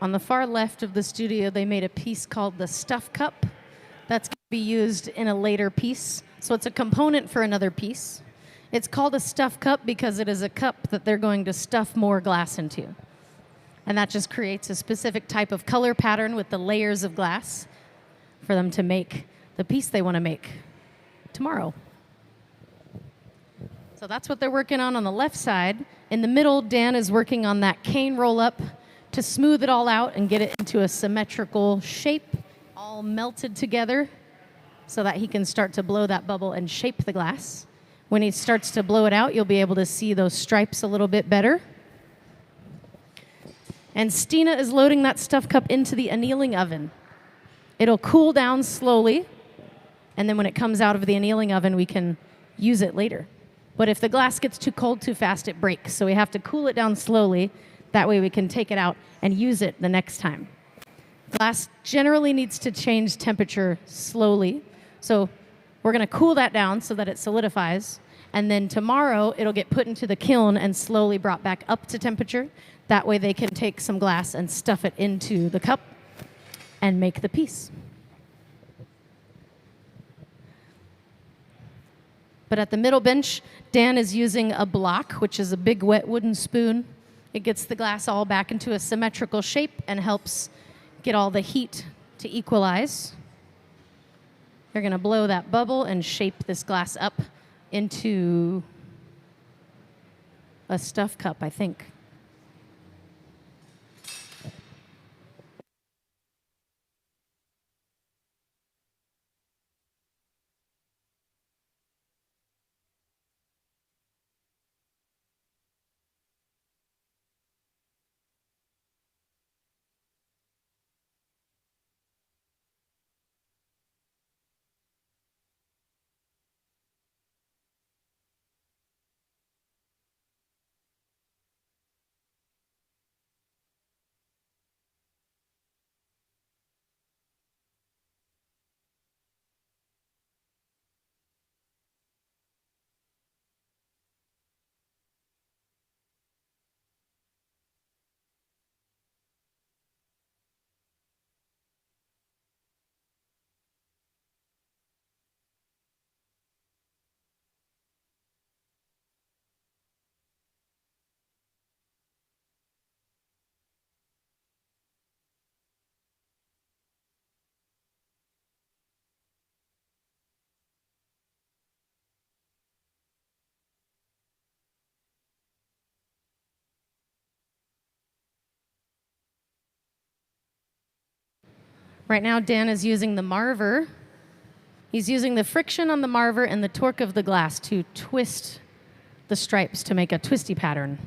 On the far left of the studio, they made a piece called the Stuff Cup. That's going to be used in a later piece. So it's a component for another piece. It's called a Stuff Cup because it is a cup that they're going to stuff more glass into. And that just creates a specific type of color pattern with the layers of glass for them to make the piece they want to make tomorrow. So that's what they're working on the left side. In the middle, Dan is working on that cane roll up to smooth it all out and get it into a symmetrical shape, all melted together so that he can start to blow that bubble and shape the glass. When he starts to blow it out, you'll be able to see those stripes a little bit better. And Stina is loading that stuff cup into the annealing oven. It'll cool down slowly, and then when it comes out of the annealing oven, we can use it later. But if the glass gets too cold too fast, it breaks. So we have to cool it down slowly. That way we can take it out and use it the next time. Glass generally needs to change temperature slowly. So we're going to cool that down so that it solidifies. And then tomorrow it'll get put into the kiln and slowly brought back up to temperature. That way they can take some glass and stuff it into the cup and make the piece. But at the middle bench, Dan is using a block, which is a big wet wooden spoon. It gets the glass all back into a symmetrical shape and helps get all the heat to equalize. They're going to blow that bubble and shape this glass up into a stuff cup, I think. Right now, Dan is using the marver. He's using the friction on the marver and the torque of the glass to twist the stripes to make a twisty pattern.